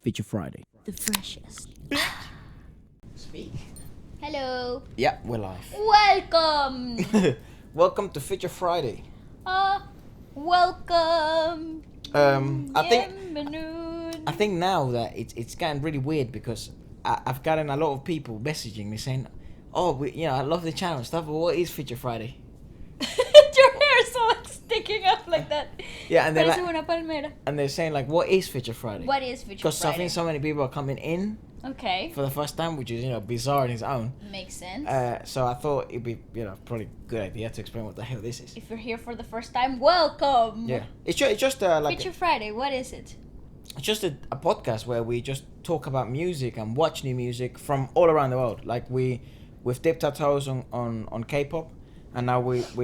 Feature Friday. The freshest. Speak. Hello. Yeah, we're live. Welcome. Welcome to Feature Friday. Welcome. I think now that it's getting really weird because I've gotten a lot of people messaging me saying, "Oh, I love the channel and stuff, but what is Feature Friday?" Your hair is so sticking up like that. Yeah, and Parece una palmera. and they're saying like, "What is Feature Friday?" What is Feature Friday? Because I think so many people are coming in Okay. for the first time, which is bizarre in its own. Makes sense. So I thought it'd be probably a good idea to explain what the hell this is. If you're here for the first time, welcome. Yeah, it's just like Feature Friday. What is it? it's just a podcast where we just talk about music and watch new music from all around the world. Like we've dipped our toes on K-pop, and now we've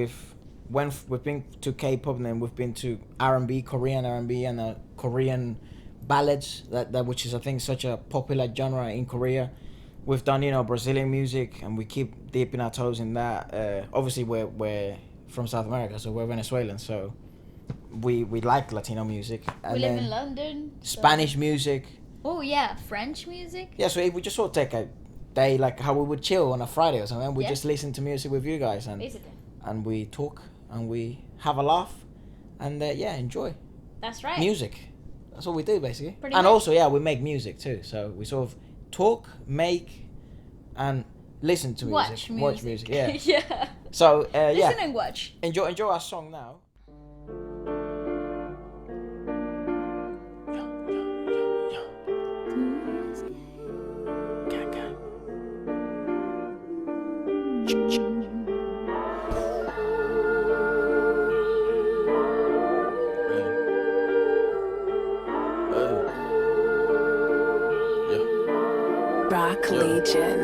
been to K-pop, and then we've been to R&B, Korean R&B, and Korean ballads, that which is I think such a popular genre in Korea. We've done Brazilian music, and we keep dipping our toes in that. Obviously we're from South America, so we're Venezuelan, so we like Latino music. And We live then in London. Spanish music. Oh yeah, French music. Yeah, so we just sort of take a day like how we would chill on a Friday or something. We just listen to music with you guys, Basically. and we talk and we have a laugh, and enjoy That's right. music. That's what we do basically. Pretty and much. also we make music too. So we sort of talk, make, and listen to music. Watch music. Yeah. Yeah. So Listen and watch. enjoy our song now. Rock Legion.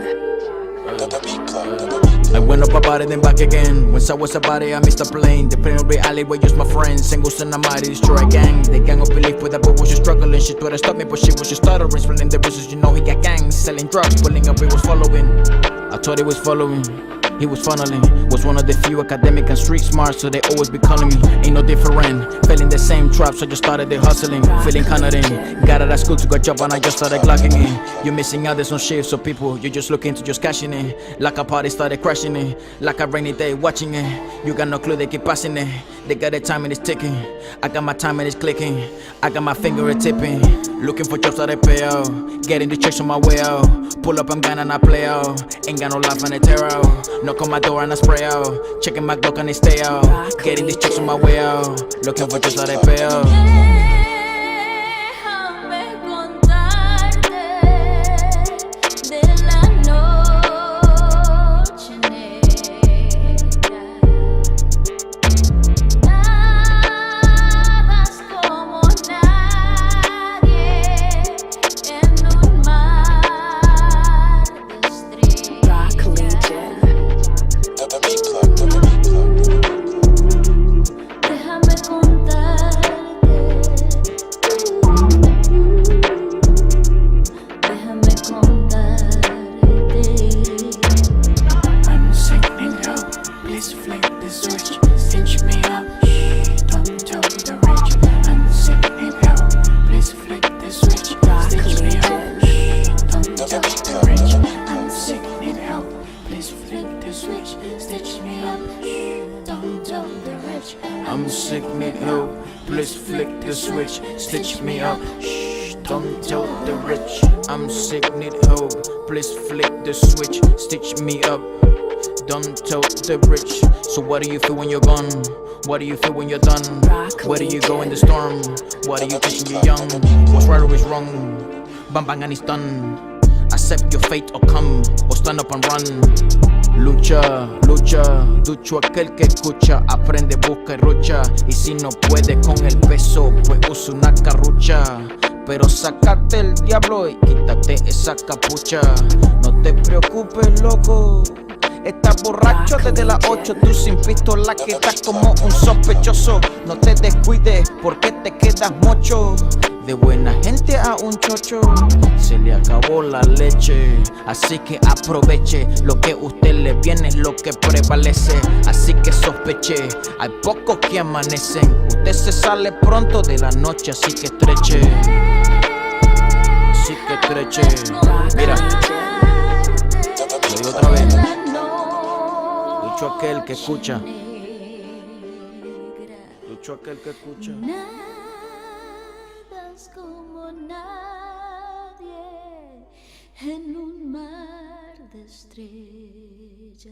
I went up about it, then back again. Once I was about it, I missed a plane. The plane of reality were just my friends. Singles and I mighty destroy a gang. The gang of belief with that boy was just struggling. She tried to stop me, but she was just stuttering. Spilling the business, he got gangs. Selling drugs, pulling up, he was following. I thought he was following. He was funneling, was one of the few academic and street smart, so they always be calling me. Ain't no different, fell in the same trap, so just started the hustling. Feeling confident, got out of school to go job and I just started clocking it. You're missing out, there's no shift, so people, you're just looking to just cashing it. Like a party started crashing it, like a rainy day watching it. You got no clue, they keep passing it. They got their time and it's ticking. I got my time and it's clicking. I got my finger and tipping. Looking for jobs that I pay out. Getting the checks on my way out. Pull up, I'm gone and I play out. Ain't got no life and I tear out. Knock on my door and I spray out. Checking my Glock and I stay out. Getting these checks on my way out. Looking for jobs that I pay out. Déjame contarte de la noche negra. Nadas como nadie en un mar de estrellas. Rock Legion. Déjame contarte. Déjame contarte. I'm sick, need help. Please flick the switch. Stitch me up. Shh, don't tell the rich. I'm sick, need help. Please flick the switch. Stitch me up. Shh, don't tell the rich. I'm sick, need help. Please flick the switch. Stitch me up. Shh, don't tell the rich. I'm sick, need help. Please flick the switch. Stitch me up. Shh, don't tell the rich. I'm sick, need help. Please flick the switch. Stitch me up. Don't tell the rich. So what do you feel when you're gone? What do you feel when you're done? Where do you go in the storm? What are you thinking you're young? What's right or is wrong? Bang bang and it's done. Accept your fate or come, or stand up and run. Lucha, lucha, ducho aquel que escucha. Aprende, busca y rucha. Y si no puede con el peso, pues usa una carrucha. Pero sácate el diablo y quítate esa capucha. No te preocupes, loco. Estás borracho desde las 8, tú sin pistola quedas como un sospechoso. No te descuides porque te quedas mocho. De buena gente a un chocho, se le acabó la leche. Así que aproveche, lo que usted le viene es lo que prevalece. Así que sospeche, hay pocos que amanecen. Usted se sale pronto de la noche, así que estreche. estreche. Mira, lo digo otra vez. Dicho aquel que escucha. Dicho aquel que escucha. Nadas como nadie en un mar de estrellas.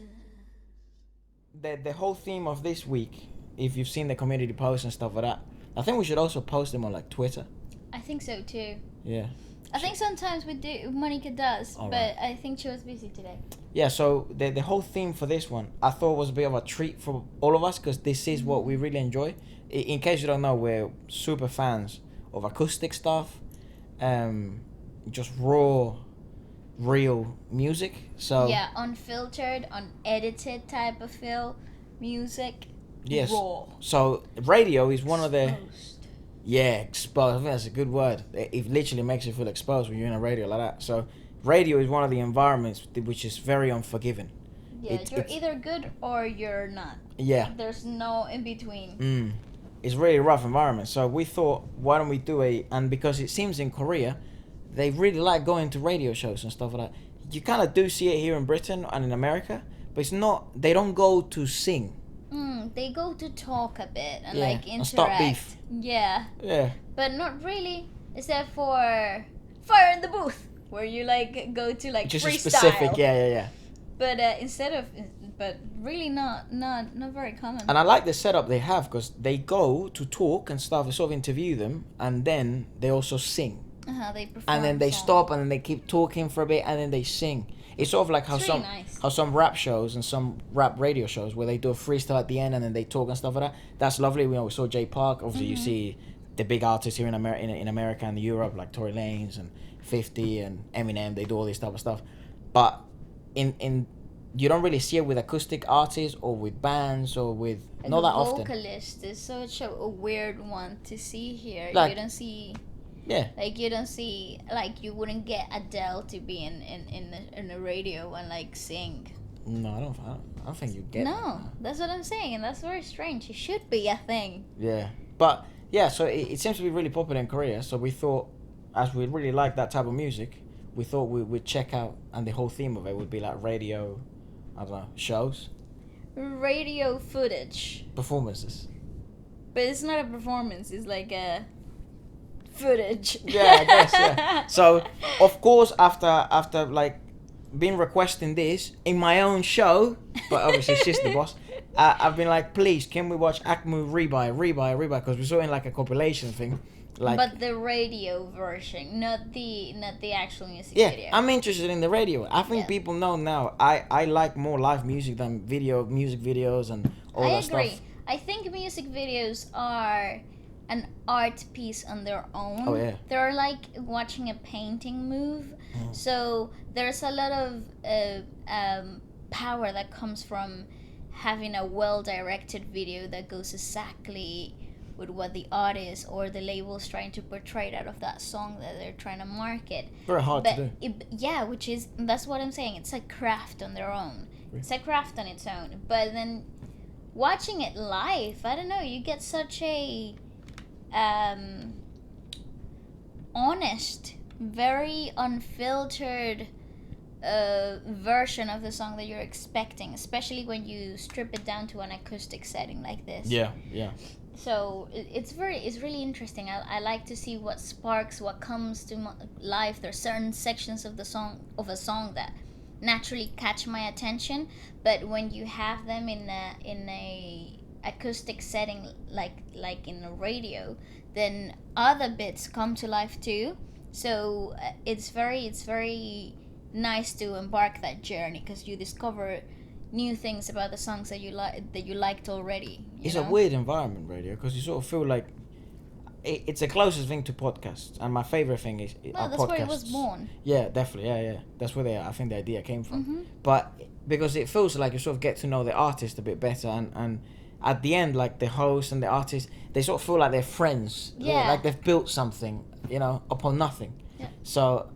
The whole theme of this week, if you've seen the community posts and stuff like that, I think we should also post them on like Twitter. I think so too. Yeah. I think sometimes we do. Monica does, All but right. I think she was busy today. Yeah, so the whole theme for this one, I thought was a bit of a treat for all of us because this is what we really enjoy. In case you don't know, we're super fans of acoustic stuff, just raw, real music. So Yeah, unfiltered, unedited type of music. yes. Raw. So radio is one of the Exposed. exposed. I think that's a good word. It literally makes you feel exposed when you're in a radio like that. So radio is one of the environments which is very unforgiving. Yeah, It's- you're it's- either good or you're not. Yeah. There's no in between. It's really rough environment. So we thought, why don't we do and because it seems in Korea, they really like going to radio shows and stuff like that. You kind of do see it here in Britain and in America, but it's not, they don't go to sing. They go to talk a bit and Yeah, like and interact. start beef. Yeah, Yeah. but not really. Except for Fire in the Booth, where you like go to like Just freestyle. a specific, yeah. But but really not very common. And I like the setup they have because they go to talk and stuff, they sort of interview them, and then they also sing. They perform. And then they songs. stop and then they keep talking for a bit and then they sing. It's sort of like how It's really nice. how some rap shows and some rap radio shows where they do a freestyle at the end and then they talk and stuff like that. That's lovely. We saw Jay Park. Obviously, you see the big artists here in America and Europe like Tory Lanez and 50 and Eminem. They do all this type of stuff, but in you don't really see it with acoustic artists or with bands or with And not the that often. vocalist is such a weird one to see here. Like- you don't see. Yeah. Like you don't see, like you wouldn't get Adele to be in the radio and like sing. No, I don't think you get. No, that's what I'm saying, and that's very strange. It should be a thing. Yeah, but yeah, so it seems to be really popular in Korea. So we thought, as we really like that type of music, we thought we'd check out, and the whole theme of it would be like radio, I don't know, shows, Radio footage, performances. but it's not a performance. It's like a footage. Yeah, I guess. Yeah. So of course, after like been requesting this in my own show, but obviously she's the boss. I've been like, please, can we watch Akmu rebuy? Because we saw it in like a compilation thing. Like, but the radio version, not the actual music yeah, video. I'm interested in the radio. I think Yeah. people know now. I like more live music than music videos and all I that agree. stuff. I think music videos are an art piece on their own. Oh, yeah. They're like watching a painting move. So there's a lot of power that comes from having a well-directed video that goes exactly with what the artist or the label's trying to portray out of that song that they're trying to market. Very hard But to do. that's what I'm saying. It's a craft on their own. It's a craft on its own. But then watching it live, I don't know, you get such a honest, very unfiltered version of the song that you're expecting, especially when you strip it down to an acoustic setting like this. Yeah. So it's really interesting. I like to see what sparks, what comes to life. There's certain sections of a song that naturally catch my attention, but when you have them in a acoustic setting like in a radio, then other bits come to life too. So it's very nice to embark that journey because you discover new things about the songs that you liked already. It's a weird environment, radio, because you sort of feel like it's the closest thing to podcasts, and my favorite thing is Well, that's podcasts. where it was born. Yeah, definitely. Yeah. That's where I think the idea came from. Mm-hmm. But because it feels like you sort of get to know the artist a bit better, and at the end, like the host and the artist, they sort of feel like they're friends. Yeah. Like they've built something, upon nothing. Yeah. So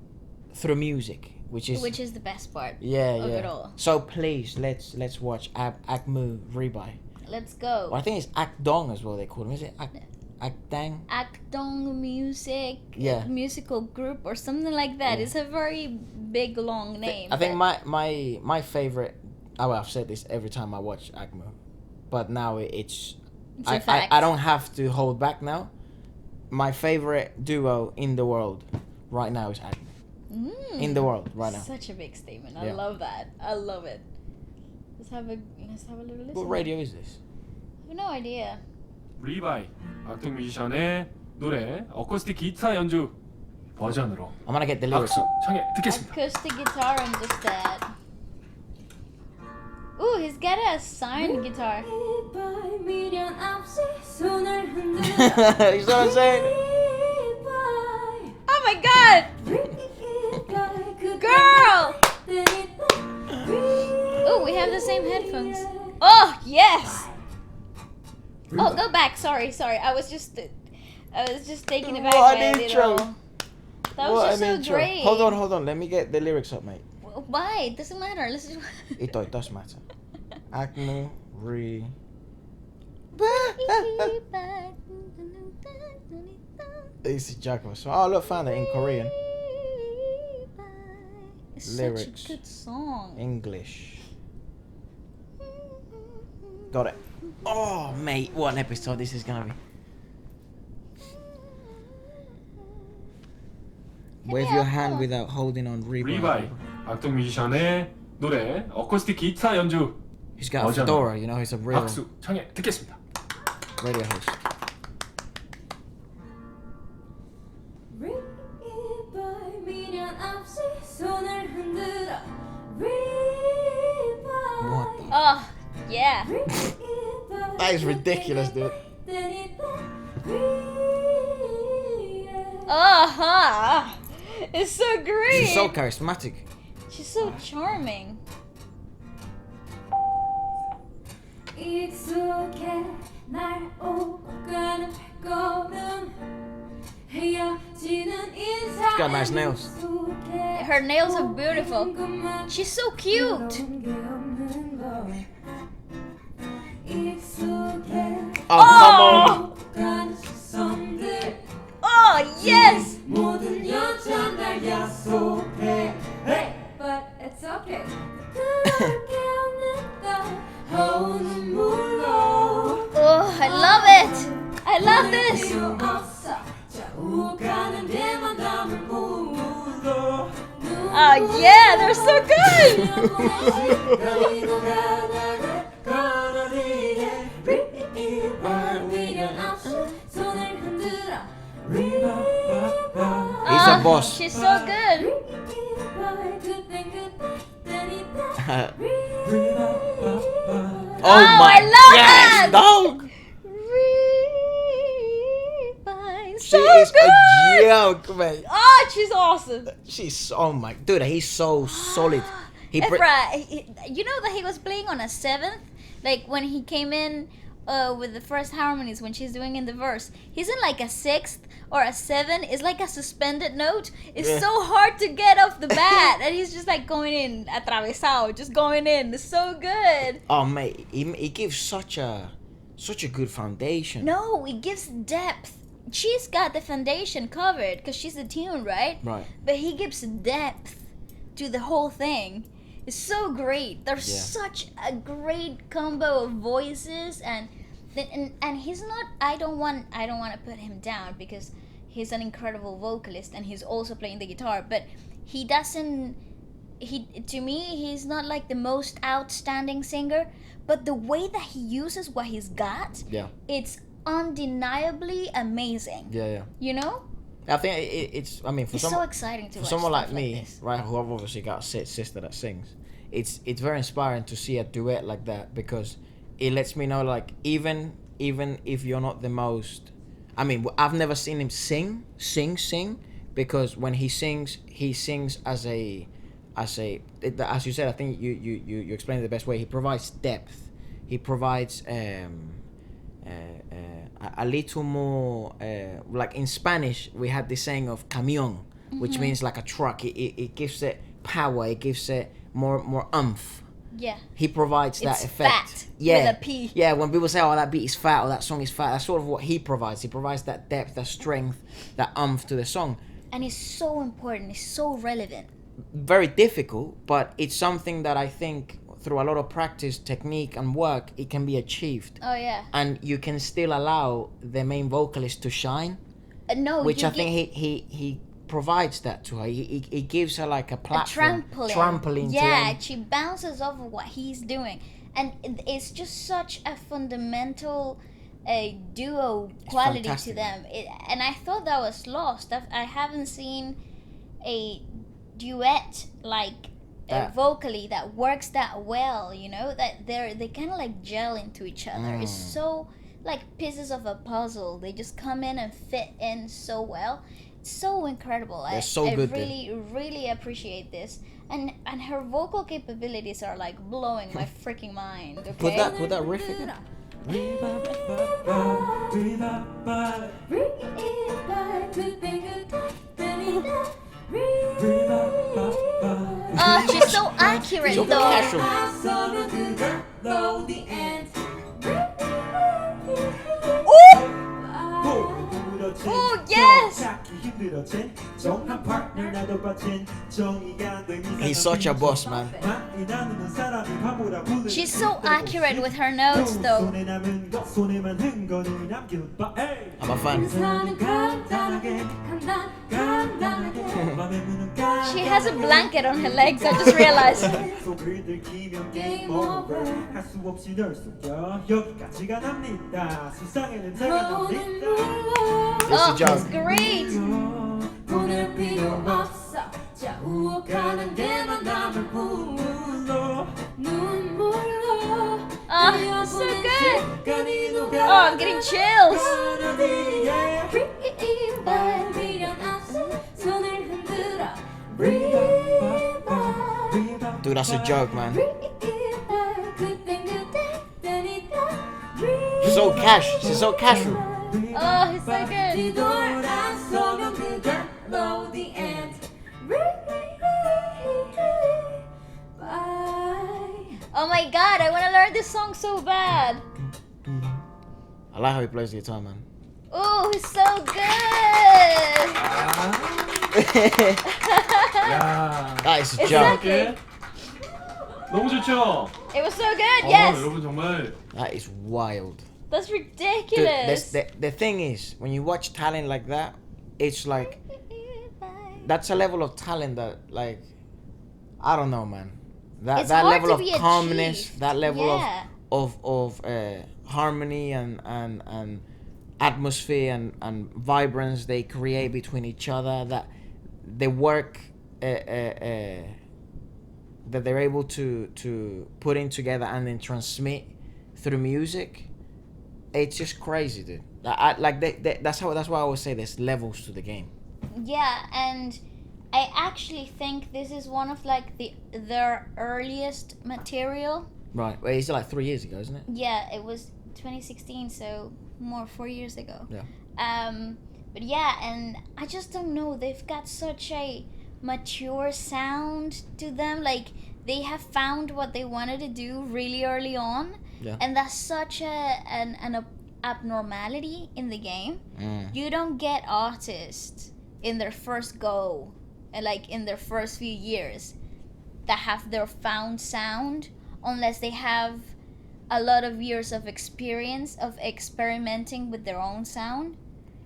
through music, which is the best part of it all. So please, let's watch Akmu Rebuy. Let's go. Well, I think it's Akdong as well. They call him. Is it Akdong music, Yeah. musical group or something like that. Yeah. It's a very big long name. I think but- my favorite. Oh, I've said this every time I watch Akmu, but now it's It's a fact. I don't have to hold back now. My favorite duo in the world right now is Akmu. In the world right now. Such a big statement. I Yeah. love that. I love it. Let's have a little listen. What radio is this? I have no idea. 리바이 악동 뮤지션의 노래 어쿠스틱 기타 연주 버전으로 I'm gonna get the lyrics. 박수 청해 듣겠습니다. Acoustic guitar and just that. Ooh, he's got a signed guitar. You see what I'm saying? Oh my god! Girl! Ooh, we have the same headphones. Oh, yes! Oh, go back. Sorry. I was just taken aback What by an a intro. little. That was What just an so intro. great. Hold on. Let me get the lyrics up, mate. Why? It doesn't matter. Let's just. It does matter. Akmu re. This is Jaguar. So, oh look, found it in Korean, It's Lyrics. such a good song. English. Got it. Oh, mate, what an episode this is gonna be. Wave your hand without holding on reverb. 리바이 악동 뮤지션의 노래 어쿠스틱 기타 연주 He's got a 버전. fedora, you know, he's a real 박수 청해 듣겠습니다. radio host. What the? Oh, yeah. That is ridiculous, dude. It's so great. She's so charismatic. She's so charming. She's got nice nails. Her nails are beautiful. She's so cute. Oh, come on! Oh, yes. But it's okay. Oh, I love it. I love this. Oh, yeah, they're so good. He's a boss. She's so good. Oh, I love yes, that. dog! Rewind. She So is good. a joke, mate. Oh, she's awesome. She's oh my dude, he's so solid. He Efra, you know that he was playing on a seventh, like when he came in with the first harmonies when she's doing in the verse. He's in like a sixth or a seven. It's like a suspended note. It's Yeah. so hard to get off the bat, and he's just like going in atravesado, just going in. It's so good. oh mate, he gives such a good foundation. No, it gives depth. She's got the foundation covered because she's the tune, right? Right. But he gives depth to the whole thing. It's so great. There's Yeah. such a great combo of voices, and he's not. I don't want to put him down because he's an incredible vocalist and he's also playing the guitar. But he doesn't. To me, he's not like the most outstanding singer. But the way that he uses what he's got, Yeah. it's undeniably amazing. Yeah. You know, I think it's. I mean, for it's some, so exciting to for watch someone stuff like me, this. right, who have obviously got a sister that sings, it's very inspiring to see a duet like that because it lets me know like even if you're not the most, I mean, I've never seen him sing because when he sings as you said, I think you explained it the best way. He provides depth. He provides a little more like in Spanish we had this saying of camión, which means like a truck. It gives it power. It gives it more umph. Yeah. He provides that It's effect. fat Yeah. with a P. Yeah, when people say, "Oh, that beat is fat," or "That song is fat," that's sort of what he provides. He provides that depth, that strength, that umph to the song. And it's so important. It's so relevant. Very difficult, but it's something that I think through a lot of practice, technique, and work, it can be achieved. Oh yeah. And you can still allow the main vocalist to shine, No, which you I think he provides that to her. He gives her like a a platform, trampoline. to Yeah, them. she bounces off of what he's doing, and it's just such a fundamental duo quality to fantastic. them. And I thought that was lost. I haven't seen a duet like That- vocally that works that well. You know that they kind of like gel into each other. It's so like pieces of a puzzle. They just come in and fit in so well. It's so incredible. They're so good, I really appreciate this. And her vocal capabilities are like blowing my freaking mind. Okay. Put that riff again. Oh, she's so accurate So though. casual. Oh yes. He's such a boss, man. She's so accurate with her notes though. I'm a fan. She has a blanket on her legs. I just realized. Oh, job. it's great. Oh, it's so good. Oh, I'm getting chills. Dude, that's a joke, man. So cash. She's so casual. Oh, it's so good. Oh my god, I want to learn this song so bad. I like how he plays the guitar, man. Oh, it's so good. 야. That is a It's joke. okay. 이렇게 너무 좋죠? It was so good, yes. 여러분 정말 That is wild. That's Dude, ridiculous. the thing is, when you watch talent like that, it's like, that's a level of talent that, like, I don't know, man. It's That hard level to of be calmness, achieved. that level Yeah. of harmony and atmosphere and vibrance they create between each other, that they work, that they're able to put in together and then transmit through music. It's just crazy, dude. That's why I always say there's levels to the game. Yeah, and I actually think this is one of like their earliest material. Right. Well, it's like 3 years ago, isn't it? Yeah, it was 2016, so more 4 years ago. Yeah. But yeah, and I just don't know. They've got such a mature sound to them. Like they have found what they wanted to do really early on, Yeah. and that's such an abnormality in the game. You don't get artists in their first go, and like in their first few years, that have their found sound, unless they have a lot of years of experience of experimenting with their own sound.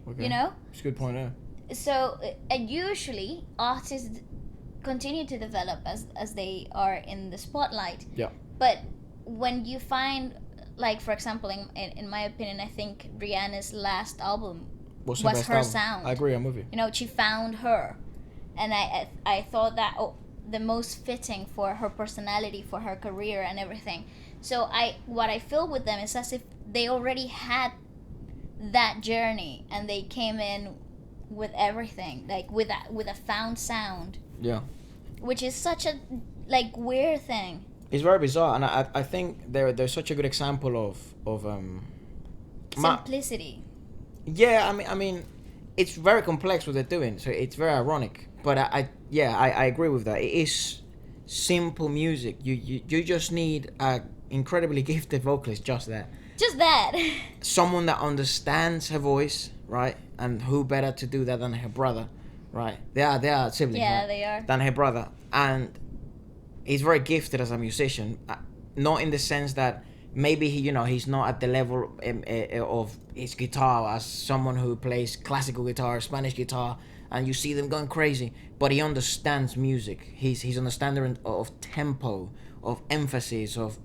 Okay. You know. It's a good point there. So usually artists continue to develop as they are in the spotlight. Yeah. But when you find, like for example, in my opinion, I think Rihanna's last album What's was best her album? sound. I agree. I'm with you. You know, she found her, and I thought that the most fitting for her personality, for her career, and everything. So what I feel with them is as if they already had that journey and they came in with everything, like with a found sound, Yeah. which is such a like weird thing. It's very bizarre, and I think they're such a good example of Simplicity. Yeah, I mean, it's very complex what they're doing, so it's very ironic. But I agree with that. It is simple music. You just need a incredibly gifted vocalist, just that. Just that. Someone that understands her voice, right? And who better to do that than her brother, right? They are siblings, Yeah, right? they are. Than her brother. And he's very gifted as a musician, not in the sense that maybe he's not at the level of his guitar as someone who plays classical guitar, Spanish guitar, and you see them going crazy, but he understands music. He's understanding of tempo, of emphasis, of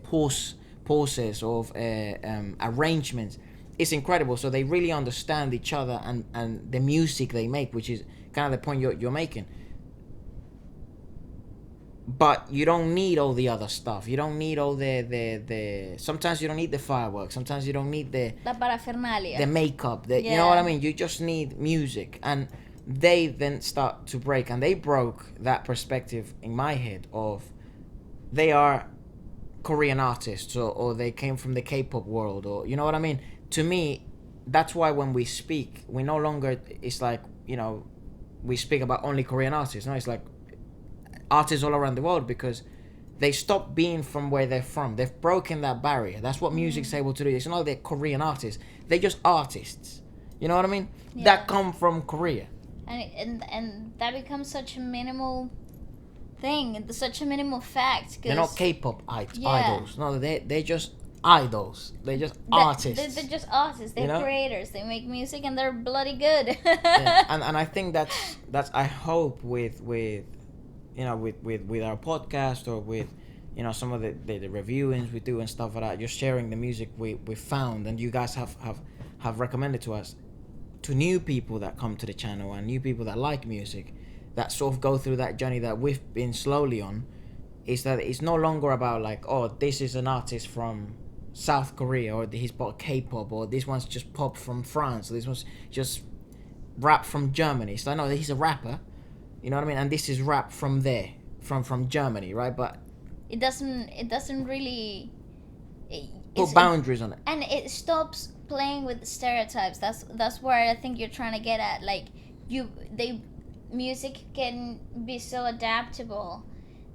pauses, of arrangements. It's incredible. So they really understand each other and the music they make, which is kind of the point you're making. But you don't need all the other stuff. You don't need all the sometimes you don't need the fireworks. Sometimes you don't need the parafernalia. makeup. You know what I mean? You just need music. And they then start to break. And they broke that perspective in my head of they are Korean artists or they came from the K-pop world, or you know what I mean? To me, that's why when we speak, we no longer, it's like, we speak about only Korean artists. No, it's like artists all around the world, because they stop being from where they're from. They've broken that barrier. That's what music's able to do. It's not they're Korean artists. They're just artists. You know what I mean? Yeah. That come from Korea. And that becomes such a minimal thing, such a minimal fact. They're not K-pop idols. No, they're just idols. They're just artists. They're just artists. They're creators. They make music and they're bloody good. Yeah. And I think that's I hope with our podcast, or with some of the reviewings we do and stuff like that, just sharing the music we found and you guys have recommended to us, to new people that come to the channel and new people that like music, that sort of go through that journey that we've been slowly on, is that it's no longer about like, oh, this is an artist from South Korea, or he's bought K-pop, or this one's just pop from France, or this one's just rap from Germany. So I know he's a rapper, you know what I mean, and this is rap from there, from Germany, right? But it doesn't really put boundaries on it, and it stops playing with stereotypes. That's where I think you're trying to get at. Like music can be so adaptable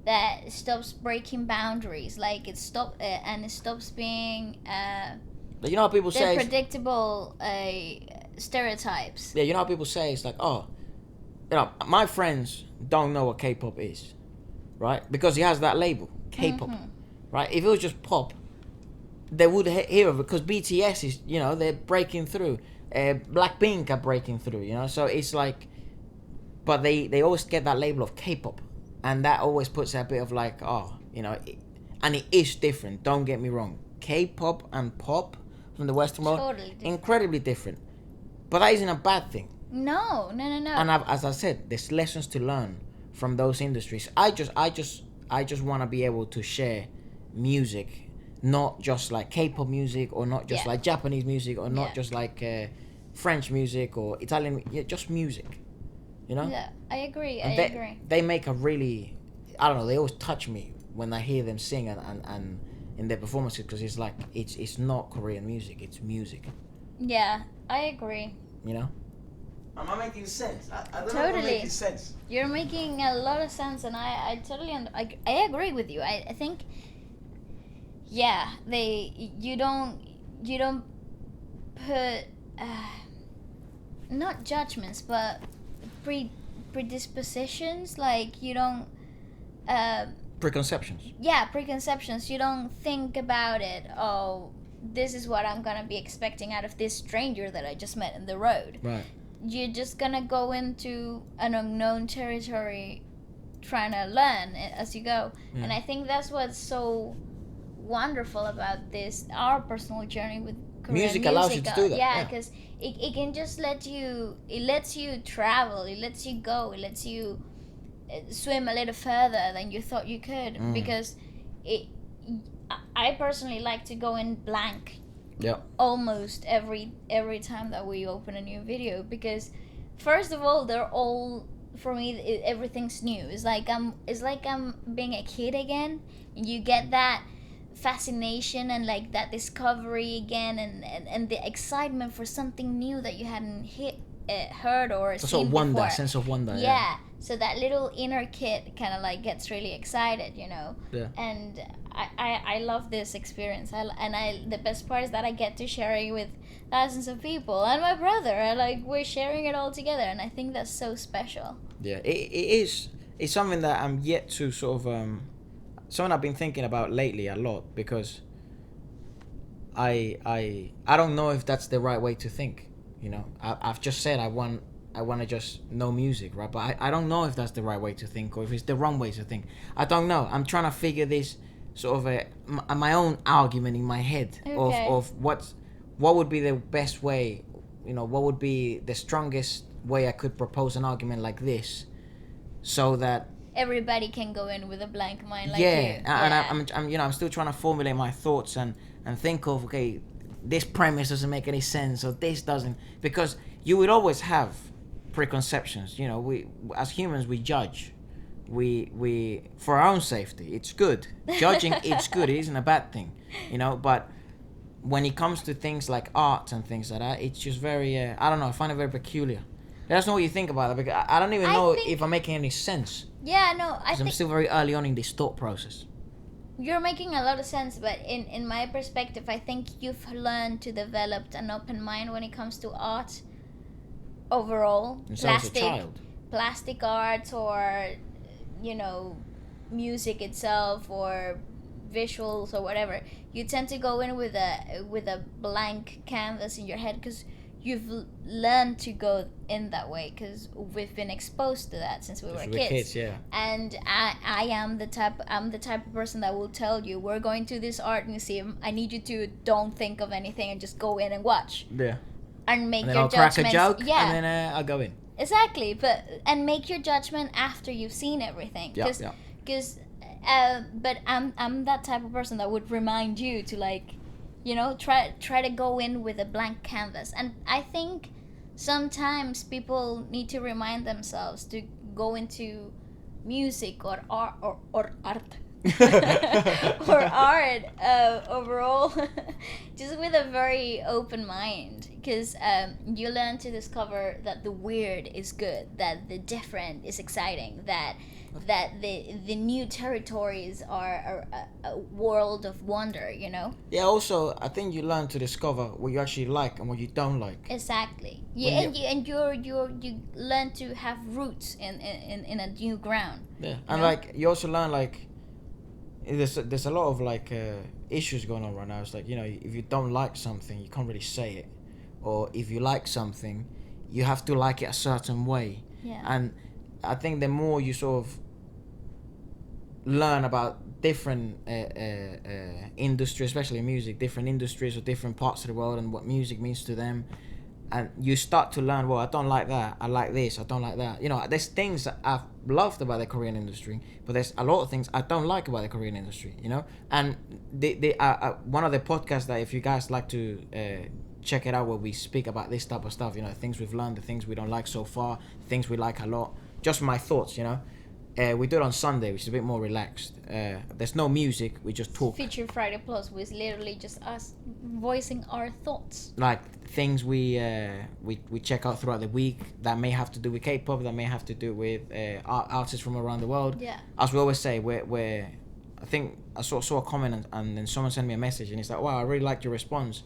that it stops breaking boundaries. Like it stops being you know how people say predictable stereotypes. Yeah, you know how people say it's like, oh, my friends don't know what K-pop is, right? Because he has that label, K-pop, right? If it was just pop, they would hear of it, because BTS is, they're breaking through. Blackpink are breaking through, So it's like, but they always get that label of K-pop, and that always puts a bit of like, and it is different. Don't get me wrong, K-pop and pop from the Western world, Totally different. Incredibly different. But that isn't a bad thing. No. And as I said, there's lessons to learn from those industries. I just want to be able to share music, not just like K-pop music, or not just like Japanese music, or not just like French music or Italian. Just music, Yeah, I agree. And I agree. They make a really, I don't know. They always touch me when I hear them sing and in their performances, because it's like it's not Korean music. It's music. Yeah, I agree. Am I making sense? I don't know if I'm making sense. You're making a lot of sense, and I totally I agree with you. I think, yeah, you don't put not judgments, but predispositions. Like you don't preconceptions. Yeah, preconceptions. You don't think about it. Oh, this is what I'm gonna be expecting out of this stranger that I just met in the road. Right. You're just gonna go into an unknown territory trying to learn as you go. Yeah. And I think that's what's so wonderful about our personal journey with Korean music allows you to do that. Yeah, because it can just lets you travel, it lets you go, it lets you swim a little further than you thought you could, because I personally like to go in blank. Yeah. Almost every time that we open a new video, because first of all, they're all, for me, everything's new. It's like I'm being a kid again. You get that fascination and like that discovery again, and the excitement for something new that you hadn't heard or It's a seen sort of wonder, before. sense of wonder. Yeah. So that little inner kid kind of like gets really excited, you know. Yeah. And I love this experience. The best part is that I get to share it with thousands of people and my brother. And like we're sharing it all together, and I think that's so special. Yeah, it is. It's something that I'm yet to sort of something I've been thinking about lately a lot, because I don't know if that's the right way to think. You know, I've just said I want to just know music, right? But I don't know if that's the right way to think, or if it's the wrong way to think. I don't know. I'm trying to figure this sort of my own argument in my head of what would be the best way. You know, what would be the strongest way I could propose an argument like this, so that Everybody can go in with a blank mind like yeah, you. and I'm I'm still trying to formulate my thoughts and think of, okay, this premise doesn't make any sense, or this doesn't, because you would always have preconceptions. You know, we as humans we judge, we for our own safety. It's good judging. It's good. It isn't a bad thing, you know. But when it comes to things like art and things like that, it's just very I don't know. I find it very peculiar. Let us know what you think about it, because I don't even know if I'm making any sense. Yeah, no, I Because I'm think still very early on in this thought process. you're making a lot of sense, but in my perspective, I think you've learned to develop an open mind when it comes to art overall. Since I was a child. Plastic art, or you know, music itself, or visuals, or whatever. You tend to go in with a blank canvas in your head, because you've learned to go in that way, because we've been exposed to that since we were kids. Yeah. And I'm the type of person that will tell you, we're going to this art museum, I need you to don't think of anything and just go in and watch Yeah. and make And then your I'll crack judgments. a joke, Yeah, and then I'll go in. exactly. And make your judgment after you've seen everything. Yeah, But I'm that type of person that would remind you to, like, you know, try to go in with a blank canvas. And I think sometimes people need to remind themselves to go into music or art or art or art overall just with a very open mind, because you learn to discover that the weird is good, that the different is exciting, that the new territories are a world of wonder, you know. Yeah, also, I think you learn to discover what you actually like and what you don't like. Exactly. Yeah, and you learn to have roots in a new ground. Yeah, and like you also learn, like, there's a lot of like issues going on right now. It's like, you know, if you don't like something, you can't really say it, or if you like something, you have to like it a certain way. Yeah. And I think the more you sort of learn about different industries, especially music, different industries or different parts of the world, and what music means to them, and you start to learn, well, I don't like that, I like this, I don't like that. You know, there's things that I've loved about the Korean industry, but there's a lot of things I don't like about the Korean industry, you know. And one of the podcasts that, if you guys like to check it out, where we speak about this type of stuff, you know, things we've learned, the things we don't like so far, things we like a lot, just my thoughts, you know. We do it on Sunday, which is a bit more relaxed. There's no music, we just talk. Feature Friday Plus was literally just us voicing our thoughts. Like things we check out throughout the week that may have to do with K-pop, that may have to do with artists from around the world. Yeah. As we always say, we're I think I saw a comment and then someone sent me a message and it's like, wow, I really liked your response.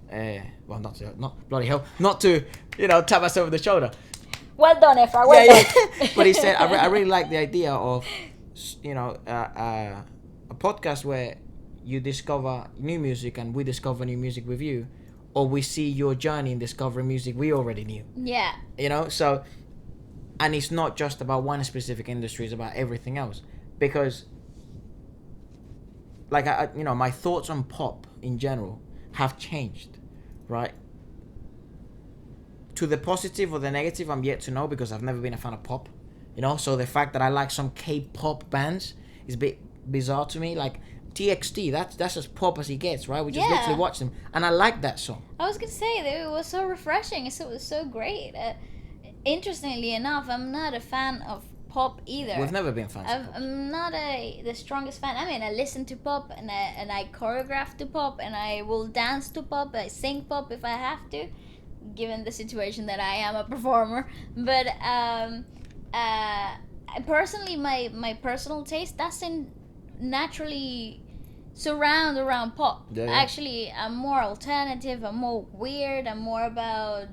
Well, not bloody hell, not to, you know, tap myself on the shoulder. Well done, Efra. Well done. But he said, I really like the idea of, you know, a podcast where you discover new music and we discover new music with you, or we see your journey in discovering music we already knew. Yeah. You know, so, and it's not just about one specific industry, it's about everything else. Because, like, you know, my thoughts on pop in general have changed, right? To the positive or the negative, I'm yet to know, because I've never been a fan of pop, you know. So the fact that I like some K-pop bands is a bit bizarre to me. Like TXT, that's as pop as it gets, right? We just literally watch them, and I like that song. I was gonna say that it was so refreshing. It was so great. Interestingly enough, I'm not a fan of pop either. We've never been fans of pop. I'm not the strongest fan. I mean, I listen to pop and I choreograph to pop and I will dance to pop. I sing pop if I have to. given the situation that I am a performer. But personally, my personal taste doesn't naturally surround around pop. Yeah. Actually, I'm more alternative. I'm more weird. I'm more about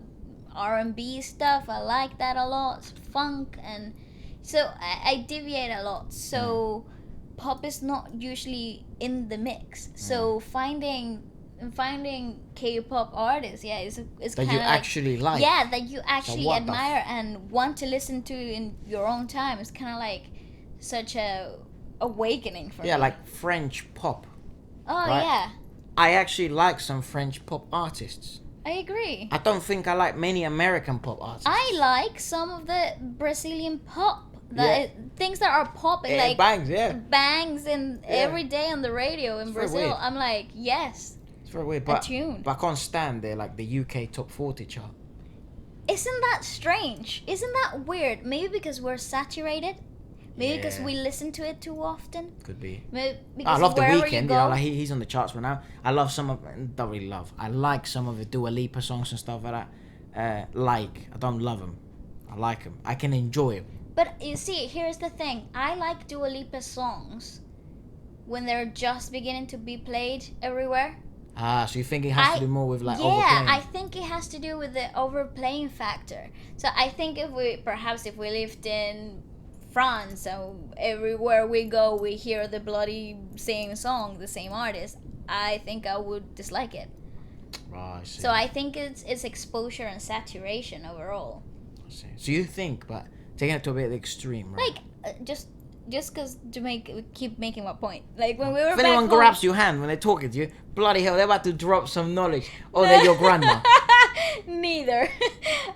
R&B stuff. I like that a lot. Funk, and so I deviate a lot. So pop is not usually in the mix. So finding K-pop artists, is That kind you of actually like. yeah, that you actually what the admire and want to listen to in your own time. It's kind of like such a awakening for me. Yeah, like French pop. Oh right? yeah, I actually like some French pop artists. I agree. I don't think I like many American pop artists. I like some of the Brazilian pop. Yeah. Things that are pop and like bangs, yeah. bangs and Yeah. every day on the radio in It's very Brazil. weird. I'm like, yes. It's very weird, A but tune. I can't stand the UK top 40 chart. Isn't that strange? Isn't that weird? Maybe because we're saturated. Maybe because Yeah. we listen to it too often. Could be. Maybe I because love The wherever Weeknd, you go, like he's on the charts right now. I love some of, don't really love. I like some of the Dua Lipa songs and stuff like that. I don't love them. I like them. I can enjoy them. But you see, here's the thing. I like Dua Lipa songs when they're just beginning to be played everywhere. So you think it has to do more with like yeah, overplaying? I think it has to do with the overplaying factor. So I think if we lived in France, so everywhere we go we hear the bloody same song, the same artist, I think I would dislike it. Right, I see. So I think it's exposure and saturation overall. I see. So you think, but taking it to a bit extreme, right? Like just because to keep making my point. Like when we were If back anyone home, grabs your hand when they're talking to you, bloody hell, they're about to drop some knowledge. Or they're your grandma. Neither.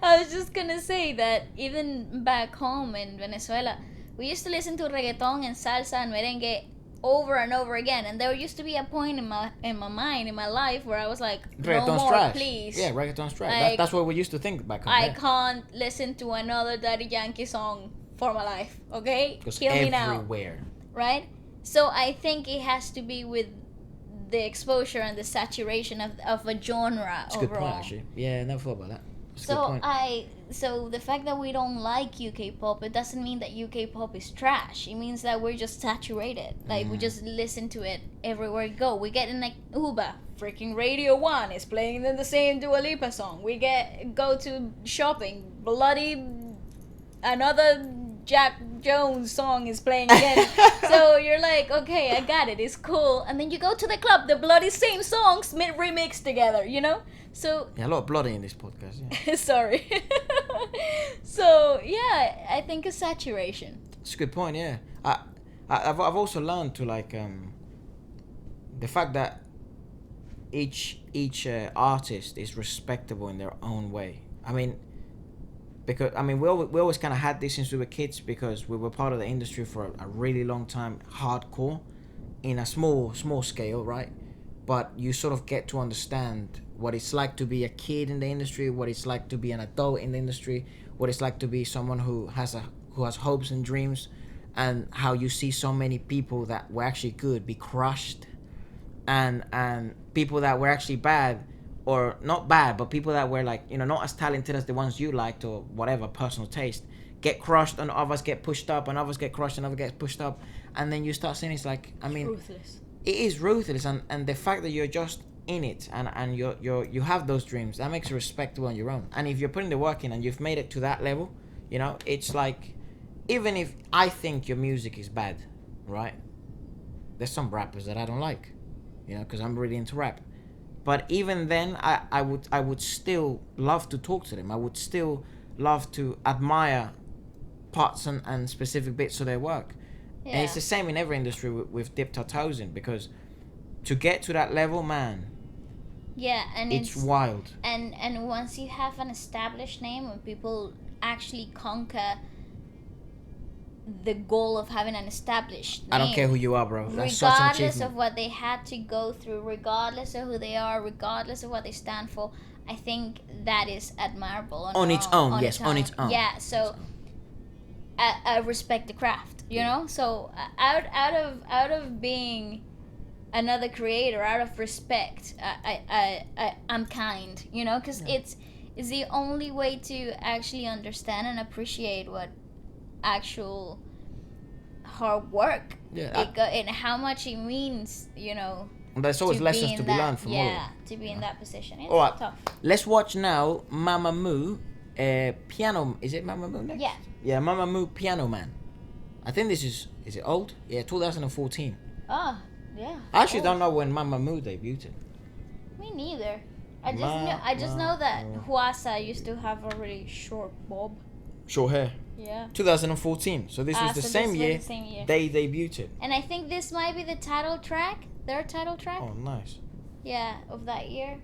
I was just gonna say that even back home in Venezuela, we used to listen to reggaeton and salsa and merengue over and over again, and there used to be a point in my mind, in my life, where I was like, no Reggaeton's more, trash. please. Yeah, reggaeton's trash. Like, That's what we used to think back home. I yeah. can't listen to another Daddy Yankee song for my life, okay? Because Kill me now, everywhere. right? So I think it has to be with the exposure and the saturation of a genre It's a good overall. point, actually. Yeah, I never thought about that. It's a good So point. so the fact that we don't like UK pop, it doesn't mean that UK pop is trash. It means that we're just saturated. Like we just listen to it everywhere we go. We get in like Uber, freaking Radio 1 is playing the same Dua Lipa song. We go to shopping, bloody another Jack Jones song is playing again. So you're like, okay, I got it, it's cool. And then you go to the club, the bloody same songs remixed together, you know? So Yeah, a lot of bloody in this podcast. Yeah. sorry. So yeah, I think it's saturation. It's a good point. Yeah, I've also learned to like the fact that each artist is respectable in their own way. I mean, because we always kind of had this since we were kids, because we were part of the industry for a really long time, hardcore, in a small scale, right? But you sort of get to understand what it's like to be a kid in the industry, what it's like to be an adult in the industry, what it's like to be someone who has hopes and dreams, and how you see so many people that were actually good be crushed, and people that were actually bad, or not bad, but people that were like, you know, not as talented as the ones you liked or whatever, personal taste, get crushed, and others get pushed up, and others get crushed, and others get pushed up, and then you start seeing it's like, I mean, Ruthless. it is ruthless, and the fact that you're just in it and you have those dreams, that makes you respectable on your own. And if you're putting the work in and you've made it to that level, you know, it's like, even if I think your music is bad, right, there's some rappers that I don't like, you know, because I'm really into rap, but even then I would still love to talk to them. I would still love to admire parts and specific bits of their work. Yeah. And it's the same in every industry we've dipped our toes in, because to get to that level, man, Yeah, and it's wild. and once you have an established name, when people actually conquer the goal of having an established name, I don't care who you are, bro. That's such an regardless achievement. of what they had to go through, regardless of who they are, regardless of what they stand for, I think that is admirable On its own, yes, on its own. Yeah, so I respect the craft, you know. So out of being another creator, out of respect, I'm kind, you know, because is the only way to actually understand and appreciate what actual hard work and how much it means, you know. There's always lessons to be learned from all of it. Yeah, to be in that position. It's Alright, tough. let's watch now Mamamoo, Piano. Is it Mamamoo next? Yeah. Yeah, Mamamoo Piano Man. I think this is it old? Yeah, 2014. Oh, yeah. I actually don't know when Mamamoo debuted. Me neither. I just know that Huasa used to have a really short bob. Short hair. Yeah. 2014. So this was the same year they debuted. And I think this might be the title track, their title track. Oh, nice. Yeah, of that year.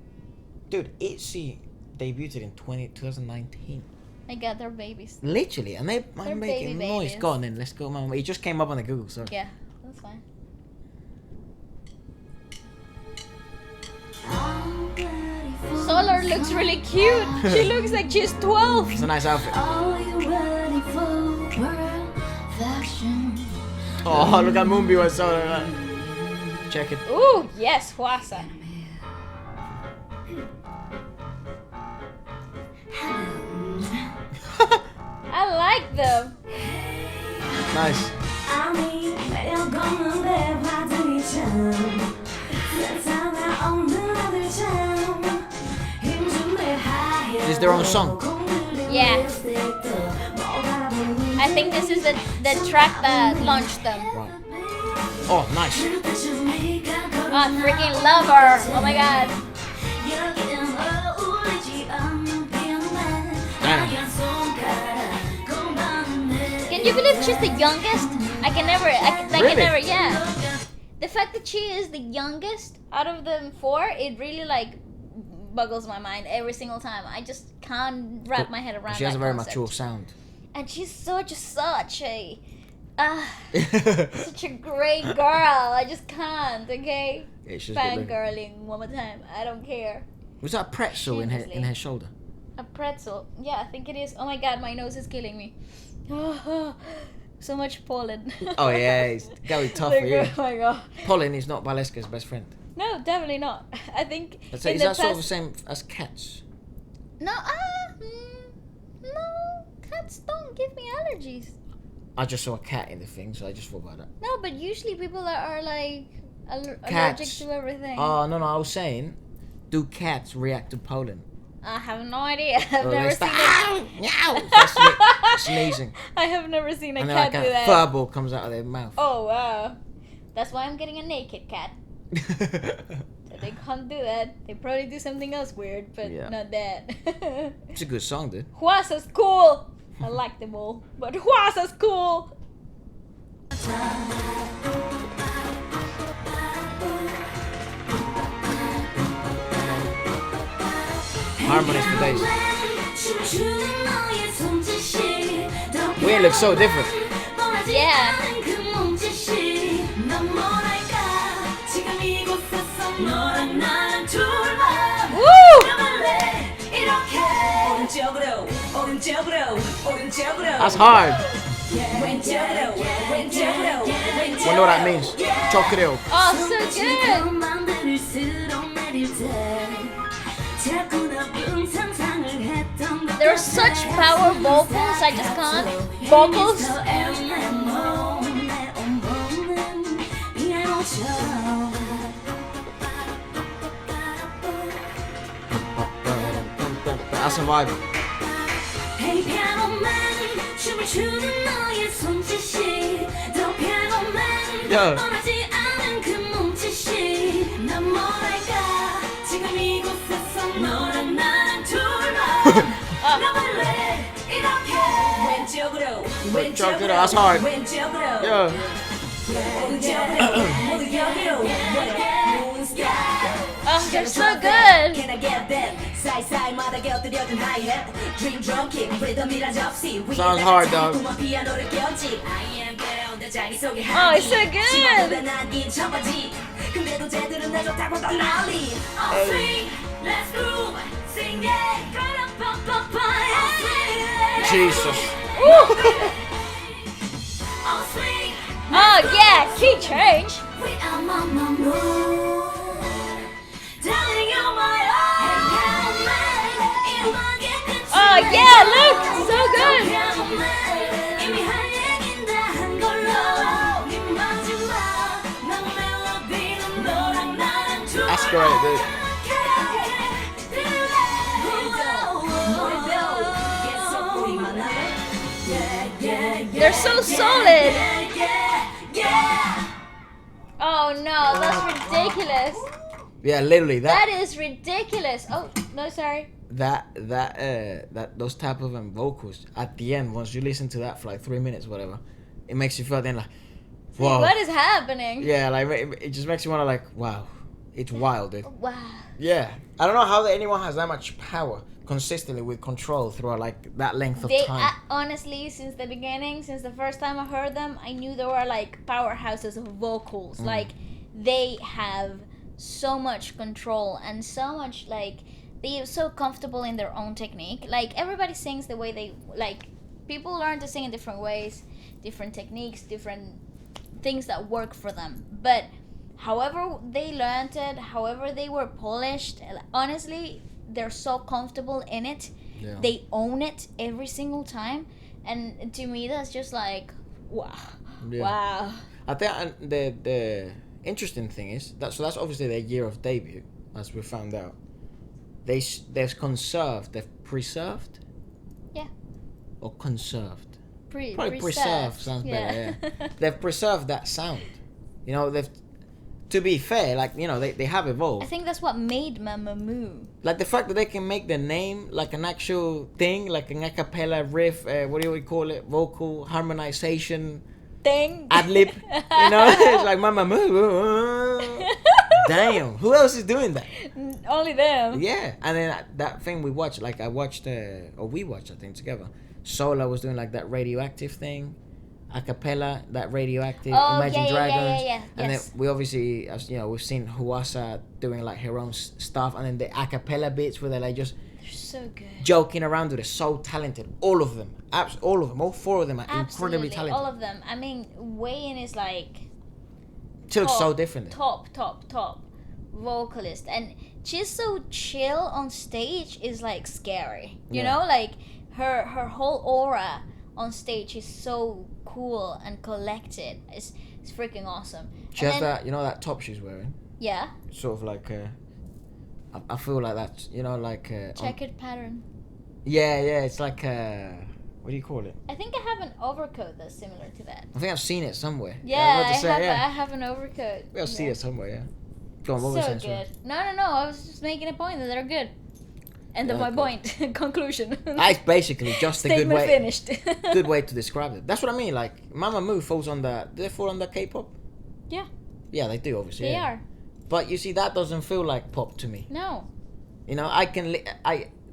Dude, ITZY debuted in 2019. I got their babies. Literally, and they're making baby noise. babies. Go on then, let's go, Mama. It just came up on the Google, so. Yeah, that's fine. Solar looks really cute. She looks like she's 12. It's a nice outfit. Are you ready for perfection? Oh, look at Moonby was so. Check it. Ooh, yes, Huasa. I like them. Nice. Is this their own song? Yeah. I think this is the track that launched them. Right. Oh, nice. Oh, freaking love her. Oh my god. Damn. Can you believe she's the youngest? I can never, Really? yeah. The fact that she is the youngest out of them four, it really like boggles my mind every single time. I just can't wrap my head around She has that a very concept. mature sound. And she's such a such a great girl. I just can't, okay? Yeah, she's good looking. Fangirling one more time. I don't care. Was that a pretzel in Shamelessly. her shoulder? A pretzel. Yeah, I think it is. Oh my god, my nose is killing me. So much pollen. Oh yeah, it's gotta be tough for you. Oh my god. Pollen is not Waleska's best friend. No, definitely not. I think. So in is the that sort of the past- same as cats? No, no. Cats don't give me allergies. I just saw a cat in the thing, so I just thought about that. No, but usually people are like allergic Cats. to everything. Oh no, I was saying, do cats react to pollen? I have no idea. I've Or never they seen start, a "Ow, meow," that's sneezing, I have never seen a and then cat like do a that. furball comes out of their mouth. Oh wow. That's why I'm getting a naked cat. So they can't do that. They probably do something else weird, but Yeah. not that. It's a good song, dude. Huasa's cool. I like them all, but Huasa's cool. Harmonies for days. We look so different. Yeah. Woo! That's hard. We know what that means. Chocolate. Oh, so good. There are such power vocals. I just can't. Vocals. That's a vibe. Yo. Chocolate. That's hard. Yo. Oh, they're so good. Sounds hard, dog. Oh, it's so good. Jesus. Oh yeah, key change. Oh yeah, look, so good. That's great, dude. They're so solid. Oh no, that's ridiculous. Yeah, literally That is ridiculous. Oh no, sorry. that those type of vocals at the end, once you listen to that for like 3 minutes, whatever, it makes you feel then like, whoa. What is happening? Yeah, like it just makes you want to like, wow, it's wild, dude. Wow. Yeah, I don't know how anyone has that much power consistently with control throughout like that length of They time. honestly, since the beginning, since the first time I heard them, I knew they were like powerhouses of vocals. Like they have so much control and so much like they're so comfortable in their own technique. Like everybody sings the way they like. People learn to sing in different ways, different techniques, different things that work for them. But however they learned it, however they were polished, honestly, they're so comfortable in it. Yeah. They own it every single time, and to me that's just like wow. Yeah. Wow. I think the interesting thing is that's obviously their year of debut, as we found out. They've preserved. Yeah. Or conserved. Probably Preserved preserved sounds better. Yeah. They've preserved that sound. You know, to be fair, like, you know, they have I evolved. think that's what made Mamamoo. Like the fact that they can make their name like an actual thing, like an a cappella riff, what do you call it? Vocal harmonization, Thing. ad lib. You know, it's like Mamamoo. Damn, who else is doing that? Only them. Yeah, and then that thing we watched, like we watched, I think, together. Sola was doing like that radioactive thing, a cappella, that radioactive Oh, Imagine yeah, Dragons. yeah. And Yes. then we obviously, as you know, we've seen Huasa doing like her own stuff, and then the a cappella bits where they're like just They're so good. joking around with it. So talented, all of them, all 4 of them are incredibly Absolutely, talented. all of them. I mean, Wayne is like She looks so different. top vocalist, and she's so chill on stage is like scary. You Yeah. know, like her whole aura on stage is so cool and collected. It's freaking awesome. She And has then- that, you know, that top she's wearing, Yeah, sort of like, I feel like that, you know, like. checkered pattern. Yeah, it's like what do you call it? I think I have an overcoat that's similar to that. I think I've seen it somewhere. Yeah, I was about to say, I have an overcoat. I've seen it somewhere. Yeah. Go on, what So was that? good. No. I was just making a point that they're good. End of Yeah, my okay. point. Conclusion. That's basically just a good Statement way. finished. Good way to describe it. That's what I mean. Like Mamamoo falls under. Do they fall under K-pop? Yeah. Yeah, they do obviously. They yeah. are. But you see, that doesn't feel like pop to me. No. You know, I can.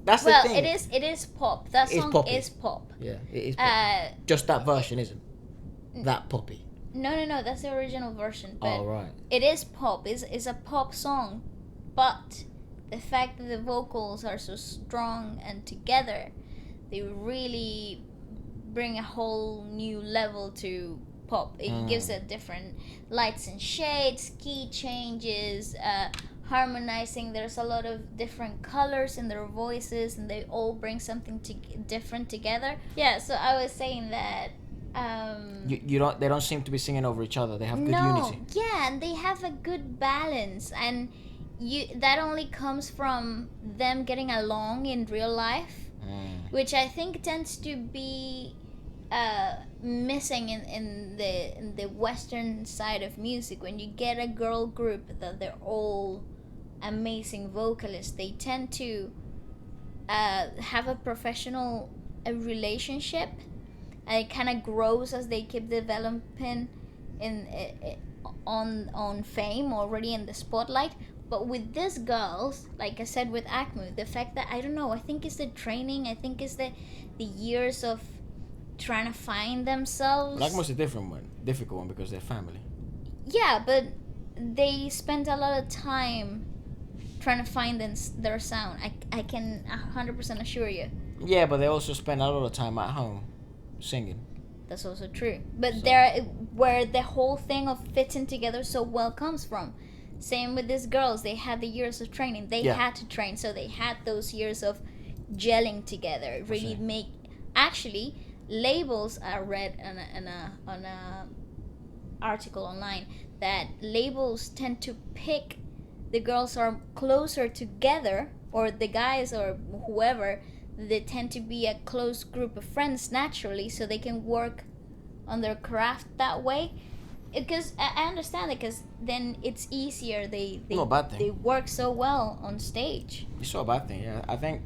That's Well, the thing. it is pop. That It's song poppy. is pop. Yeah, it is. Poppy. Just that version isn't. That poppy. No, that's the original version. But Oh right. it is pop. It's a pop song. But the fact that the vocals are so strong and together, they really bring a whole new level to pop. It gives it different lights and shades, key changes, harmonizing. There's a lot of different colors in their voices, and they all bring something different together. Yeah, so I was saying that You don't. They don't seem to be singing over each other. They have good unity. yeah, and they have a good balance, and that only comes from them getting along in real life, which I think tends to be missing in the Western side of music. When you get a girl group that they're all amazing vocalists, they tend to have a professional relationship, and it kind of grows as they keep developing on fame, already in the spotlight. But with these girls, like I said with Akmu, the fact that, I don't know, I think it's the training, I think it's the years of trying to find themselves. Akmu's a difficult one because they're family. Yeah, but they spend a lot of time trying to find their sound. I can 100% assure you. Yeah, but they also spend a lot of time at home singing. That's also true. But they're where the whole thing of fitting together so well comes from. Same with these girls. They had the years of training. They had to train, so they had those years of gelling together. Really see. make actually labels. I read on a article online that labels tend to pick the girls are closer together, or the guys or whoever, they tend to be a close group of friends naturally, so they can work on their craft that way. Because I understand it, because then it's easier. They Not a bad thing. they work so well on stage. It's not a bad thing. Yeah, I think.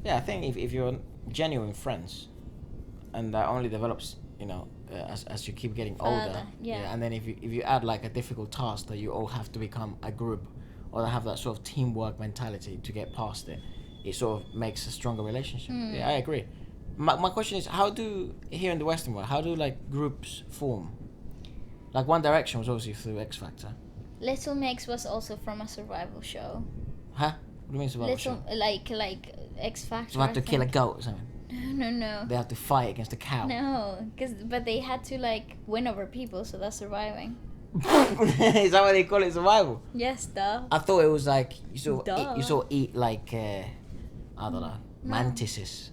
Yeah, I think if you're genuine friends, and that only develops, as you keep getting older. Further, yeah. And then if you add like a difficult task that you all have to become a group, or have that sort of teamwork mentality to get past it, it sort of makes a stronger relationship. Yeah, I agree. My question is, how do here in the Western world, how do like groups form? Like One Direction was obviously through X Factor. Little Mix was also from a survival show. Huh? What do you mean survival Little show? like X Factor. So they have I to kill a think. goat or something. No. They have to fight against a cow. No, but they had to like win over people, so that's surviving. Is that what they call it, survival? Yes, duh. I thought it was like you sort Duh. of eat like I don't know, mantises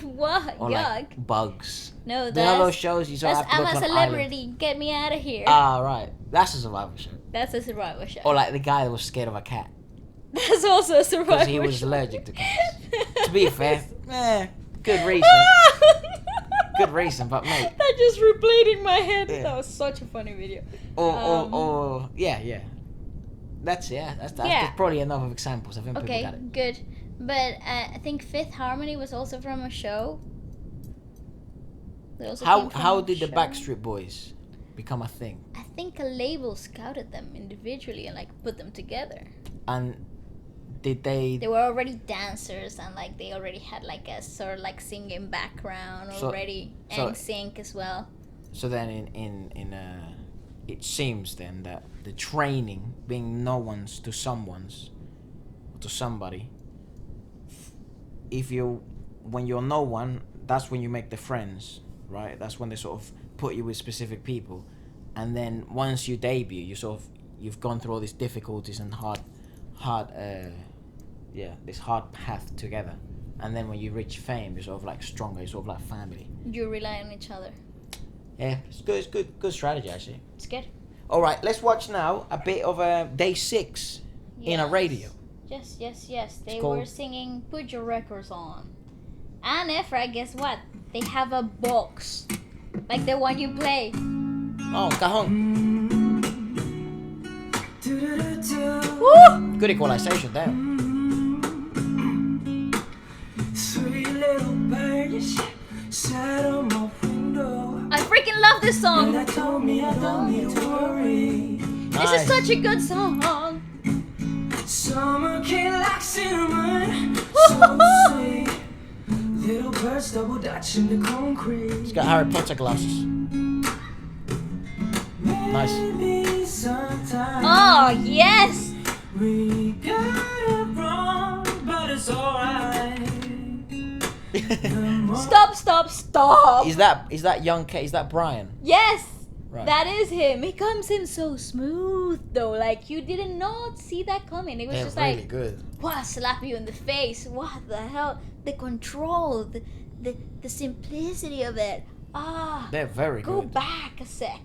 What? or Yuck. like bugs. No, You know those that's shows you sort of that's have to I'm go a to an celebrity. island. Get me out of here. Ah, right. That's a survival show. That's a survival show. Or like the guy that was scared of a cat That's also a survival because he was show. allergic to cats. To be fair, good reason. Good reason, but mate. That just replayed in my head. Yeah. That was such a funny video. Or yeah. That's Yeah. that's probably enough of examples. I think people Okay, got it. good. But I think Fifth Harmony was also from a show. They also came from How a did the show. Backstreet Boys become a thing? I think a label scouted them individually and like put them together. And did they? They were already dancers, and like they already had like a sort of like singing background already, so- and sync as well. So then it seems then that the training being no one's to someone's to somebody. When you're no one, that's when you make the friends, right? That's when they sort of put you with specific people, and then once you debut, you've gone through all these difficulties and this hard path together, and then when you reach fame, you're sort of like stronger. You're sort of like family. You rely on each other. Yeah, it's good. It's good strategy actually. It's good. All right, let's watch now a bit of DAY6 in a Yes. radio. Yes. They called- were singing "Put Your Records On," and Efra, guess what? They have a box, like the one you play. Oh, cajon. Woo! Good equalization there. Sweet little bird sat on my window. I freaking love this song. That told me I don't need to worry. This is such a good song. Summer came like cinnamon, so sweet. Little birds double dutching the concrete. He's got Harry Potter glasses. Nice. Maybe sometime Oh yes. we got it wrong, but it's alright. Stop. Is that young K? Is that Brian? Yes. Right. That is him. He comes in so smooth though. Like you did not see that coming. It was They're just really like, good. wow, slap you in the face. What the hell? The control, the simplicity of it. Ah. They're very Go good. back a sec.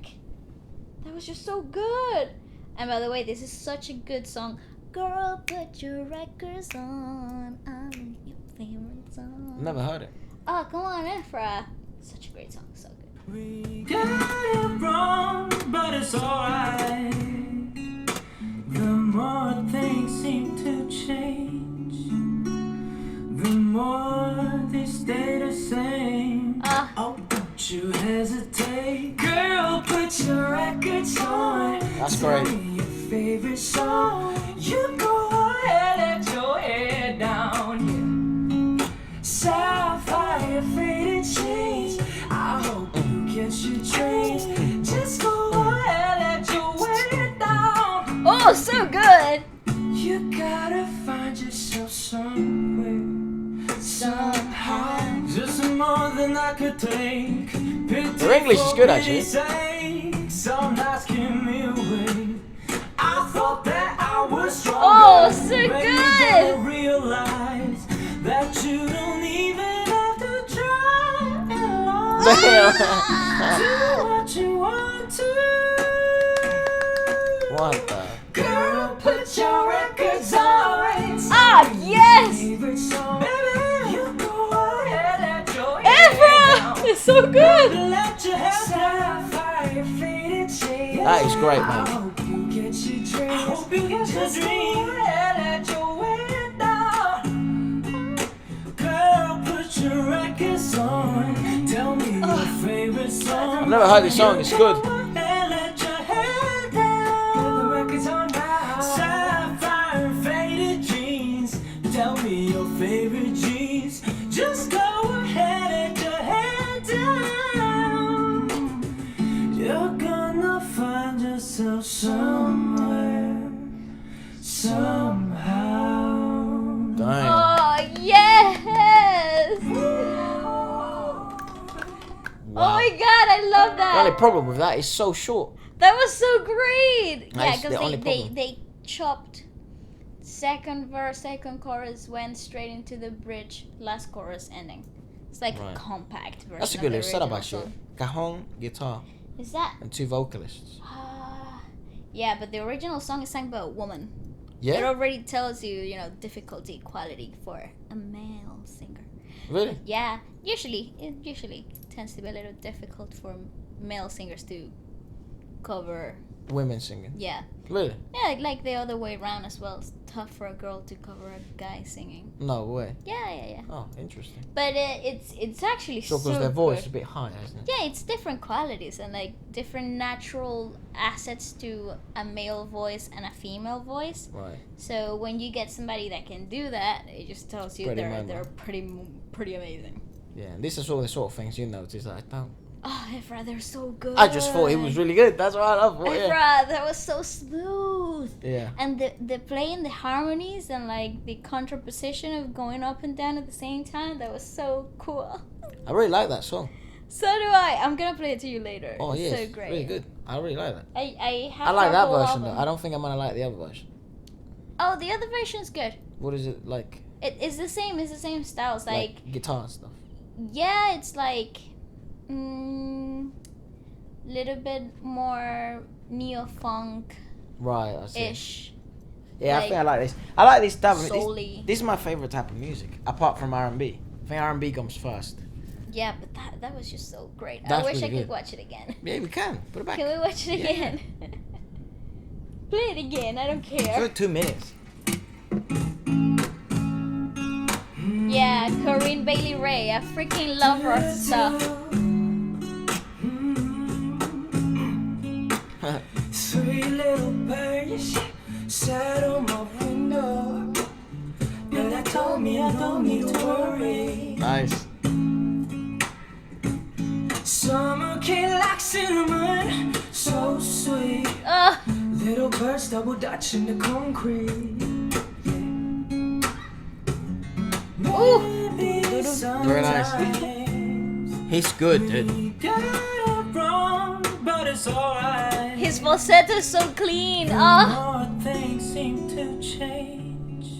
That was just so good. And by the way, this is such a good song. Girl, put your records on. I'm your favorite song. Never heard it. Oh, come on, Efra. Such a great song. So good. We got it wrong, but it's alright. The more things seem to change, the more they stay the same. Oh, don't you hesitate, girl, put your records on. That's Tell great. me your favorite song. You go ahead, let your head down, yeah. Sapphire faded chains. I hope you catch your trains. Just go ahead, let your way down. Oh, so good. You gotta find yourself somewhere, somehow. Just more than I could think. Their English is good, actually. Some nights keep me awake. I thought that I was stronger. Oh, so but you good. don't realize that Damn. what you want to. What the? Girl, put your records on. Ah, yes! Favorite song, baby, you go ahead and enjoy Efra! It's so good! Let your hair sapphire faded shades. That is great, I man. hope you get your dreams. I hope you get your dreams. Let your way down. Girl, put your records on. Tell me your favorite song. I've never heard this song. It's good. And let your head down. Put the records on now. Sapphire faded jeans. Tell me your favorite jeans. Just go ahead and let your head down. You're gonna find yourself somewhere, somehow. Damn. Oh, yes! Oh my god, I love The only that! problem with that is so short. That was so great! Yeah, That's the because only they problem. chopped second verse, second chorus, went straight into the bridge, last chorus, ending. It's like Right. a compact version. That's a of good the little setup, original actually. song. Cajon, guitar, Is that? and 2 vocalists. Yeah, but the original song is sung by a woman. It Yeah? already tells you, you know, difficulty quality for a male singer. Really? Yeah, it usually tends to be a little difficult for male singers to cover. Women singing. Yeah, Really? yeah, like the other way around as well. It's tough for a girl to cover a guy singing. No way. Yeah. Oh, interesting. But it's actually Sure, so because their voice good. is a bit higher, isn't it? Yeah, it's different qualities and like different natural assets to a male voice and a female voice. Right. So when you get somebody that can do that, it just tells you Pretty they're memorable. pretty amazing. Yeah, and this is all the sort of things you notice that I don't. Oh, Efra, they're so good. I just thought he was really good. That's what I love. Efra, Yeah. that was so smooth. Yeah. And the playing the harmonies and like the contraposition of going up and down at the same time, that was so cool. I really like that song. So do I. I'm gonna play it to you later. Oh, It's yeah. so it's great. really good. I really like that. I have I like the that whole version, album. though. I don't think I'm going to like the other version. Oh, the other version's good. What is it like? It's the same. It's the same style. It's like guitar and stuff. yeah, it's like little bit more neo-funk-ish. Right, I see. Yeah, I like, think I like this. I like this type of soul-y. This is my favorite type of music, apart from R&B. I think R&B comes first. Yeah, but that was just so great. That's I wish really I could good. watch it again. Yeah, we can. Put it back. Can we watch it Yeah. again? Play it again. I don't For care. 2 minutes. Yeah, Corinne Bailey Ray. I freaking love her stuff. Sweet little birds sat on my window, and I told me I don't need to worry. Nice. Summer came like cinnamon, so sweet. Little birds double dutch in the concrete. Ooh. Very nice. He's good, dude. His falsetto is so clean. Oh. More things seem to change,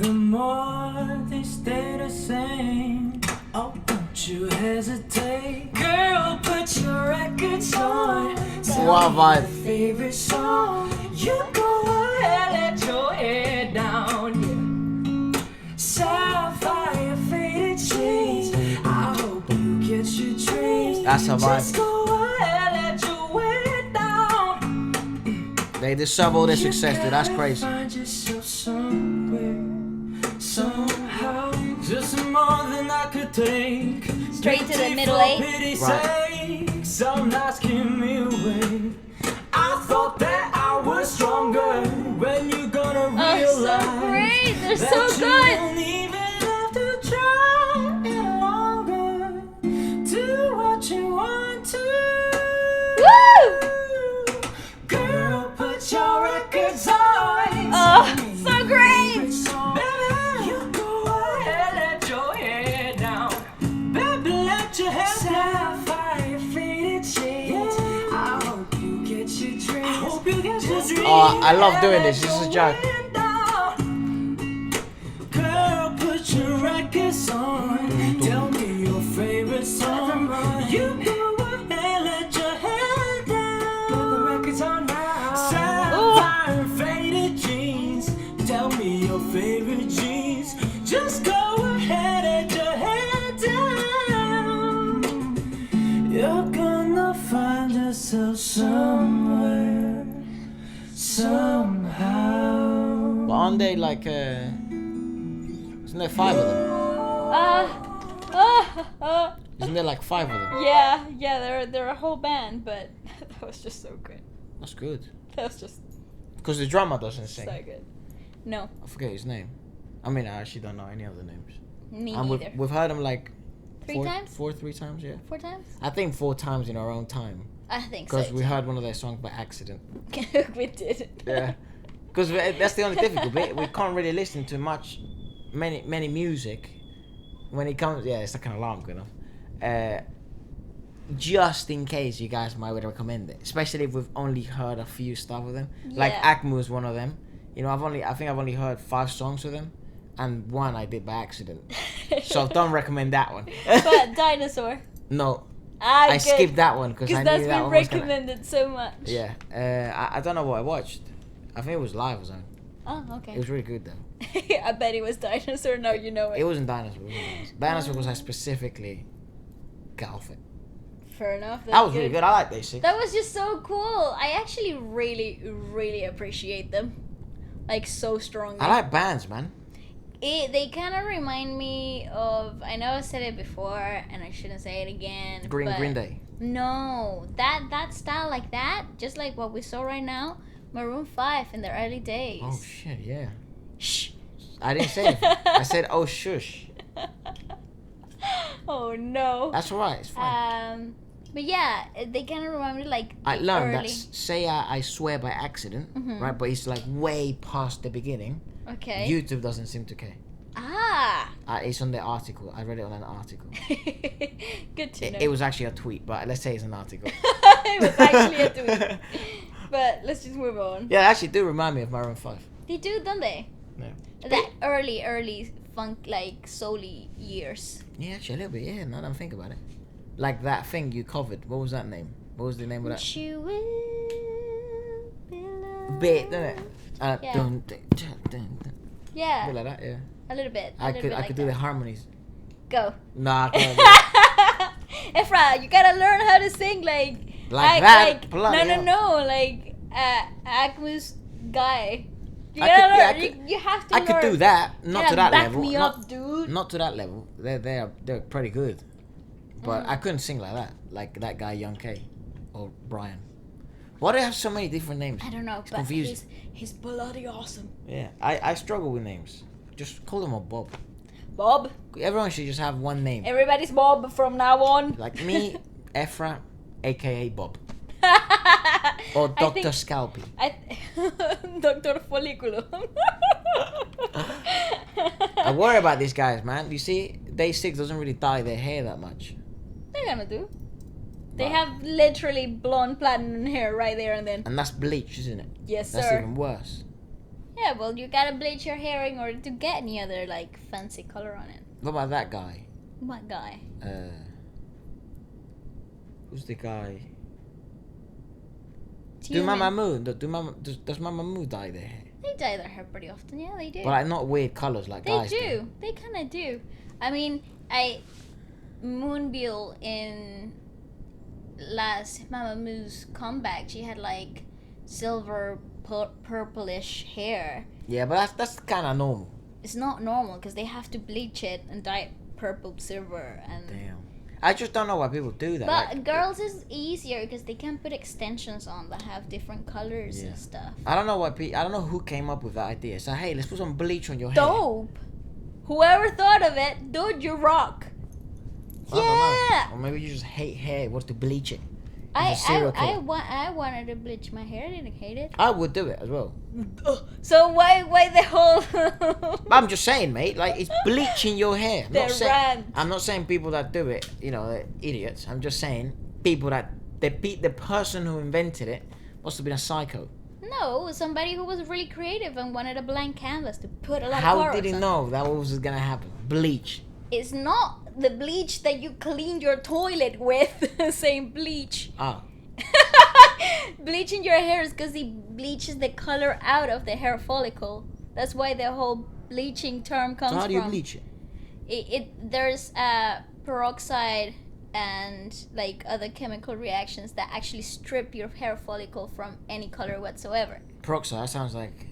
the more they stay the same. Oh, don't you hesitate, girl, put your records on. What vibe. Favorite song, you go ahead, let your head down. Yeah. Sapphire faded jeans, I hope you get your dreams. That's a vibe. Just go ahead, let your head down. They deserve all their success, dude. That's crazy. Find yourself somewhere, somehow, just more than I could take. Straight to the Pity middle for eight. pity's Right. sake, some nights give me away. I thought that I was stronger. When you gonna Oh, realize so great. They're that so you good. don't even have to try any longer. Do what you want to. Woo! Girl, put your records on. Oh, so great. Baby, you go ahead, let your head down. Baby, let your head down. Sapphire faded shades. I hope you get your dreams. Hope you get your dreams. Oh, I love doing this. This is a joke. Girl, put your records on. Tell me your favorite song. So somewhere, somehow. But aren't they like isn't there 5 of them? Isn't there like 5 of them? Yeah, they're a whole band, but that was just so good. That's good. That was just Because the drummer doesn't sing. so good. No, I forget his name. I mean, I actually don't know any of the names. me And neither. we've heard him like 3 times? 3 times, yeah. 4 times? I think 4 times in our own time. I think so. Because we heard one of their songs by accident. We did. Yeah. Because that's the only difficult bit. We can't really listen to many music when it comes. Yeah, it's like an alarm going off. Just in case you guys might recommend it, especially if we've only heard a few stuff of them. Like Yeah. Akmu is one of them. You know, I think I've only heard 5 songs of them, and 1 I did by accident. So don't recommend that one. But Dinosaur. No, I I skipped that one because I Because that's knew that been one was gonna. recommended so much. Yeah, I don't know what I watched. I think it was live or something. Oh, okay. It was really good though. I bet it was Dinosaur. Now you know it. It wasn't Dinosaur. Dinosaur because I specifically got off it. Fair enough. That was really good. I like DAY6. That was just so cool. I actually really appreciate them. Like, so strongly. I like bands, man. They kind of remind me of... I know I said it before, and I shouldn't say it again. but Green Day. No. That style like that, just like what we saw right now, Maroon 5 in their early days. Oh shit, yeah. Shh. I didn't say it. I said oh shush. Oh, no. That's alright. It's fine. But yeah, they kind of remind me like I the learned early... that say I swear by accident, Mhm. right? But it's like way past the beginning. Okay. YouTube doesn't seem to care. Ah. It's on the article. I read it on an article. Good to know. It was actually a tweet, but let's say it's an article. It was actually a tweet. But let's just move on. Yeah, they actually do remind me of Maroon 5. They do, don't they? Yeah. That early funk, like, soul-y years. Yeah, actually a little bit. Yeah, now that I think about it. Like that thing you covered. What was that name? What was the name of that? You will belong. Bit, didn't it? Yeah. Dun, dun, dun, dun, dun. Yeah, Bit like that, yeah. a little bit. I could do the harmonies. Go. Nah, I can't do it. Efra, you gotta learn how to sing like that. Like, Bloody hell. no, like Akmu's guy. You I gotta could- yeah, learn. I could- you have to I learn. could do that. Not Yeah, to that back level. me Not, up, dude. not to that level. They're pretty good. But I couldn't sing like that. Like that guy Young K or Brian. Why do they have so many different names? I don't know, but confusing. he's bloody awesome. Yeah, I struggle with names. Just call them all Bob. Bob. Everyone should just have one name. Everybody's Bob from now on. Like me, Efra, aka Bob. Or I Dr. think- Scalpy. Dr. Folliculo. I worry about these guys, man. You see, DAY6 doesn't really dye their hair that much. They're gonna do. They Right. have literally blonde platinum hair right there and then. And that's bleach, isn't it? Yes, That's sir. even worse. Yeah, well, you gotta bleach your hair in order to get any other, like, fancy color on it. What about that guy? What guy? Who's the guy? Human. Does Mamamoo dye their hair? They dye their hair pretty often, yeah, they do. But like not weird colours like they guys do. They kind of do. I mean, Moonbill in last Mamamoo's comeback, she had, like, silver purplish hair. Yeah, but that's kind of normal. It's not normal because they have to bleach it and dye it purple, silver, and... Damn. I just don't know why people do that. But like, girls is easier because they can put extensions on that have different colors Yeah. and stuff. I don't know why I don't know who came up with that idea. So hey, let's put some bleach on your hair. Dope! Whoever thought of it, dude, you rock! I don't know. Yeah! Or maybe you just hate hair. What's to bleach it? I serial killer. wanted to bleach my hair. I didn't hate it. I would do it as well. So why the whole? But I'm just saying, mate. Like it's bleaching your hair. The rant. I'm not saying people that do it, you know, they're idiots. I'm just saying people that the person who invented it must have been a psycho. No, somebody who was really creative and wanted a blank canvas to put a lot of How colors did he on. know that was gonna happen? Bleach. It's not the bleach that you cleaned your toilet with. Same bleach. Oh. Bleaching your hair is because it bleaches the color out of the hair follicle. That's why the whole bleaching term comes So how from. do you bleach it? There's peroxide and like other chemical reactions that actually strip your hair follicle from any color whatsoever. Peroxide, that sounds like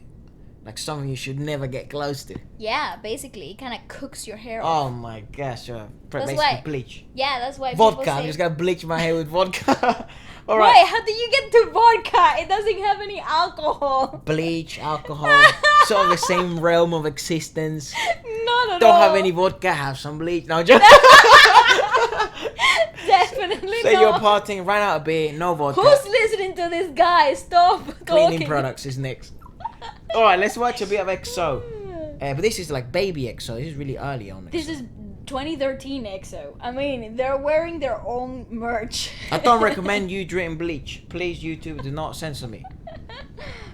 something you should never get close to. Yeah, basically, it kind of cooks your hair Oh off. my gosh, That's basically why- bleach. Yeah, that's why Vodka, people say... I'm just gonna bleach my hair with vodka. All Wait, right. how did you get to vodka? It doesn't have any alcohol. Bleach, alcohol, sort of the same realm of existence. Not at Don't all. have any vodka, have some bleach. No, just Definitely say not. you're partying, ran out of beer, no vodka. Who's listening to this guy? Stop Cleaning talking. products is next. All right, let's watch a bit of EXO. But this is like baby EXO. This is really early on. This is 2013 EXO. I mean, they're wearing their own merch. I don't recommend you drinking bleach. Please, YouTube, do not censor me.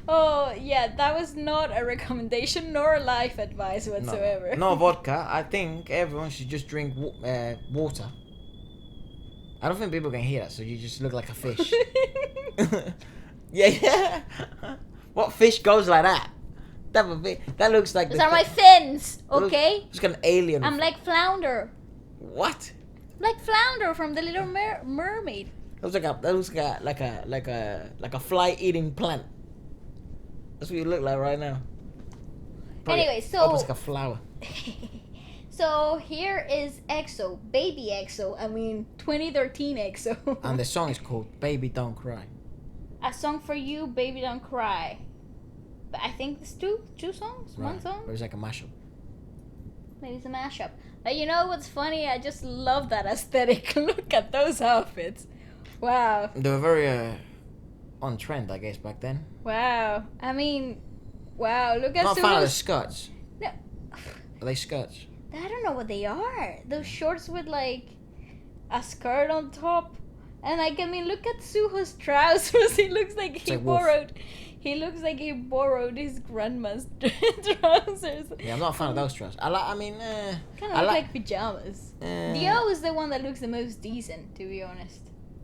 Oh, yeah, that was not a recommendation nor a life advice whatsoever. No vodka. I think everyone should just drink water. I don't think people can hear that, so you just look like a fish. Yeah. What fish goes like that? That looks like... Those are my fins, okay? It's like an alien. I'm like Flounder. What? Like Flounder from The Little Mermaid. That looks like a fly-eating plant. That's what you look like right now. Anyway, so- almost like a flower. So here is EXO, baby EXO. I mean, 2013 EXO. And the song is called "Baby Don't Cry." A song for you, baby, don't cry. But I think it's two songs, one Right. song. Or it's like a mashup. Maybe it's a mashup. But you know what's funny? I just love that aesthetic. Look at those outfits. Wow. They were very on trend, I guess, back then. Wow. I mean, wow. Look at Not a fan of the Suho's. skirts. No. Are they skirts? I don't know what they are. Those shorts with like a skirt on top. And like, I mean, look at Suho's trousers. He looks like he like wolf. borrowed. He looks like he borrowed his grandma's trousers. Yeah, I'm not a fan of those trousers. Kind of I look like- like pajamas. eh, Dio is the one that looks the most decent, to be honest.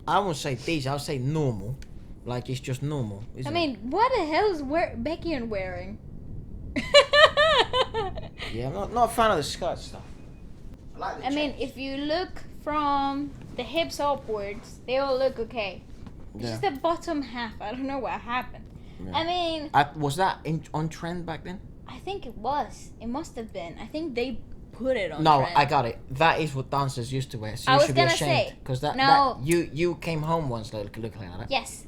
I won't say these. I'll say normal. Like it's just normal. I Isn't mean, what the hell is Becky wearing? it? Yeah, I'm not a fan of the skirt stuff. I like the I mean, if you look from the hips upwards, they all look okay. It's Yeah. just the bottom half. I don't know what happened. Yeah. I mean, Was that on trend back then? I think it was. It must have been. I think they put it on. No, trend. I got it. That is what dancers used to wear. So I you was should be gonna ashamed. say, Because that no. you came home once looking like that. Yes.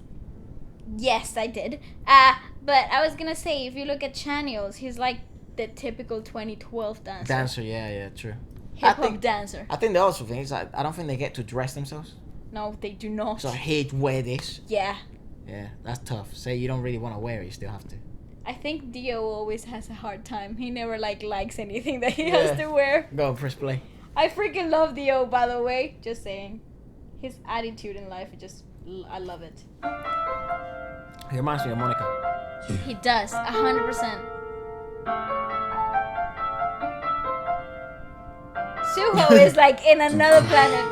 Yes, I did. But I was gonna say, if you look at Chanyeol's, he's like the typical 2012 dancer. Dancer, yeah, true. Hip hop think- dancer. I think the also thing is I don't think they get to dress themselves. No, they do not. So here, wear this. Yeah. Yeah, that's tough. Say you don't really want to wear it, you still have to. I think Dio always has a hard time. He never likes anything that he Yeah. has to wear. Go press play. I freaking love Dio, by the way. Just saying. His attitude in life, I love it. He reminds me of Monica. He does, 100%. Suho is like in another planet.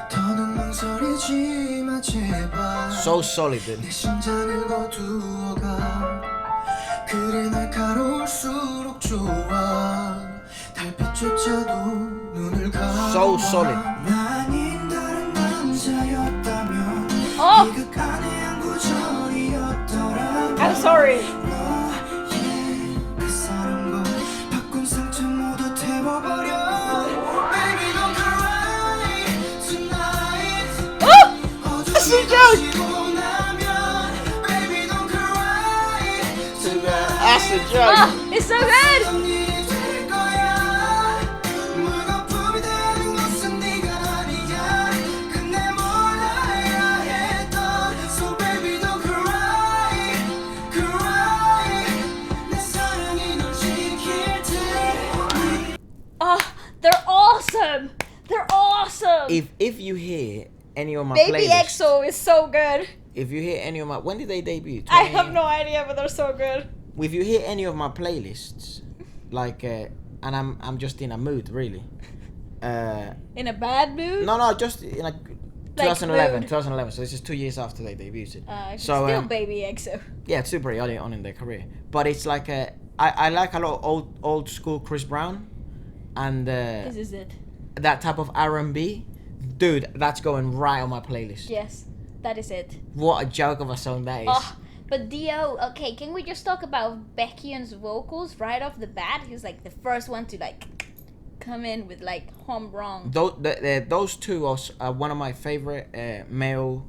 더는 망설이지 마 제발 So solid, dude. 내 심장을 거두어가 그래 날카로울수록 좋아 달빛조차도 눈을 감아 So solid. 아닌 다른 남자였다면 Oh, 이 극한의 양구절이었더라면 I'm sorry. 너의 그 사랑과 바꾼 상처 모두 태워버려 Baby don't cry tonight 어둠이 나면 Baby don't cry tonight That's the joke. Oh, it's so good. 정리 될 거야 물거품이 되는 것은 네가 아니야 끝내 몰라야 했던 So baby don't cry cry 내 사랑이 널 지킬 테니 Oh, they're awesome. They're awesome. If you hear any of my Baby playlists, EXO is so good. if you hear any of my, when did they debut? I have no idea, but they're so good. If you hear any of my playlists, like, and I'm just in a mood, really. In a bad mood? No, just in a Like 2011, mood. 2011. So this is 2 years after they debuted. It's So, still Baby EXO. Yeah, it's super early on in their career, but it's like I like a lot of old school Chris Brown, and This is it. that type of R&B, dude, that's going right on my playlist. Yes, that is it. What a joke of a song that is. Oh, but Dio, okay, can we just talk about Baekhyun's vocals right off the bat? He was like the first one to like come in with like homegrown. Those two are one of my favorite male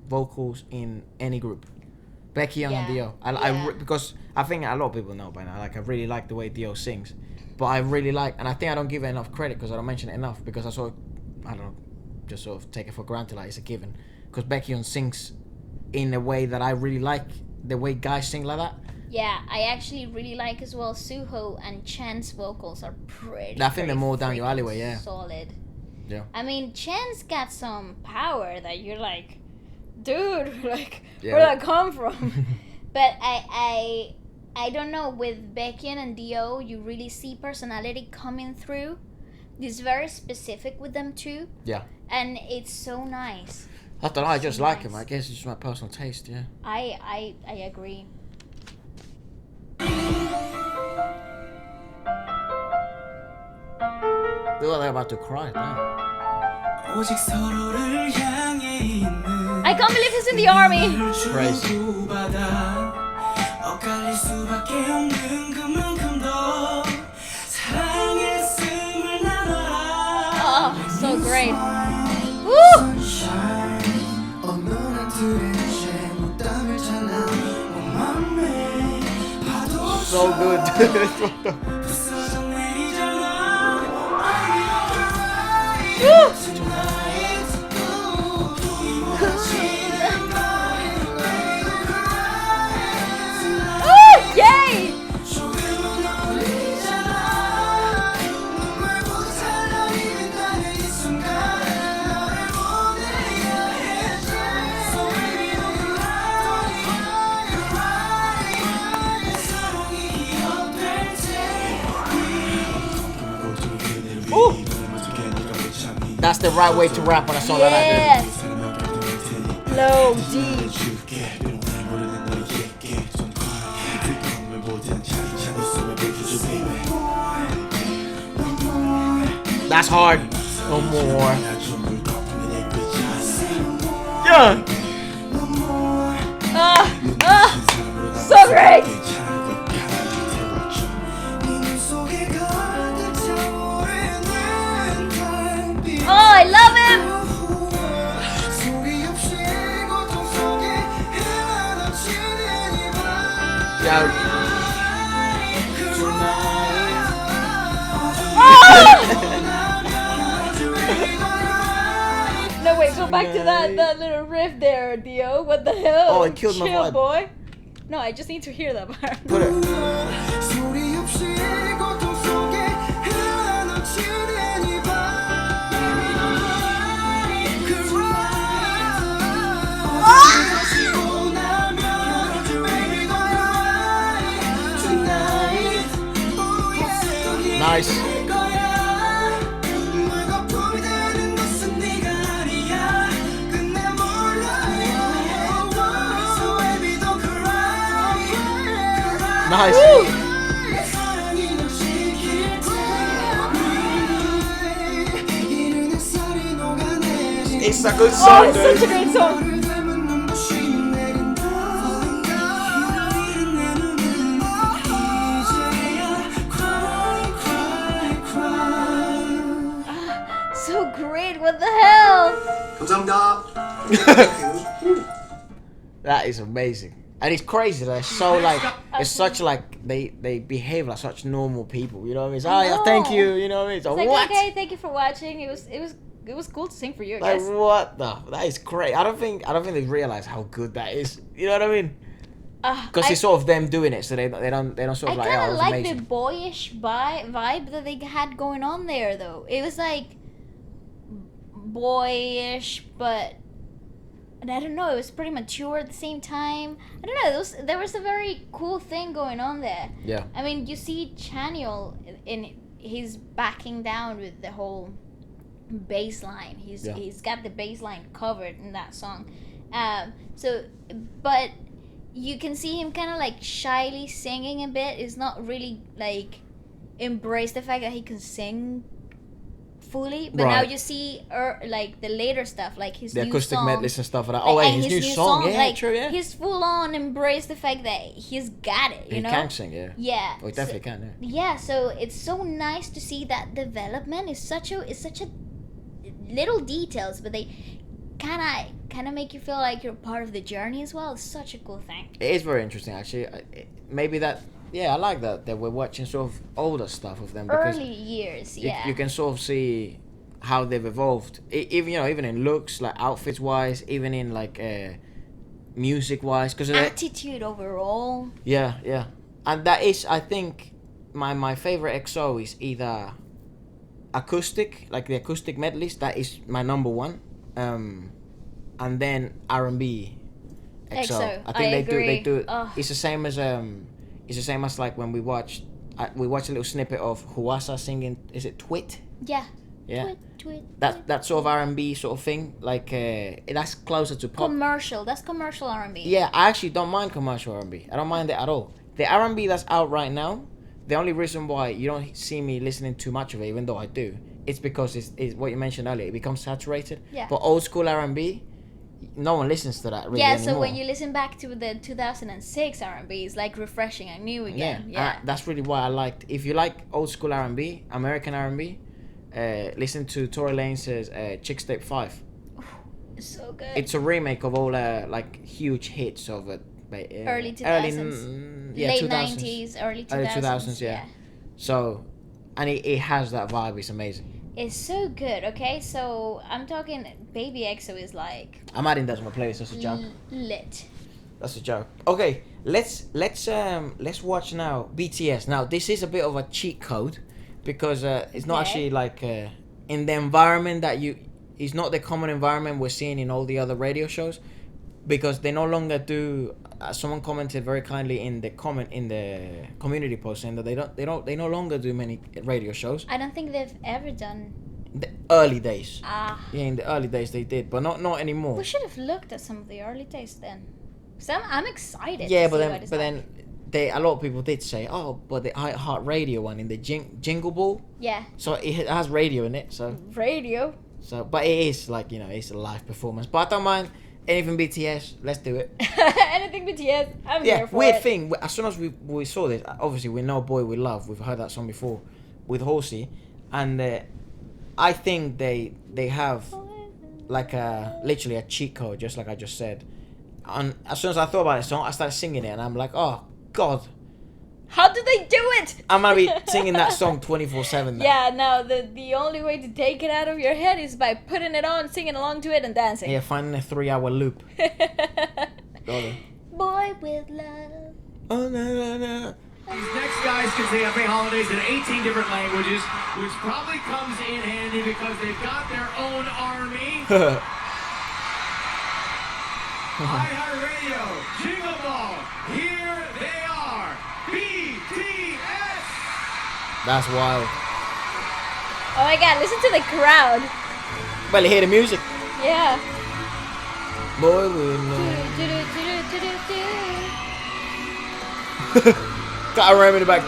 vocals in any group. Baekhyun and Dio. Because I think a lot of people know by now. Like I really like the way Dio sings, but I really like, and I think I don't give it enough credit because I don't mention it enough because I don't know, just sort of take it for granted like it's a given. Because Baekhyun sings in a way that I really like, the way guys sing like that. Yeah, I actually really like as well Suho and Chan's vocals are pretty. I think they're more down your alleyway, yeah. Solid. Yeah. I mean, Chan's got some power that you're like, dude, like, Yeah. where'd that come from? But I don't know, with Baekhyun and Dio, you really see personality coming through. It's very specific with them too. Yeah. And it's so nice. I don't know, I just like Nice. him. I guess it's just my personal taste, yeah. I agree. Look like they're about to cry. Damn. 오직 서로를 향해 있는 I can't believe he's in the army. Crazy. 주고받아 엇갈릴 수밖에 없는 그만큼 더 사랑했음을 나눠라 Oh, so great. Woo! 어느 날 들은 채 못담을 찾아 맘에 파도 So good. What the- 부서져 내리잖아 Oh, yay! That's the right way to rap on a song like Yes. Low, deep. that. That's hard. No more. Yeah. So great. Oh, I love him. Yeah. No, wait, go back to that little riff there, Dio. What the hell? Oh, it killed my Chill, vibe. boy. No, I just need to hear that part. Put it. 소리 없이 고통 속에 흘러넘치는 이 마시고 나면 baby don't lie tonight Nice. 거야 물거품이 되는 것은 네가 아니야 끝내 몰라요 So baby don't cry Nice. 사랑이 널 지킬 테니 이른 햇살이 녹아내린 It's a good Oh, song, it's such a dude. great song. 너를 닮은 눈부심이 내린다 이른 내 눈은 이제야 cry cry cry So great. What the hell? That is amazing. And it's crazy. They're so like, it's such like, they behave like such normal people. You know what I mean? It's, oh, yeah, thank you. You know what I mean? It's like, It's like, what? okay, thank you for watching. It was cool to sing for you, I Like guess. what the? That is great. I don't think they realize how good that is. You know what I mean? Because I it's sort of them doing it, so they don't sort I of like, kind oh, of it was like amazing. the boyish vibe that they had going on there, though. It was like boyish, but I don't know. It was pretty mature at the same time. I don't know. There was a very cool thing going on there. Yeah. I mean, you see Chaniel he's backing down with the whole bass line. He's got the bass line covered in that song. But you can see him kind of like shyly singing a bit. It's not really like embrace the fact that he can sing fully, but now Right. you see like the later stuff, like his The new acoustic song. medleys and stuff like that. Like, Oh, hey, and his new song. Yeah, like, true, yeah. he's full on embraced the fact that he's got it, you He know? can sing, yeah. Yeah. Oh, he definitely can, yeah. Yeah, so it's so nice to see that development. It's such a little details, but they kind of make you feel like you're part of the journey as well. It's such a cool thing. It is very interesting, actually. Maybe that, yeah, I like that we're watching sort of older stuff of them because Early years, you, yeah. you can sort of see how they've evolved. Even even in looks, like outfits wise, even in like music wise, because Attitude overall. yeah, and that is, I think, my favorite EXO is either acoustic, like the acoustic medleys. That is my number one, and then R&B EXO. EXO, I think I they agree. do. Ugh. It's the same as like when we watched a little snippet of Huasa singing. Is it Twit? Yeah. Yeah. Twit. That sort of R&B sort of thing, like that's closer to pop. Commercial. That's commercial R&B. Yeah, I actually don't mind commercial R&B. I don't mind it at all. The R&B that's out right now, the only reason why you don't see me listening too much of it, even though I do, it's because it's what you mentioned earlier. It becomes saturated. Yeah. But old school R&B, no one listens to that really Yeah, anymore. so when you listen back to the 2006 R&B, it's like refreshing and new again. Yeah. That's really why I liked. If you like old school R&B, American R&B, listen to Tory Lanez's Chick Step 5. It's so good. It's a remake of all like huge hits of it. Early 2000s. Yeah, Late 2000s. 90s, early 2000s. Early 2000s, yeah. So, and it has that vibe. It's amazing. It's so good, okay? So, I'm talking Baby EXO is like I'm adding that to my playlist. That's a joke. lit. That's a joke. Okay, let's watch now BTS. Now this is a bit of a cheat code because it's not Okay. actually like in the environment that it's not the common environment we're seeing in all the other radio shows, because they no longer do. Someone commented very kindly in the community post saying that they no longer do many radio shows. I don't think they've ever done. The early days. Ah. Yeah, in the early days they did, but not anymore. We should have looked at some of the early days then. Because I'm excited. Yeah, to but see then what it's but like. then a lot of people did say, oh, but the iHeart Radio one in the Jingle Ball, Yeah. so it has radio in it, so Radio. but it is like, it's a live performance. But I don't mind anything BTS. Let's do it. Anything BTS. I'm Yeah, here for weird it. thing. As soon as we saw this, obviously we know Boy We Love. We've heard that song before with Horsey, and I think they have like literally a cheat code, just like I just said. And as soon as I thought about the song, I started singing it, and I'm like, oh God, How do they do it? I'm gonna be singing that song 24/7. Yeah, no, the only way to take it out of your head is by putting it on, singing along to it, and dancing. Yeah, finding a 3-hour loop. Got it. Boy with love. Oh no no no. These next guys can say happy holidays in 18 different languages, which probably comes in handy because they've got their own army. iHeart Radio, Jingle Ball, here they are, BTS! That's wild. Oh my god, listen to the crowd. Barely hear the music. Yeah. Boy We Love. Got a ram in the back.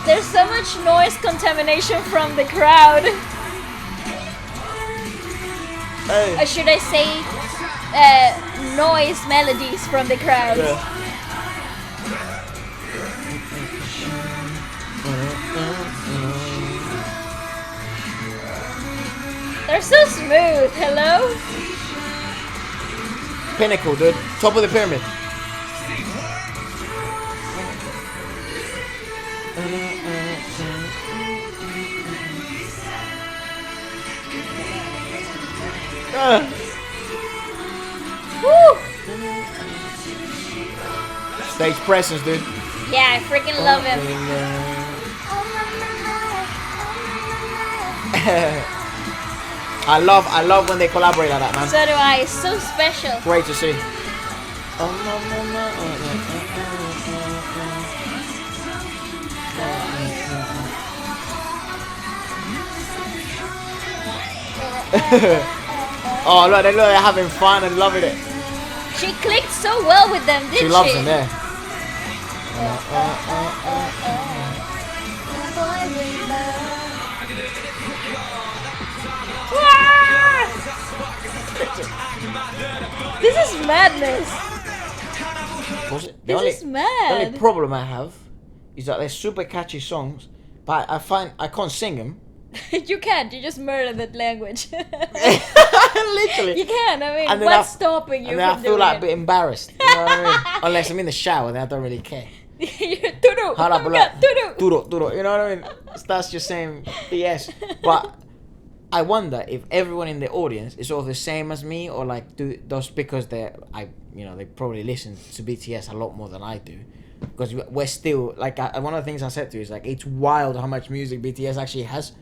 There's so much noise contamination from the crowd. Hey. Or should I say, noise melodies from the crowd. They're so smooth. Hello? Pinnacle, dude. Top of the pyramid. Woo! Stage presence, dude. Yeah, I freaking love him. I love when they collaborate like that, man. So do I. It's so special. Great to see. Oh, look, they're having fun and loving it. She clicked so well with them, didn't she? She loves them, yeah. This is madness. Was it? This is The mad. only problem I have is that they're super catchy songs, but I find I can't sing them. You can't. You just murder that language. Literally. You can. I mean, And then what's stopping you And then I from feel doing like a it? bit embarrassed. You know what I mean? Unless I'm in the shower, then I don't really care. Turu. Hala, blah, Turu. Turo, turo. You know what I mean? That's just saying yes. But I wonder if everyone in the audience is all the same as me, or like do those because they probably listen to BTS a lot more than I do. Because we're still like one of the things I said to you is like it's wild how much music BTS actually has.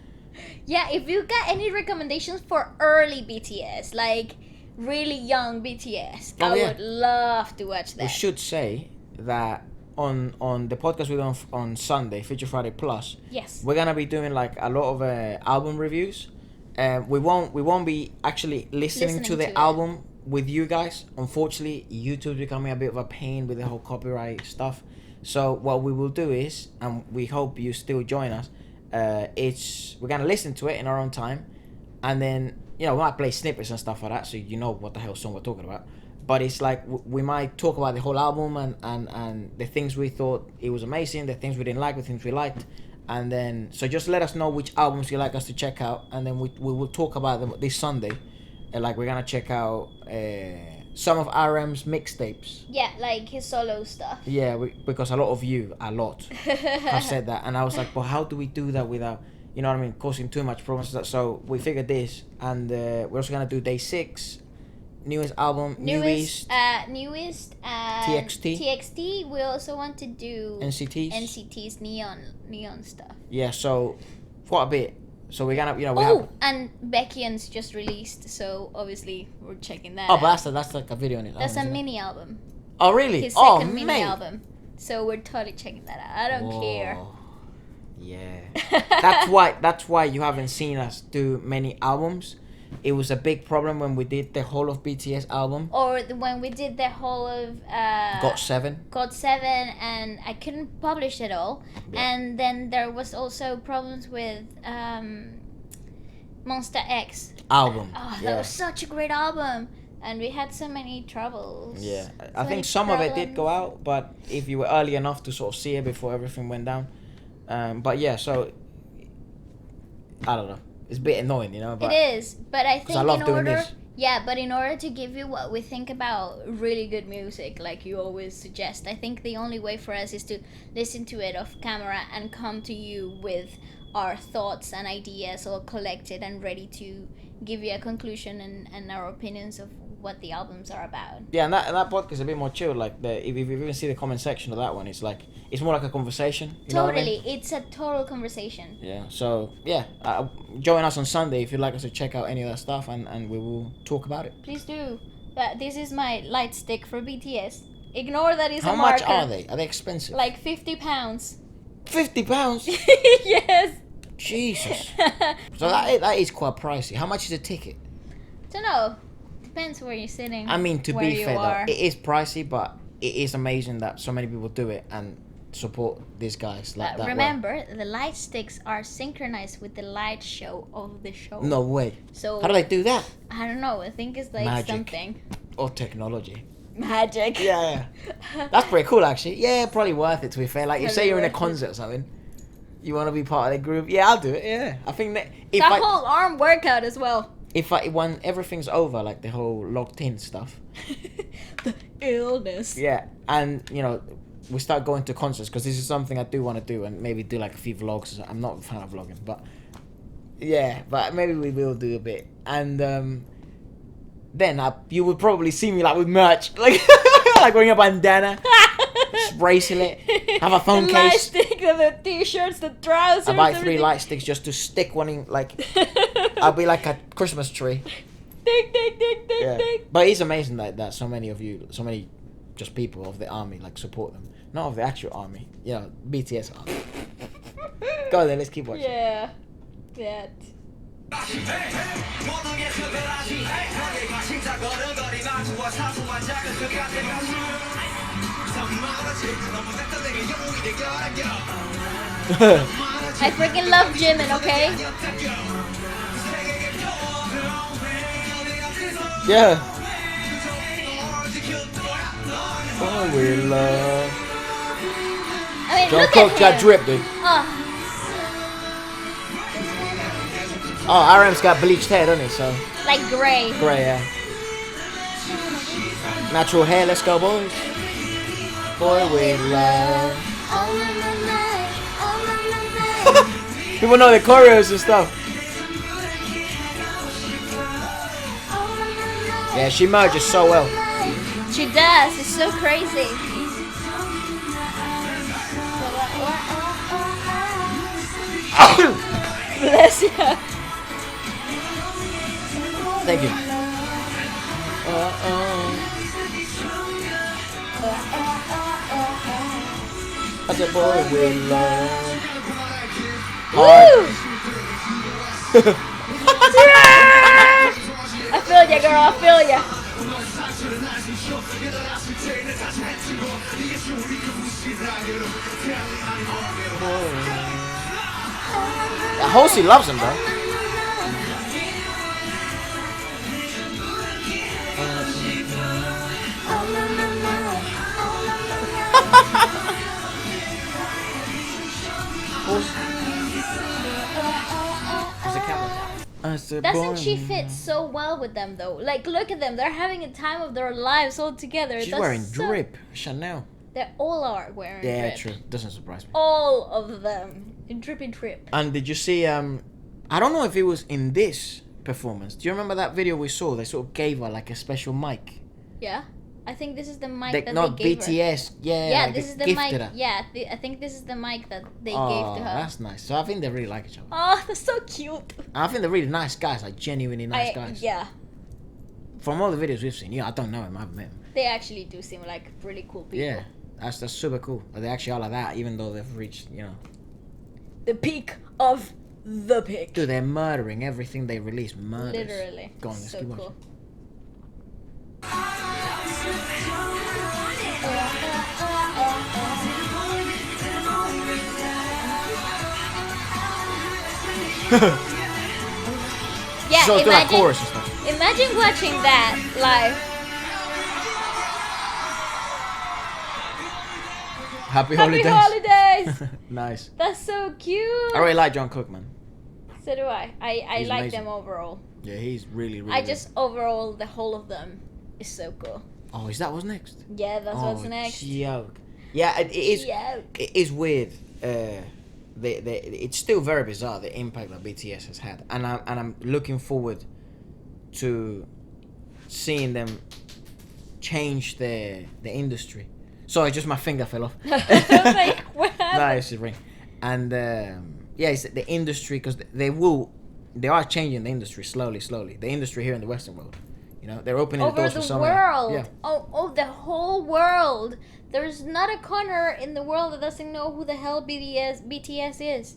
Yeah, if you got any recommendations for early BTS, like really young BTS, Oh, I yeah. would love to watch that. We should say that on the podcast we do on Sunday, Feature Friday Plus, Yes. we're gonna be doing like a lot of album reviews. We won't be actually listening to the to it. album with you guys. Unfortunately, YouTube's becoming a bit of a pain with the whole copyright stuff. So what we will do is, and we hope you still join us, we're gonna listen to it in our own time, and then we might play snippets and stuff like that, so you know what the hell song we're talking about. But it's like we might talk about the whole album and the things we thought it was amazing, the things we didn't like, the things we liked. And then, so just let us know which albums you like us to check out, and then we will talk about them this Sunday. Like we're gonna check out some of RM's mixtapes. Yeah, like his solo stuff. Yeah, because a lot of you, have said that, and I was like, well, how do we do that without, causing too much problems? So we figured this, and we're also gonna do DAY6, newest album, Newest, TXT. TXT. We also want to do NCT's. neon stuff. Yeah, so quite a bit. So we're gonna, we Oh, have. and Beckian's just released, so obviously we're checking that Oh, out. but that's like a video on it. That's a isn't it? mini album. Oh, really? His Oh, second mini mate. album. So we're totally checking that out. I don't care. Whoa. Yeah. That's why you haven't seen us do many albums. It was a big problem when we did the whole of BTS album. Or when we did the whole of GOT7. GOT7, and I couldn't publish it all. Yeah. And then there was also problems with Monster X. Album. Oh, that Yeah. was such a great album. And we had so many troubles. Yeah. I So many think some of it did problems. go out, but if you were early enough to sort of see it before everything went down. But yeah, so I don't know. It's a bit annoying, But It is, but I think I love in doing order, this. yeah, but in order to give you what we think about really good music, like you always suggest, I think the only way for us is to listen to it off camera and come to you with our thoughts and ideas all collected and ready to give you a conclusion and our opinions of what the albums are about. Yeah, and that podcast is a bit more chill. Like if you even see the comment section of that one, it's more like a conversation. You know what I mean? Totally, it's a total conversation. Yeah. So yeah, join us on Sunday if you'd like us to check out any of that stuff, and we will talk about it. Please do. This is my light stick for BTS. Ignore that it's How a much marker. are they? Are they expensive? Like £50. £50. Yes. Jesus. So that is quite pricey. How much is a ticket? Don't know. Depends where you're sitting. I mean, to where be you fair, are. though, it is pricey, but it is amazing that so many people do it and support these guys like that. Remember, the light sticks are synchronized with the light show of the show. No way. So How do they do that? I don't know. I think it's like Magic. something Or technology. magic. Yeah. That's pretty cool, actually. Yeah, probably worth it, to be fair. Like, you say Probably you're in a worth it. concert or something, you want to be part of the group. Yeah, I'll do it. Yeah. I think that if That whole arm workout as well. when everything's over, like the whole locked in stuff, The illness. yeah, and we start going to concerts, because this is something I do want to do, and maybe do like a few vlogs. I'm not a fan of vlogging, but yeah, but maybe we will do a bit, and then you would probably see me like with merch, like like wearing a bandana, bracelet, have a phone the light case. stick, the t-shirts, the trousers. I buy 3 everything. light sticks just to stick one in, like I'll be like a Christmas tree. Ding, ding, ding, ding, Yeah. ding. But it's amazing that so many of you, so many just people of the army like support them. Not of the actual army, BTS army. Go then, let's keep watching. Yeah. That. I freaking love Jimin, okay? Yeah. Oh, we love. I mean, John look Cook at got him. drip, dude. Oh, Oh, RM's got bleached hair, doesn't he? So like gray. grey, yeah. Natural hair. Let's go, boys. Boy, we love. People know the choreos and stuff. Yeah, she merges so well. She does. It's so crazy. Bless you. Thank you. I said, boy, we love. Woo! I feel ya, girl. I feel ya. Halsey loves him, bro. Doesn't she fit so well with them though? Like, look at them. They're having a time of their lives all together. She's That's wearing so- drip. Chanel. They all are wearing Yeah, drip. true. Doesn't surprise me. All of them. Drippy drip. And did you see? I don't know if it was in this performance. Do you remember that video we saw? They sort of gave her like a special mic. Yeah. I think this is the mic Like, that not they gave her. BTS. Yeah. Yeah, like this they is the gifted mic. her. Yeah, I think this is the mic that they Oh, gave to her. that's nice. So I think they really like each other. Oh, that's so cute. I think they're really nice guys, like genuinely nice guys. Yeah, From all the videos we've seen, I don't know him. I haven't met him. they actually do seem like really cool people. Yeah, that's super cool. They actually are like that, even though they've reached, The peak of the peak. Dude, they're murdering everything they release. Murders. Literally. Go on, let's so keep cool. watching. Yeah, So it's doing like imagine, chorus and stuff. imagine watching that live. Happy Happy holidays. holidays! Nice. That's so cute. I really like John Cook, man. So do I. I He's like amazing. them overall. Yeah, he's really, really. I good. just overall the whole of them is so cool. Oh, is that what's next? Yeah, that's what's next. Joke. Yeah, it is. Joke. It is weird. It's still very bizarre the impact that BTS has had, and I'm looking forward to seeing them change the industry. Sorry, just my finger fell off. Like, what happened? No, it's a ring. And yeah, it's the industry, because they are changing the industry slowly. The industry here in the Western world, they're opening the Over doors for the some. world. Yeah. Oh, the whole world. There's not a corner in the world that doesn't know who the hell BTS is.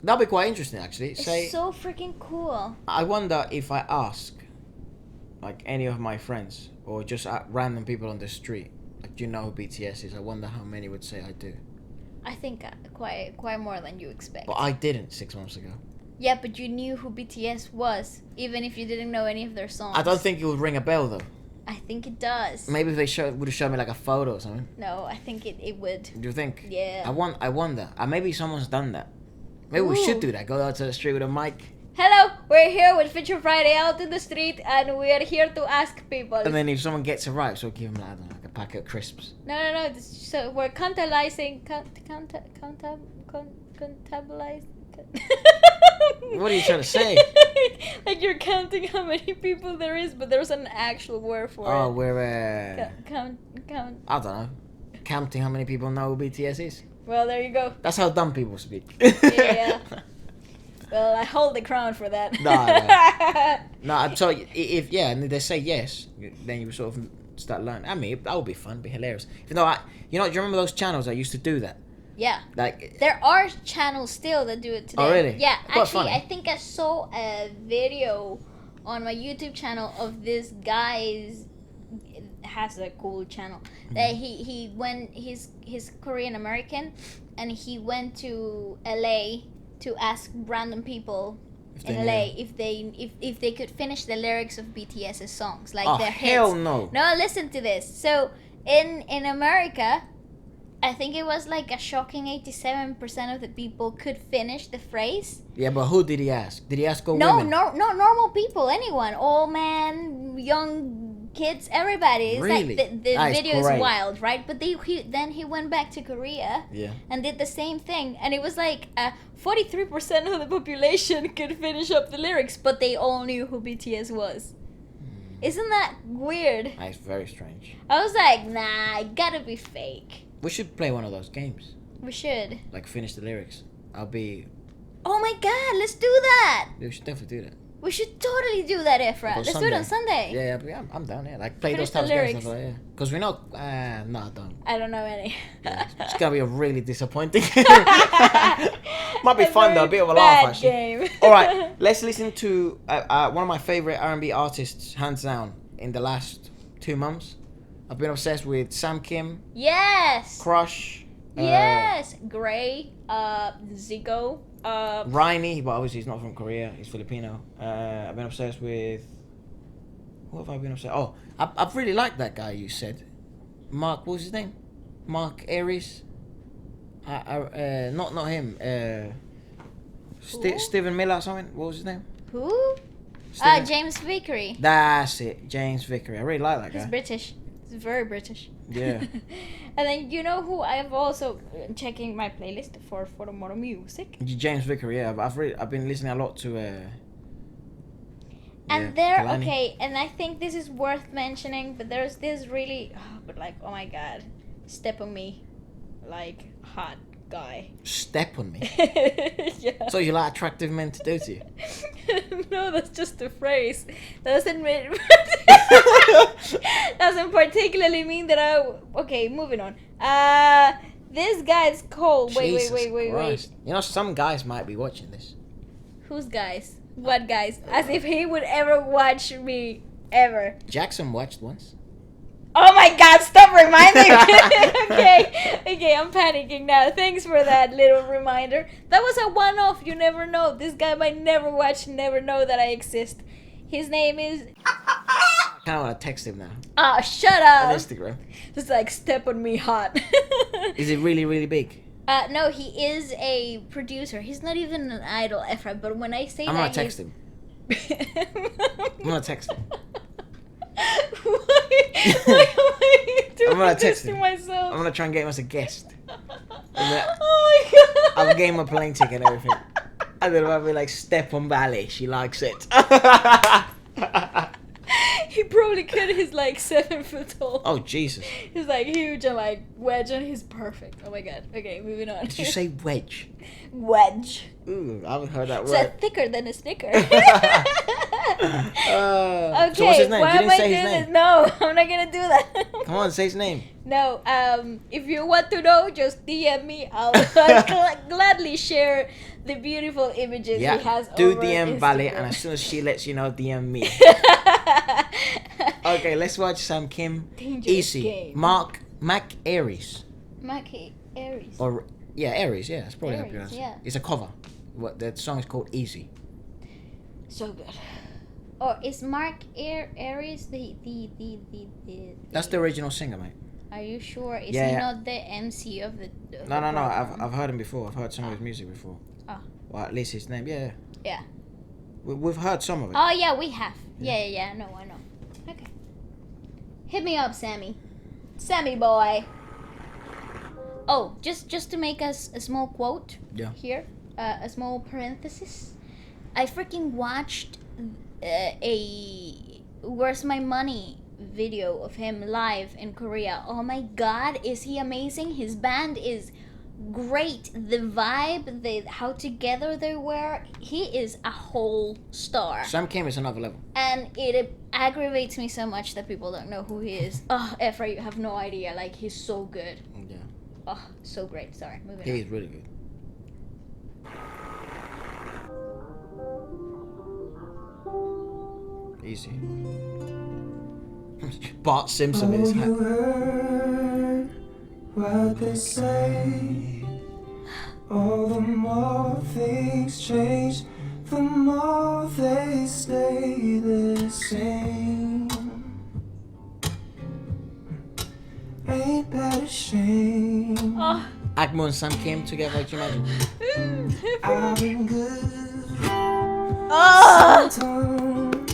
That'll be quite interesting, actually. It's so freaking cool. I wonder if I ask, like, any of my friends or just random people on the street, like, do you know who BTS is? I wonder how many would say I do. I think quite more than you expect. But I didn't 6 months ago. Yeah, but you knew who BTS was, even if you didn't know any of their songs. I don't think it would ring a bell, though. I think it does. Maybe if they would have shown me, like, a photo or something. No, I think it would. Do you think? Yeah. I wonder. Maybe someone's done that. Maybe we should Ooh. do that. Go out to the street with a mic. Hello, we're here with Feature Friday out in the street, and we are here to ask people. And then if someone gets it right, so give them, like, I don't know, like a packet of crisps. No. So we're contabilizing. What are you trying to say? Like you're counting how many people there is, but there's an actual word for Oh, it. we're, Count. I don't know. Counting how many people know who BTS is. Well, there you go. That's how dumb people speak. Yeah. Well, I hold the crown for that. No, so if and they say yes, then you sort of start learning. I mean, that would be fun, be hilarious. Even though do you remember those channels that used to do that? Yeah. Like, There are channels still that do it today. Oh, really? Yeah, Quite actually, funny. I think I saw a video on my YouTube channel of this guy's has a cool channel. He went, he's Korean American, and he went to LA to ask random people in LA if they could finish the lyrics of BTS's songs, like Oh, their hell hits. no. No, listen to this. So in America, I think it was like a shocking 87% of the people could finish the phrase. Yeah, but who did he ask? Did he ask all No, women? no, normal people, anyone, old man, young kids, everybody. It's Really? like the That is video is great. wild, right? But then he went back to Korea Yeah. and did the same thing, and it was like 43% of the population could finish up the lyrics, but they all knew who BTS was. Isn't that weird? That's very strange. I was like, nah, it gotta be fake. We should play one of those games. We should. Like finish the lyrics. Oh my god, let's do that. We should definitely do that. We should totally do that, Efra. On Let's do it on Sunday. Yeah, but I'm down. Yeah, like play Finish those types the of games. lyrics. Like, yeah. Because we know. No, don't. I don't know any. It's gonna be a really disappointing. Might be A fun though, a very bit of a bad laugh actually. game. All right, let's listen to one of my favorite R&B artists, hands down, in the last 2 months. I've been obsessed with Sam Kim, Yes. Crush, Yes. Gray. Zico. Rainy, but obviously he's not from Korea, he's Filipino. I've been obsessed with. Who have I been obsessed? Oh, I've really liked that guy you said. Mark, what was his name? Mark Aries. Not him. Who? Stephen Miller or something. What was his name? Who? Stephen- James Vickery. That's it, James Vickery. I really like that He's guy. British. He's very British. Yeah. And then you know who I've also checking my playlist for more music. James Vickery. Yeah, I've been listening a lot to. And yeah, there, Kalani. okay, and I think this is worth mentioning, but there's this really, but like, oh my god, Step on Me, like, hot guy. Step on me. Yeah. So you like attractive men to do to you? No, that's just a phrase. Doesn't mean, doesn't particularly mean that I. Okay, moving on. This guy's cold. Jesus Wait. Christ. You know, some guys might be watching this. Whose guys? What guys? As if he would ever watch me ever. Jackson watched once. Oh my god, stop reminding me. Okay, I'm panicking now. Thanks for that little reminder. That was a one-off, you never know. This guy might never watch, never know that I exist. His name is... I kind of want to text him now. Oh, shut On up. Instagram. Just like, step on me hot. Is it really, really big? No, he is a producer. He's not even an idol, Efra, but when I say I'm that going to text him. I'm going to text him. Why am I doing I'm gonna this text to him. myself? I'm going to try and get him as a guest. Oh my god. I'll give him a plane ticket and everything. And then I'll be like, step on Bali. She likes it. He probably could. He's like 7 foot tall. Oh, Jesus. He's like huge and like wedge, and he's perfect. Oh my god. Okay, moving on. Did you say wedge? Wedge? Ooh, I haven't heard that It's word. thicker than a Snicker. Okay, Okay, so what's his name? why You am didn't I say his doing name. this? No, I'm not gonna do that. Come on, say his name. No, if you want to know, just DM me. I'll gladly share the beautiful images he has do over DM Bali, Instagram. and as soon as she lets you know, DM me. Okay, let's watch Sam Kim. Dangerous Easy. game. Mac Aries. Mackie Aries. Or yeah, Aries. Yeah, that's probably how you Aries, pronounce it. yeah. It's a cover. What the song is called Easy. So good. Or is Mark Aries the That's the original singer, mate. Are you sure? Is Yeah, he yeah. not the MC of the No. program? I've heard him before. I've heard some of his music before. Oh. Well, at least his name. Yeah. Yeah. We've heard some of it. Oh yeah, we have. Yeah. No, I know. Okay. Hit me up, Sammy. Sammy boy. Oh, just to make us a small quote. Yeah. Here, a small parenthesis. I freaking watched a Where's My Money video of him live in Korea. Oh my god, is he amazing? His band is great. The vibe, how together they were. He is a whole star. Sam Kim is another level. And it aggravates me so much that people don't know who he is. Oh, Efra, you have no idea. Like, he's so good. Yeah. Oh, so great. Sorry, moving He on. is really good. Easy. Bart Simpson Oh, is. you heard what they say. Oh, the more things change, the more they stay the same. Ain't that a shame? Oh, Akmu and Sam came together. Can you imagine? I've been good. oh Sometimes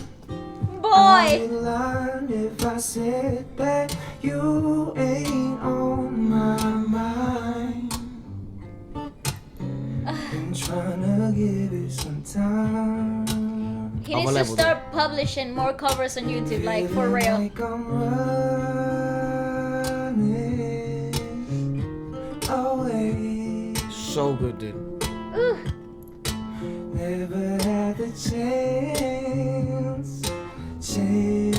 boy. I'd lie if I said that you ain't on my mind. Been trying to give it some time. He needs to level, start publishing more covers on YouTube, like for real. Like I'm running away. So good, dude. Ooh. Never had the chance to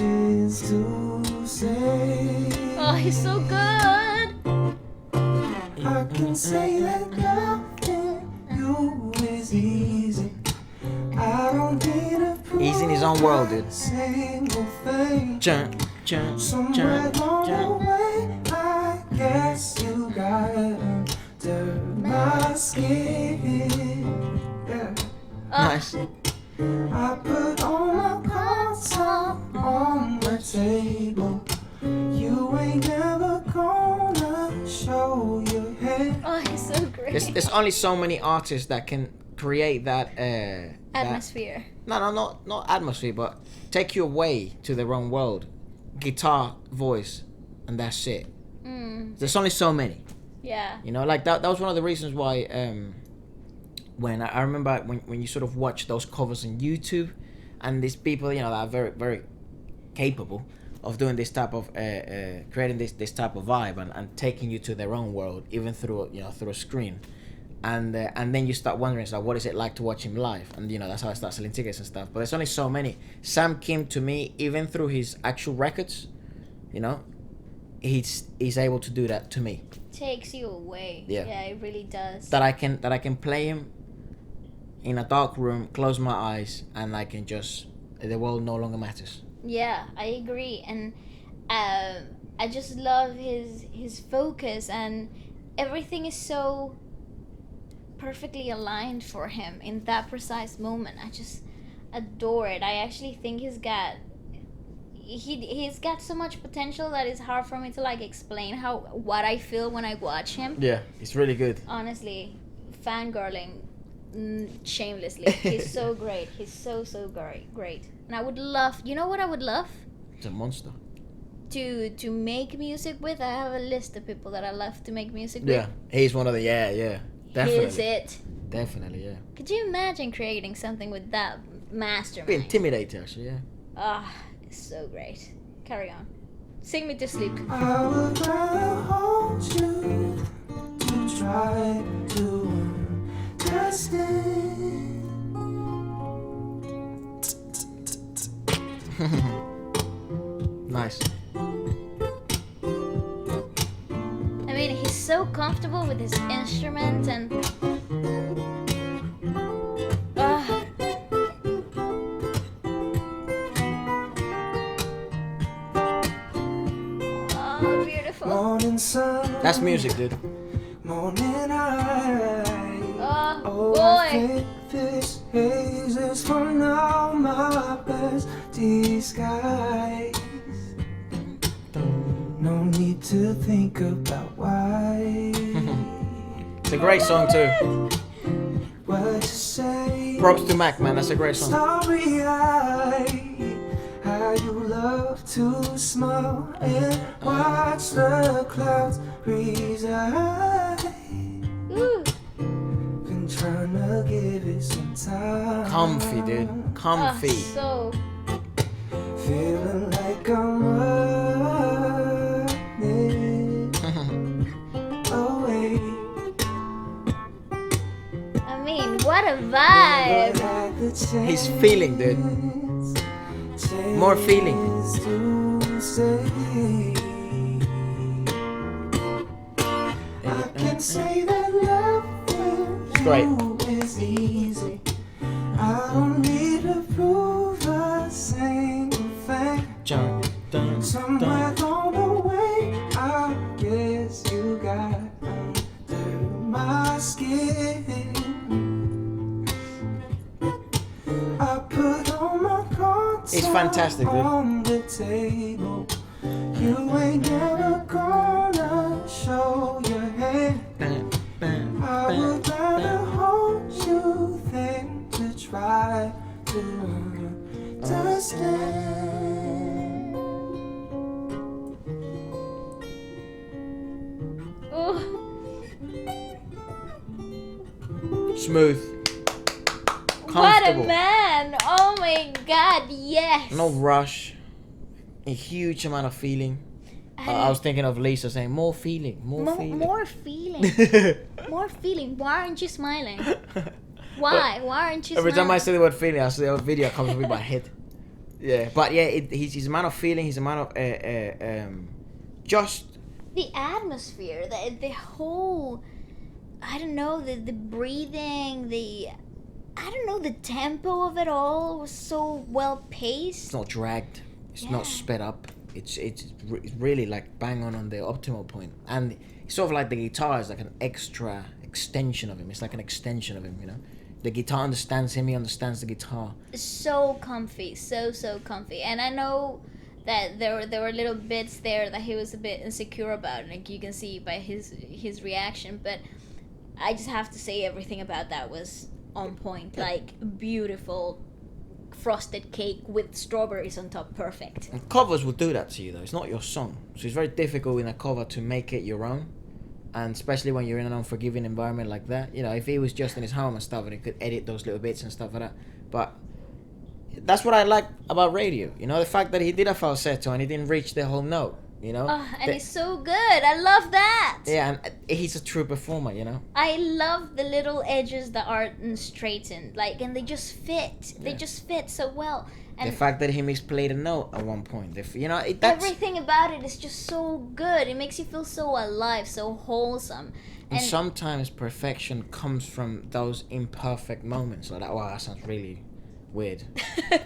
say. Oh, he's so good. I can say that loving you is easy. I don't need to prove He's in his own world, dude. a single thing. Jump, jump, Somewhere jump, along the jump. way, I guess you got under my skin. Yeah. Nice. I put all my cards up on the table. You ain't never gonna show your hand. Oh, he's so great. There's only so many artists that can create that Atmosphere. not atmosphere, but take you away to their own world. Guitar, voice, and that's it. There's only so many. Yeah. You know, like that was one of the reasons why when I remember when you sort of watch those covers on YouTube, and these people, you know, that are very, very capable of doing this type of creating this type of vibe and taking you to their own world, even through through a screen, and then you start wondering, so what is it like to watch him live? And that's how I start selling tickets and stuff. But there's only so many. Sam Kim, to me, even through his actual records, he's able to do that to me. Takes you away. Yeah. Yeah, it really does. That I can play him in a dark room, close my eyes, and I can just, the world no longer matters. Yeah, I agree, and I just love his focus, and everything is so perfectly aligned for him in that precise moment. I just adore it. I actually think he's got so much potential that it's hard for me to explain what I feel when I watch him. Yeah, it's really good. Honestly, fangirling shamelessly. He's so great. He's so great. And I would love, you know what I would love? It's a monster. To make music with. I have a list of people that I love to make music Yeah, he's one of the definitely. He's it. Definitely, yeah. Could you imagine creating something with that mastermind? Be intimidating, actually, yeah. Ah, it's so great. Carry on. Sing me to sleep. I would rather hold you to try to understand. Nice. I mean, he's so comfortable with his instrument and. Oh, beautiful. Morning sun, That's music, dude. morning light. Oh, I boy. think this haze is for now my best disguise. No need to think about why. It's a great song, too. What you say? Props to Mac, man. That's a great song. Starry-eyed, how you love to smile and watch the clouds reside. Ooh. Been trying to give it some time. Comfy, dude. Comfy. So. Feeling like I'm running away. I mean, what a vibe. He's feeling, dude. More feeling. I can say that love It's great. is easy. I don't need to prove a single thing. Jump, dun, So It's fantastic, dude. on the table. You ain't never gonna show your hand. I would rather hold you than to try to understand. Ooh. Smooth. What a Comfortable. man! Oh my god, yes! No rush. A huge amount of feeling. I was thinking of Lisa saying more feeling, more feeling. More feeling. More feeling. Why aren't you smiling? Why? Why aren't you Every smiling? time I say the word feeling, I see a video comes up in my head. Yeah, but yeah, he's a man of feeling. He's a man of just The atmosphere, the whole, I don't know, the breathing, I don't know, the tempo of it all was so well paced. it's not dragged. It's Yeah. not sped up. It's really like bang on the optimal point. And it's sort of like the guitar is like an extra extension of him. It's like an extension of him, you know. The guitar understands him. He understands the guitar. So comfy, so comfy. And I know that there were little bits there that he was a bit insecure about, like you can see by his reaction. But I just have to say everything about that was on point. Like beautiful frosted cake with strawberries on top, perfect. And covers will do that to you though. It's not your song, so it's very difficult in a cover to make it your own. And especially when you're in an unforgiving environment like that, you know, if he was just in his home and stuff, and he could edit those little bits and stuff like that. But that's what I like about radio. You know, the fact that he did a falsetto and he didn't reach the whole note. You know. Oh, and he's so good. I love that. Yeah, and he's a true performer. You know. I love the little edges that aren't straightened, like, and they just fit. They Yeah. just fit so well. And The fact that he misplayed a note at one point, you know, that's everything about it is just so good. It makes you feel so alive, so wholesome. and sometimes perfection comes from those imperfect moments. Like, wow, that sounds really weird,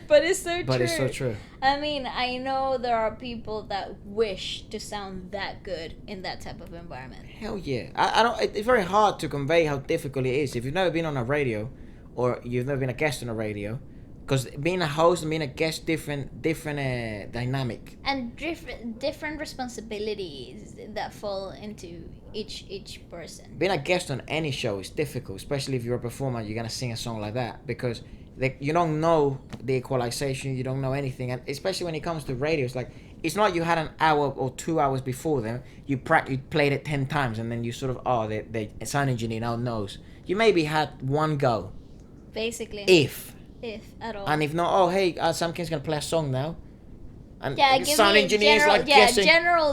but it's so but true. it's so true. I mean, I know there are people that wish to sound that good in that type of environment. Hell yeah, I don't. It's very hard to convey how difficult it is if you've never been on a radio, or you've never been a guest on a radio, because being a host and being a guest different dynamic. And different responsibilities that fall into each person. Being a guest on any show is difficult, especially if you're a performer. You're gonna sing a song like that because you don't know the equalization, you don't know anything, and especially when it comes to radio, it's like it's not you had an hour or 2 hours before them. You played it 10 times, and then you sort of the sound engineer now knows. You maybe had one go, Basically. if at all. and if not, oh hey, Sam King's gonna play a song now, and Yeah, the give sound me engineer's general, like guessing.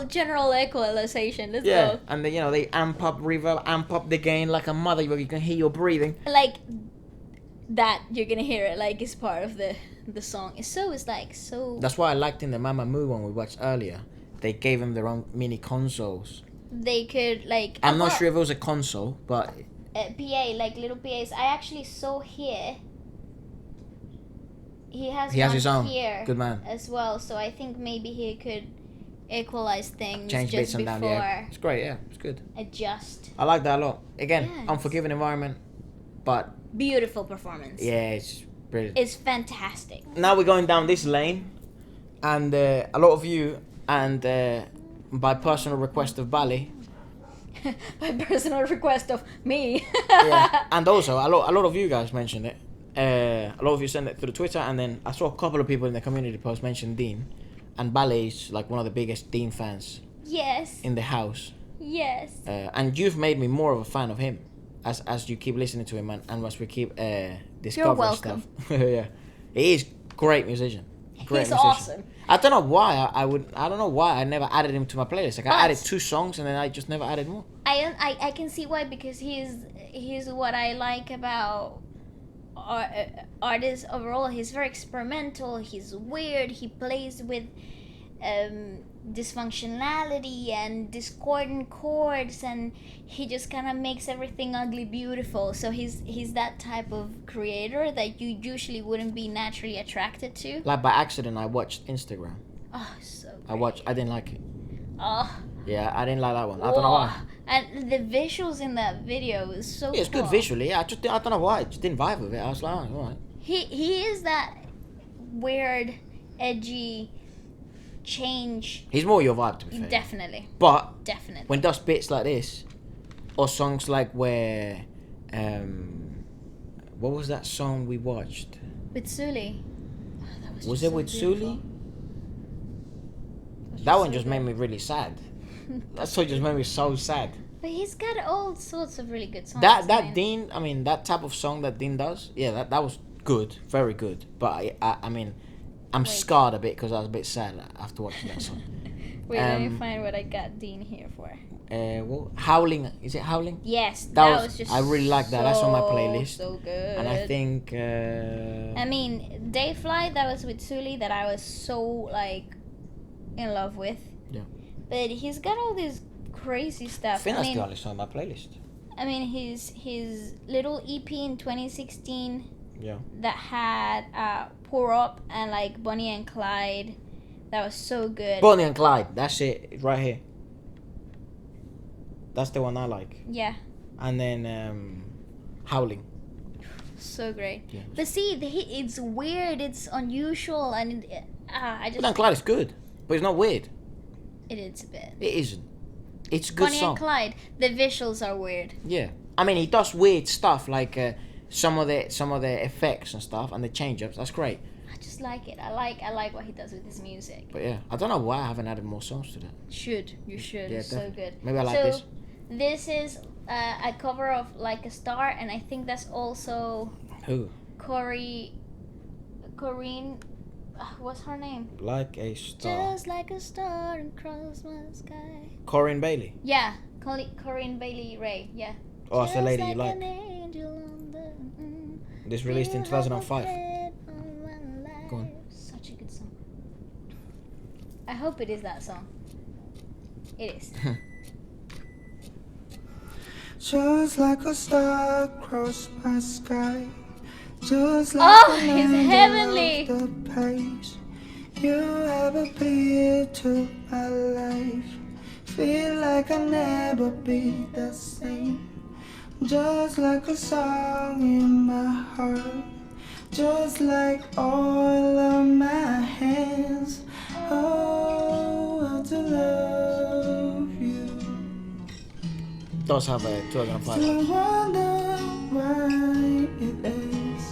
general equalization. Let's Yeah, go. and then they amp up reverb, amp up the gain like a mother. You can hear your breathing. Like that, you're gonna hear it like it's part of the song. It's like so. That's why I liked in the Mamamoo one we watched earlier. They gave them their own mini consoles. They could like. I'm not sure if it was a console, but PA, like little PAs. I actually saw here. He has he has one his own. here Good man. as well. So I think maybe he could equalize things Change just bits and before down. Yeah, it's great. Yeah, it's good. adjust. I like that a lot. Again, Yes. unforgiving environment, but Beautiful performance. yeah, it's brilliant. It's fantastic. Now we're going down this lane, and a lot of you, and by personal request of Bali, By personal request of me. yeah, and also a lot of you guys mentioned it. A lot of you sent it through Twitter, and then I saw a couple of people in the community post mention Dean, and Bali is like one of the biggest Dean fans Yes. in the house. Yes. And you've made me more of a fan of him as you keep listening to him and as we keep discovering welcome. stuff. Yeah, he is great musician. Great He's musician. awesome. I don't know why I don't know why I never added him to my playlist. Like I But- added 2 songs and then I just never added more. I can see why, because he's what I like about artists overall. He's very experimental. He's weird. He plays with dysfunctionality and discordant chords, and he just kind of makes everything ugly beautiful. So he's that type of creator that you usually wouldn't be naturally attracted to. Like by accident I watched Instagram. Oh, so I didn't like it. oh. Yeah, I didn't like that one. I don't know why. And the visuals in that video is so Yeah, it's cool. good visually. Yeah, I don't know why. I just didn't vibe with it. I was like, oh, alright. He is that weird edgy change. He's more your vibe, to be fair. Definitely. But Definitely. when he does bits like this, or songs like where, what was that song we watched? With Sully. Oh, Was it with Sully? That one just made me really sad. That song just made me so sad. But he's got all sorts of really good songs. That type of song that Dean does, yeah, that was good, very good. But I mean, I'm scarred a bit because I was a bit sad after watching that song. Wait, let me find what I got Dean here for. Howling, is it Howling? Yes, that was just I really like that. That's on my playlist. So good. And I think. I mean, Dayfly, that was with Sully that I was so like in love with. Yeah. But he's got all this crazy stuff. I think that's the only song on my playlist. I mean, his little EP in 2016. Yeah. That had Pour Up and like Bonnie and Clyde. That was so good. Bonnie and Clyde, that's it, it's right here. That's the one I like. Yeah. And then Howling. So great. Yeah. But see, it's weird, it's unusual, and I just... Bonnie and Clyde is good, but it's not weird. It is a bit. It isn't. It's a good Bonnie song. and Clyde, the visuals are weird. Yeah. I mean, he does weird stuff, like some of the effects and stuff, and the change-ups, that's great. I just like it. I like what he does with his music. But yeah, I don't know why I haven't added more songs to that. You should. Yeah, So definitely. good. Maybe I like so, this. This is a cover of Like a Star, and I think that's also Who? Corinne, what's her name? Like a Star. Just like a star across my sky. Corinne Bailey. Yeah, Corinne Bailey Ray, yeah. Oh, that's the lady you Just like. an angel on the, This released in you have a 2005. thread on my life. Go on. Such a good song. I hope it is that song. It is. Just like a star across my sky. Just like Oh, an it's angel heavenly. off the page. You have appeared to my life. Feel like I'll never be the same. Just like a song in my heart. Just like oil on my hands. Oh, how to love you. Does have a 2005. Still I wonder why it is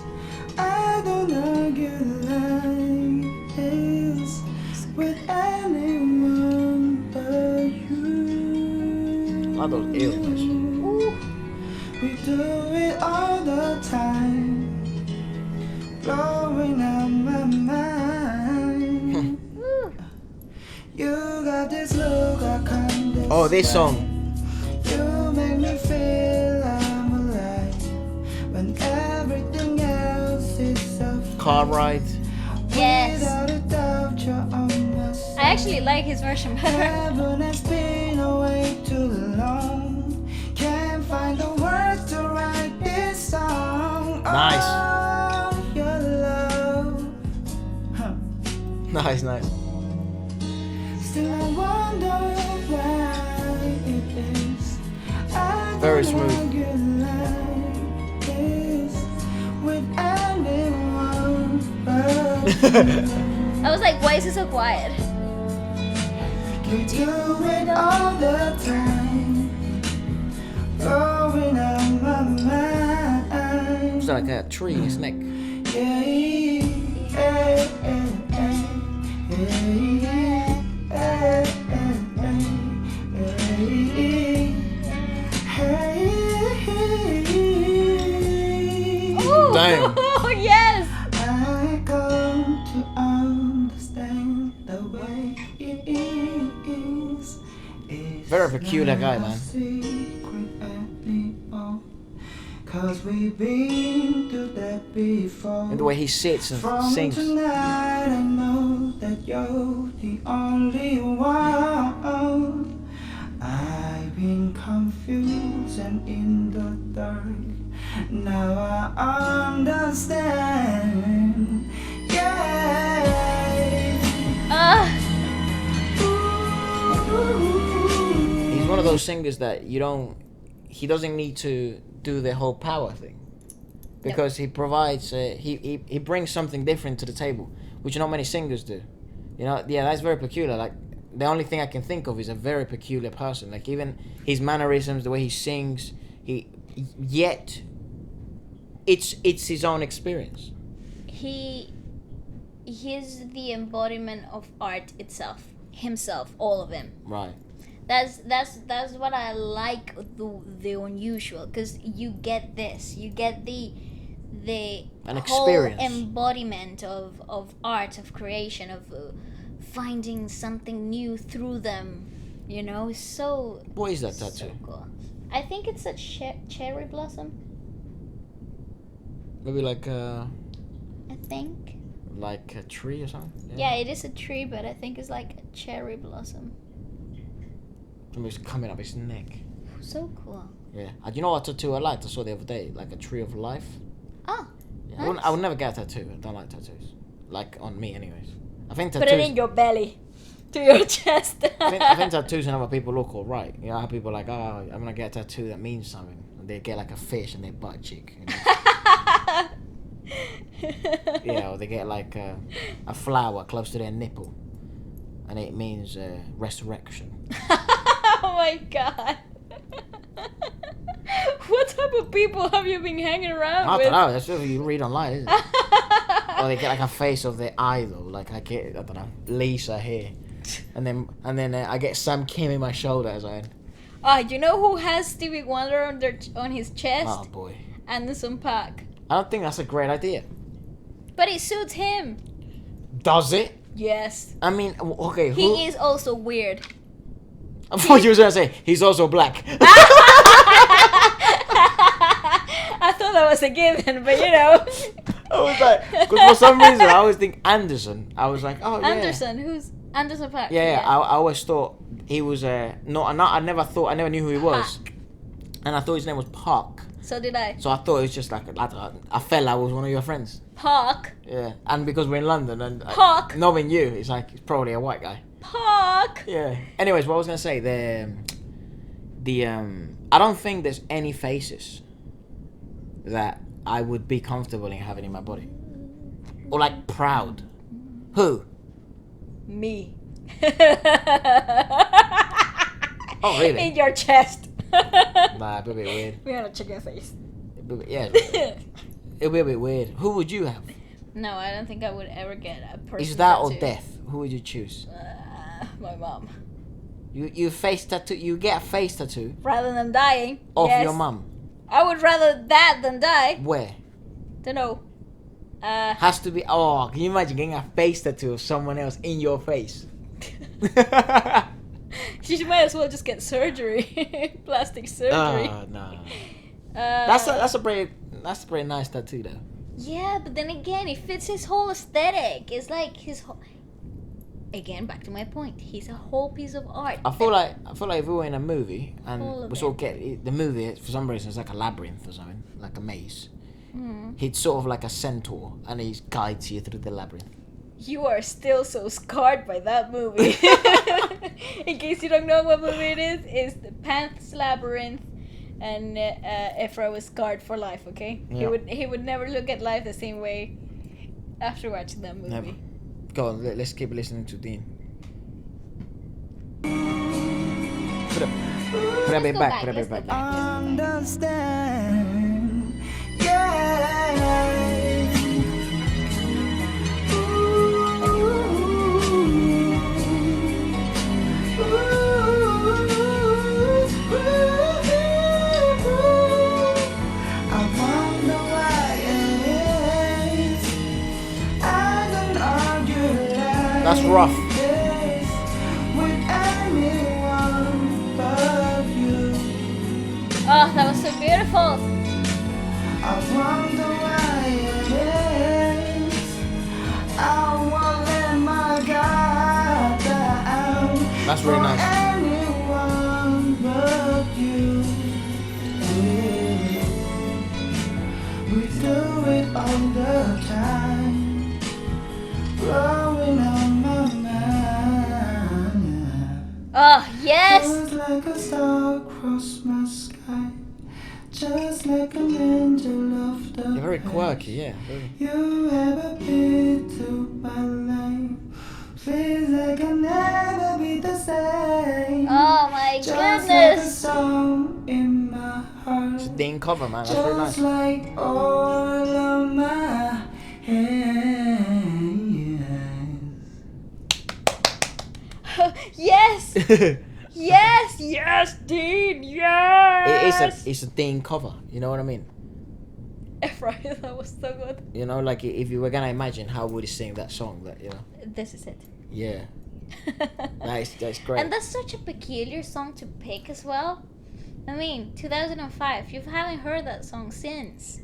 I don't argue like this with anyone but you. I those earrings. We do it all the time, blowing out my mind. You got this look I can't describe. Oh, this song. You make me feel I'm alive when everything else is off. Car ride. Yes. Without a doubt, you're on my side. I actually like his version better. Heaven has been away too long. Can't find the words to write this song. Nice. Oh, your love. Huh. Nice. Still I wonder why it is I Very don't smooth. argue like this with anyone but I was like, why is it so quiet? we do it all the time, blowing out my mind. It's like a tree in his neck. Yeah, yeah, yeah, Damn. Oh, yes. I come to understand the way it is. Very peculiar guy, man. Secret anymore. 'Cause we've been through that before. And the way he sits and From sings. tonight I know that you're the only one. I've been confused and in the dark. Now I understand. Yeah. He's one of of those singers that he doesn't need to do the whole power thing. because he provides he brings something different to the table, which not many singers do. You know, yeah, that's very peculiar. Like the only thing I can think of is a very peculiar person. Like even his mannerisms, the way he sings, yet it's his own experience. He's the embodiment of art itself, himself, all of him. Right. That's what I like the unusual, because you get this, you get the An whole experience. embodiment of art, of creation, of finding something new through them. You know, so. What is that so tattoo? cool. I think it's a cherry blossom. Maybe like I think. like a tree or something. Yeah, it is a tree, but I think it's like a cherry blossom. It's coming up his neck. So cool. Yeah. Do you know what tattoo I liked? I saw the other day, like a tree of life. Oh. Yeah. Nice. I would never get a tattoo. I don't like tattoos. Like on me, anyways. I think Put tattoos. it in your belly, to your chest. I think tattoos and other people look alright. You know how people are like, oh, I'm gonna get a tattoo that means something. And they get like a fish in their butt cheek. You know? Yeah, or they get like a flower close to their nipple, and it means resurrection. Oh my god. What type of people have you been hanging around I with? don't know. That's what you read online, isn't it? Or they get like a face of their idol. Like I don't know, Lisa here, and then I get Sam Kim in my shoulder as I. You know who has Stevie Wonder on his chest? Oh boy. Anderson .Paak. I don't think that's a great idea. But it suits him. Does it? Yes. I mean, okay. Who? He is also weird. I thought you were gonna say he's also black. I thought that was a given, but you know. I was like, because for some reason I always think Anderson. I was like, oh yeah. Anderson, who's Anderson .Paak? Yeah. I always thought he was I never knew who he was, and I thought his name was Park. So did I. So I thought it was just like a fella was one of your friends. Park. Yeah, and because we're in London and Park. knowing you, it's like it's probably a white guy. Park. Yeah. Anyways, what I was gonna say, I don't think there's any faces that I would be comfortable in having in my body, or like proud. Who? Me. Oh really? In your chest. Nah, it'd be a bit weird. We had a chicken face. Yeah. It'd be a bit weird. Who would you have? No, I don't think I would ever get a person. Is that or tattoo. death? Who would you choose? My mom. You face tattoo. You get a face tattoo Rather than dying. of yes. your mum. I would rather that than die. Where? Don't know. Has to be. Oh, can you imagine getting a face tattoo of someone else in your face? She might as well just get surgery, plastic surgery. Oh no. That's a pretty nice tattoo though. Yeah, but then again, it fits his whole aesthetic. It's like his whole. Again, back to my point. He's a whole piece of art. I feel like if we were in a movie All and of we sort of get the movie for some reason it's like a labyrinth or something, like a maze. He's sort of like a centaur and he guides you through the labyrinth. You are still so scarred by that movie. In case you don't know what movie it is, it's the Pan's Labyrinth, and Efra was scarred for life. Okay, Yeah. he would never look at life the same way after watching that movie. Never. Go on, let's keep listening to Dean. Put a bit back. Put a bit back. Understand, yeah. I wonder why it is I don't argue like That's rough. this with anyone but you. Oh, that was so beautiful. I wonder why it is I won't let my guard down. That's really for nice. anyone but you. Yeah. We do it all the time, blowing on my mind. Oh, yes. Just like a star across my sky, just like an angel of the They're very place quirky, yeah. you ever been to my life. Feels like I'll never be the same. Oh my Just like a goodness. song in my heart. It's a Dean cover, man. That's very Just nice. like all of my hands. Yes. Yes. Yes, Dean. Yes. It's a Dean cover. You know what I mean? Efra, that was so good. You know, like if you were gonna imagine how would he sing that song, that you know. This is it. Yeah, that's great. And that's such a peculiar song to pick as well. I mean, 2005. You haven't heard that song since.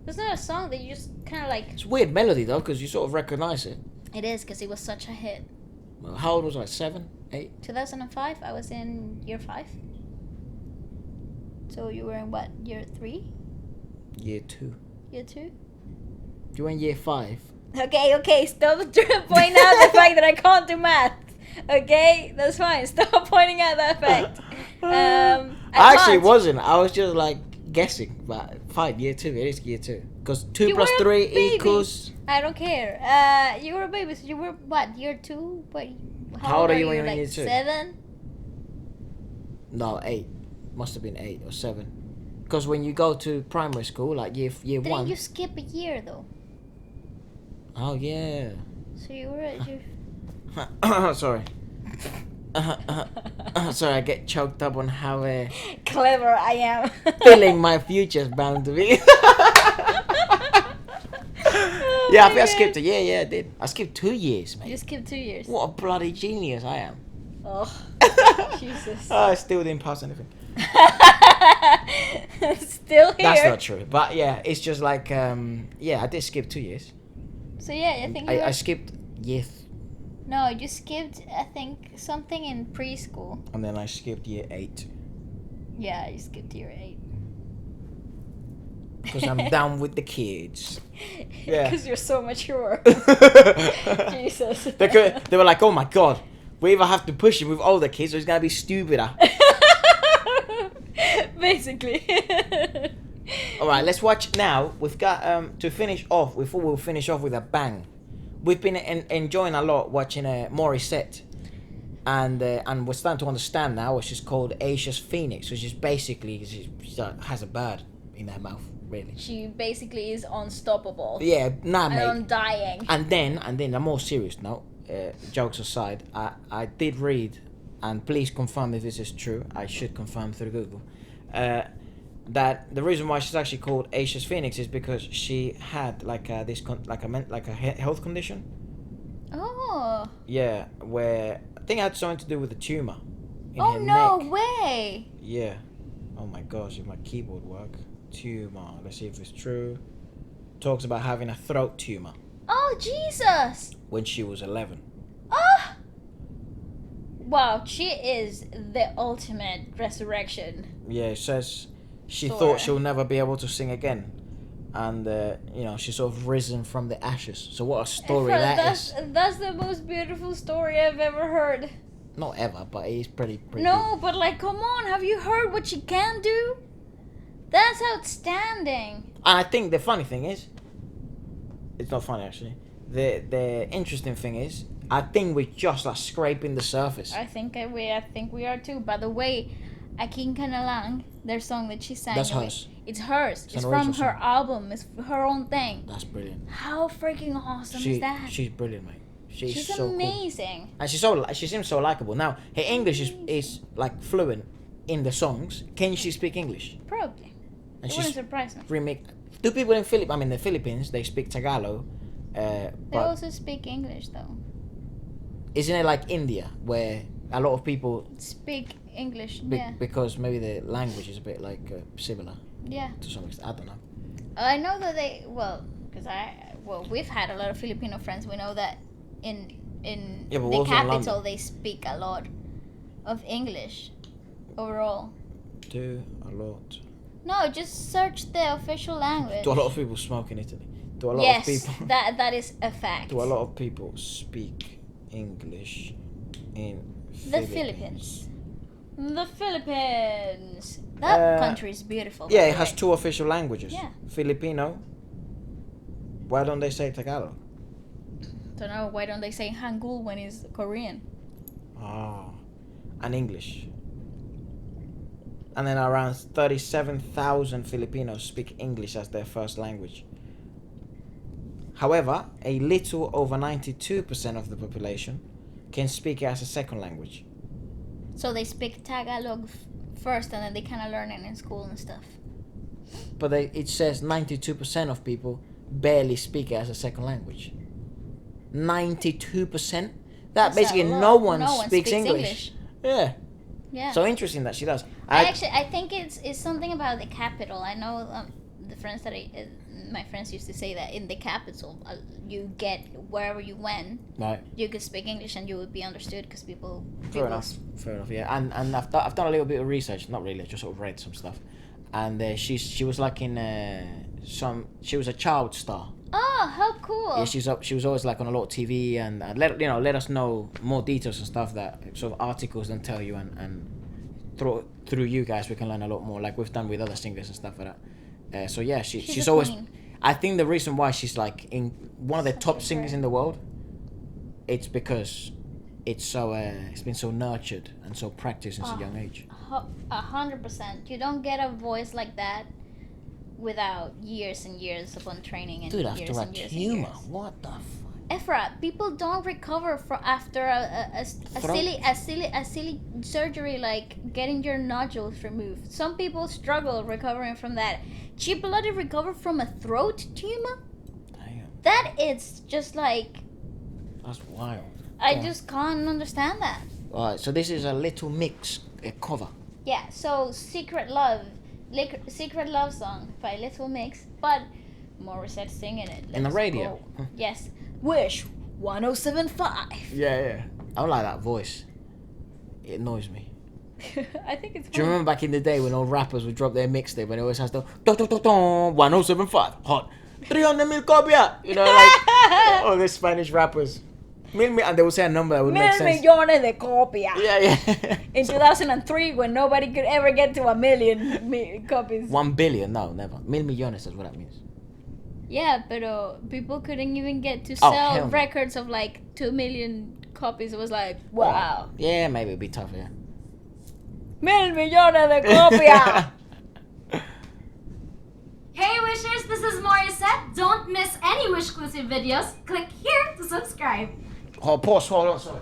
It's not a song that you just kind of like. It's a weird melody though, because you sort of recognize it. It is because it was such a hit. Well, how old was I? 7, 8? 2005. I was in year 5. So you were in what? Year 3? Year 2. Year 2? You were in year 5. Okay. Stop pointing out the fact that I can't do math. Okay, that's fine. Stop pointing out that fact. I actually can't. wasn't. I was just like guessing. But fine, year 2. It is year 2. Because 2 You plus were a 3 baby. equals. I don't care. You were a baby, so you were what? Year 2? What? How old are you when you were in like year 2? 7? No, 8. Must have been 8 or 7. Because when you go to primary school, like year Didn't 1. you skip a year though? Oh yeah. So you were at year. Sorry. Sorry, I get choked up on how Clever I am. feeling my future's bound to be. Oh Yeah, I my think I God. skipped a year. Yeah, I did. I skipped 2 years, You mate. skipped 2 years. What a bloody genius I am. Oh, Jesus. I still didn't pass anything. Still here. That's not true. But yeah, it's just like yeah, I did skip 2 years. So yeah, I think you were... I skipped year No, you skipped, I think, something in preschool. and then I skipped year 8 Yeah, you skipped year 8. because I'm down with the kids. Yeah. Because you're so mature. Jesus. They were like, oh my god, we either have to push him with older kids or he's gonna be stupider. Basically. Alright, let's watch now. We've got to finish off, we'll finish off with a bang. We've been enjoying a lot watching Morissette. And we're starting to understand now what she's called Asia's Phoenix, which is basically, she has a bird in her mouth, really. She basically is unstoppable. Yeah, nah, And mate. undying. And then a more serious note, jokes aside, I did read, and please confirm if this is true, I should confirm through Google, that the reason why she's actually called Asia's Phoenix is because she had like a health condition. Oh. Yeah, where I think it had something to do with a tumor in Oh, her no neck. way. Yeah. Oh my gosh, if my keyboard work. Tumor. Let's see if it's true. Talks about having a throat tumor Oh, Jesus. when she was 11. Ah. Wow, she is the ultimate resurrection. Yeah, it says she Sure. thought she'll never be able to sing again. And, she's sort of risen from the ashes. So what a story that's, that is. That's the most beautiful story I've ever heard. Not ever, but it is pretty No, but like, come on, have you heard what she can do? That's outstanding. good. And I think the funny thing is, it's not funny actually. The interesting thing is, I think we're just like scraping the surface. I think we are too. By the way, Akin Kanalang, their song that she sang. That's away, hers. It's hers. It's It's an from original her song. album. It's her own thing. That's brilliant. How freaking awesome is that? She's brilliant, mate. She's She's so cool. amazing. And she seems so likable. Now her English is like fluent in the songs. Can she speak English? Probably. And It wouldn't surprise me. remake. Do people in the Philippines, they speak Tagalog. They But also speak English though. isn't it like India where a lot of people Speak English. be- Yeah. because maybe the language is a bit like similar Yeah. to some extent. I don't know. I know that we've had a lot of Filipino friends. We know that in Yeah, but the also in capital London. they speak a lot of English overall. Do a lot. No, just search the official language. Do a lot of people smoke in Italy? Do a lot yes, of people? that is a fact. Do a lot of people speak English in The Philippines. The Philippines. That country is beautiful. Yeah, by it the has way. 2 official languages. Yeah. Filipino. Why don't they say Tagalog? Don't know, why don't they say Hangul when it's Korean? Oh, and English. And then around 37,000 Filipinos speak English as their first language. However, a little over 92% of the population can speak it as a second language. So they speak Tagalog first and then they kind of learn it in school and stuff. But it says 92% of people barely speak it as a second language. 92%? That That's basically a lot. no one speaks English. Yeah. Yeah. So interesting that she does. I think it's something about the capital. I know the friends that my friends used to say that in the capital, you get wherever you went, Right. you could speak English and you would be understood because people. Fair enough. Fair enough. Yeah. And I've done a little bit of research. Not really. I just sort of read some stuff. And she was like in she was a child star. Oh, how cool! Yeah, she was always like on a lot of TV and let us know more details and stuff that sort of articles don't tell you, and through you guys we can learn a lot more, like we've done with other singers and stuff like that. So yeah, she's a always. queen. I think the reason why she's like in one of the Such top a singers girl. in the world, it's because it's been so nurtured and so practiced since a young age. 100%. You don't get a voice like that without years and years upon training and Dude, years after a and years tumor, and years. what the fuck? Efra, people don't recover after a silly surgery like getting your nodules removed. Some people struggle recovering from that. She bloody recovered from a throat tumor? Damn, That is just like, that's wild. I Yeah. just can't understand that. Alright, so this is a Little Mix cover. Yeah, so Secret Love song by Little Mix, but Morissette singing it. In the Let's radio? go. Yes. Wish 1075. Yeah. I don't like that voice. It annoys me. I think it's Do you fun. remember back in the day when all rappers would drop their mixtape when it always has the 1075 hot 300,000 copia? You know, like all the Spanish rappers. And they would say a number that would make sense. millones de copia. Yeah. In 2003, when nobody could ever get to a million copies. 1 billion? No, never. Mil millones is what that means. Yeah, but people couldn't even get to Oh, hell sell no. records of like 2 million copies. It was like, wow. Yeah, maybe it'd be tough, yeah. Mil millones de copia. Hey Wishers, this is Morissette. Don't miss any Wish-exclusive videos. Click here to subscribe. Hold on, sorry.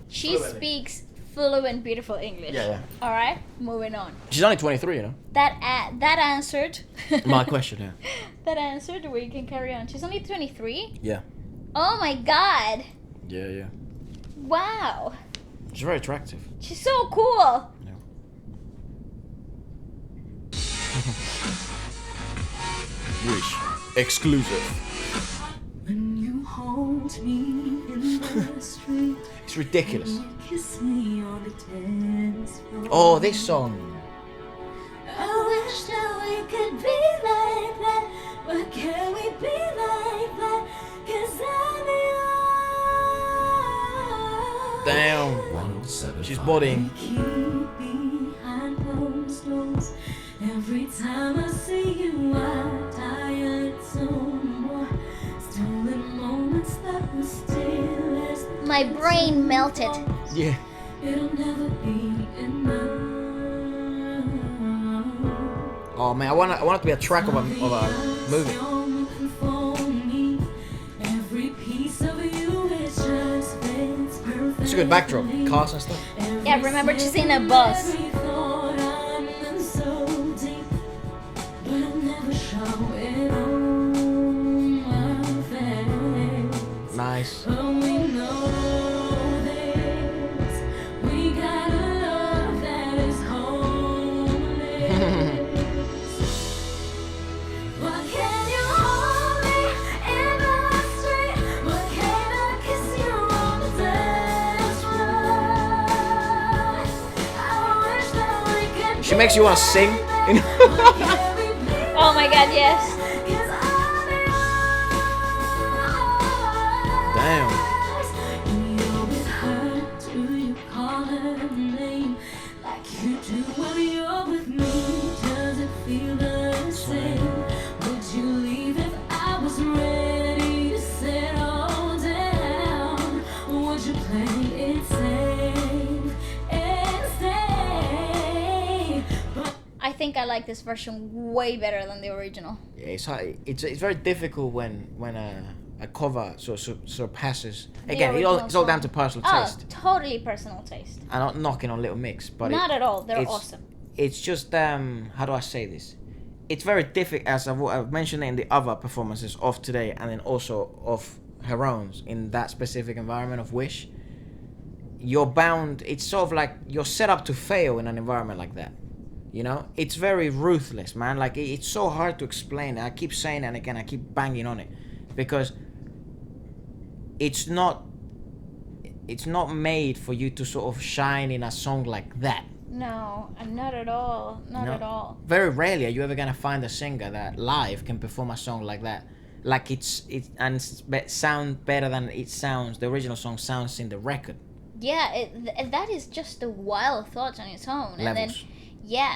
She speaks fluent, beautiful English. Yeah. All right, moving on. She's only 23, you know. That answered. My question, yeah. That answered. We can carry on. She's only 23. Yeah. Oh my God! Yeah. Wow, She's very attractive. she's so cool. Wish. Exclusive. When you hold me in the street, It's ridiculous. kiss me on the dance floor. Oh, this song. I wish that we could be like that, but can we be like that? 'Cause I'm Damn. She's bodying. Keep behind closed doors. Every time I see you, I tired some more. Stolen moments that were still as My brain melted. Yeah. it'll never be enough. Oh man, I want it to be a track of a movie. Every piece of you is just fits perfect. It's a good backdrop. Cars and stuff. Yeah, remember she's in a bus. Every thought I'm in so deep, but I never show it on my face. Nice. But we know this, we got a love that is holy. Why can't you hold me in the street? Why can't I kiss you on the dance floor? I wish that we could. She makes you want to sing. You know? Oh my God, yes. Damn. You're with her, do you call her name? Like I like this version way better than the original. Yeah, it's hard. It's very difficult when a cover sort of surpasses. Again, original it's all down to song. personal Oh, taste. totally personal taste. I'm not knocking on Little Mix, but Not at all. They're it's- awesome. it's just how do I say this? It's very difficult, as I've mentioned in the other performances of today, and then also of her own in that specific environment of Wish. You're bound. It's sort of like you're set up to fail in an environment like that. You know, it's very ruthless, man. Like it's so hard to explain. I keep saying it, and again, I keep banging on it because it's not made for you to sort of shine in a song like that. No, not at all. Not No. at all. Very rarely are you ever gonna find a singer that live can perform a song like that. Like sound better than it sounds. The original song sounds in the record. Yeah, that is just a wild thought on its own. And then, Levels.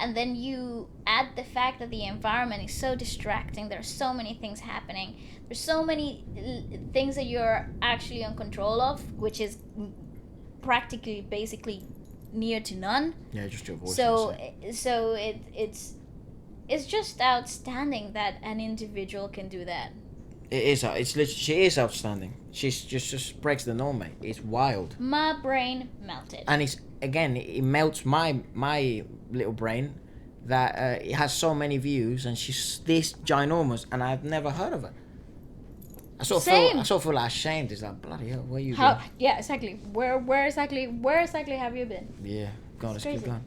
and then you add the fact that the environment is so distracting. There's so many things happening. There's so many things that you're actually in control of, which is practically, basically, near to none. Yeah, just your voice. So it's just outstanding that an individual can do that. it is. It's literally, she is outstanding. She's just breaks the norm, mate. It's wild. My brain melted. And it's again, it melts my little brain that it has so many views, and she's this ginormous, and I've never heard of her. I sort of feel like ashamed. It's like, bloody hell, where you been? Yeah, exactly. Where exactly have you been? Yeah, go on, let's keep crazy. going.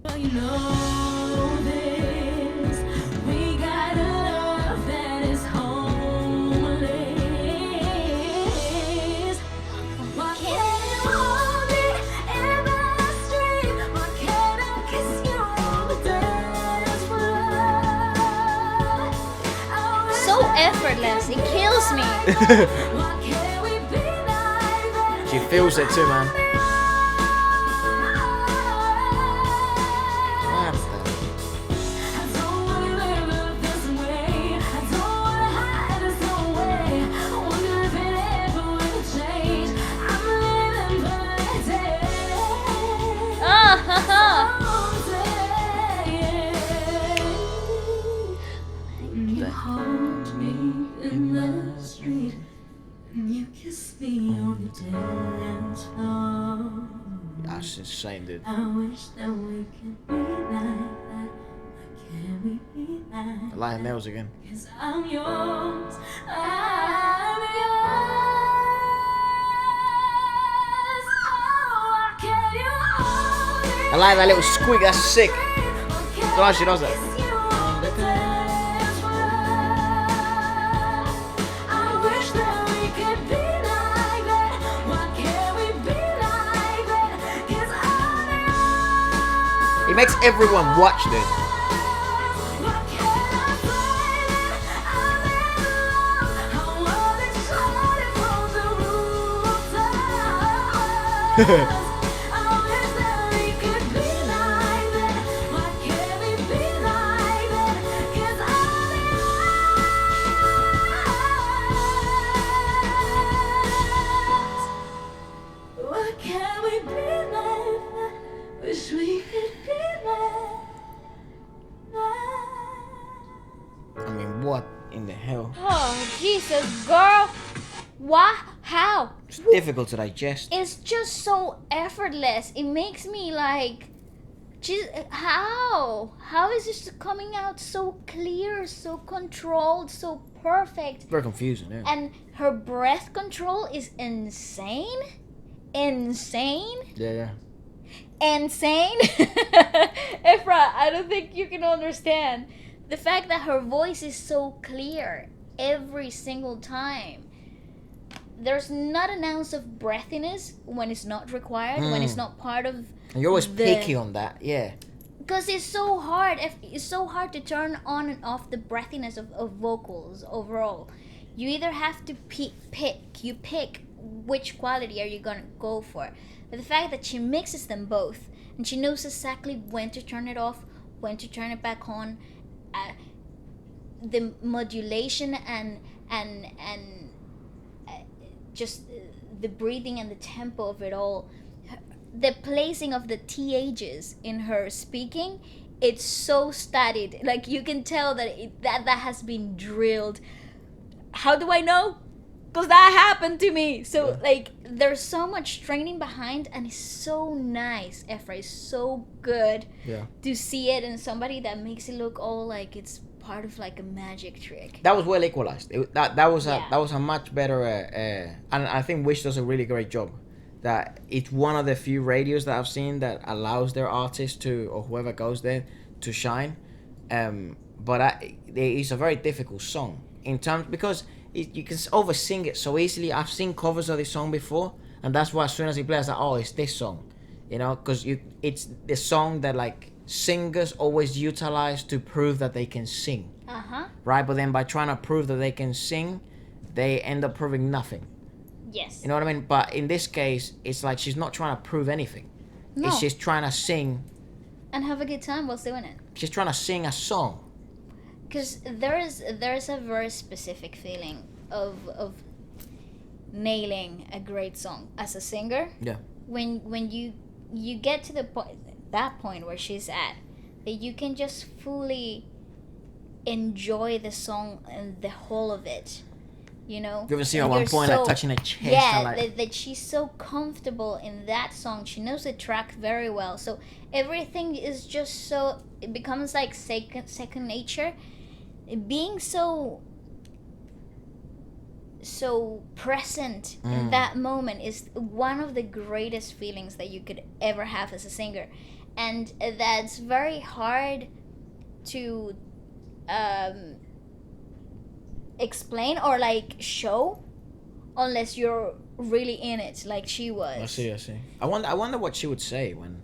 Well, you know this. We got a love that is homeless. Why can't you hold it in the street? Why can't I kiss you on the dance floor? So effortless. It kills me. Why can't we be like that? She feels it too, man. What the? I don't wanna live this way. I don't wanna hide this away. I wonder if it ever will change. I'm living by the day. When you hold me in the street, and you kiss me on the dance floor. That's insane, dude. I wish that we could be like that. Why can't we be I like like her nails again. Cause I'm yours, I'm yours. Oh, why can't you hold it? I like that little squeak. That's sick. Why can't Glad she does I that. kiss you on the dance floor? I wish that we could be like that. Why can't we be like that? Cause I'm yours. It makes everyone watch this. Why can't I find it? I'm in love. I wanna shout it from the rooftops. I wish that we could be like that. Why can't we be like that? 'Cause I'm yours. Why can't we be like that? Wish we could be like that. I mean, what in the hell? Oh, Jesus, girl. Why? How? It's difficult to digest. It's just so effortless. It makes me like, how? How is this coming out so clear, so controlled, so perfect? Very confusing, yeah. And her breath control is insane. Insane. Yeah. Insane. Efra, I don't think you can understand the fact that her voice is so clear every single time. There's not an ounce of breathiness when it's not required, when it's not part of. And you're always the- picky on that, yeah. Because it's so hard. It's so hard to turn on and off the breathiness of vocals overall. You either have to pick which quality are you gonna go for. But the fact that she mixes them both, and she knows exactly when to turn it off, when to turn it back on, the modulation and just the breathing and the tempo of it all. The placing of the THs in her speaking it's so studied. Like you can tell that that has been drilled. How do I know? Because that happened to me. So Yeah. like there's so much training behind, and it's so nice. Efra is so good Yeah. to see it in somebody that makes it look all like it's part of like a magic trick. That was well equalized. That was Yeah. a much better, and I think Wish does a really great job. That it's one of the few radios that I've seen that allows their artist to, or whoever goes there, to shine. But it's a very difficult song in terms, because you can over sing it so easily. I've seen covers of this song before, and that's why as soon as he plays, like, oh, it's this song, you know, because it's the song that like singers always utilize to prove that they can sing, right? But then by trying to prove that they can sing, they end up proving nothing. Yes. You know what I mean? But in this case, it's like she's not trying to prove anything. No. It's just trying to sing. And have a good time whilst doing it. She's trying to sing a song. Because there is a very specific feeling of nailing a great song as a singer. Yeah. When you get to the point where she's at, that you can just fully enjoy the song and the whole of it. You know? You ever see her And at one you're point like touching her chest? Yeah, and, like, that she's so comfortable in that song. She knows the track very well. So everything is just so, it becomes like second nature. Being so present in that moment is one of the greatest feelings that you could ever have as a singer. And that's very hard to explain or like show unless you're really in it like she was. I see. I wonder what she would say when,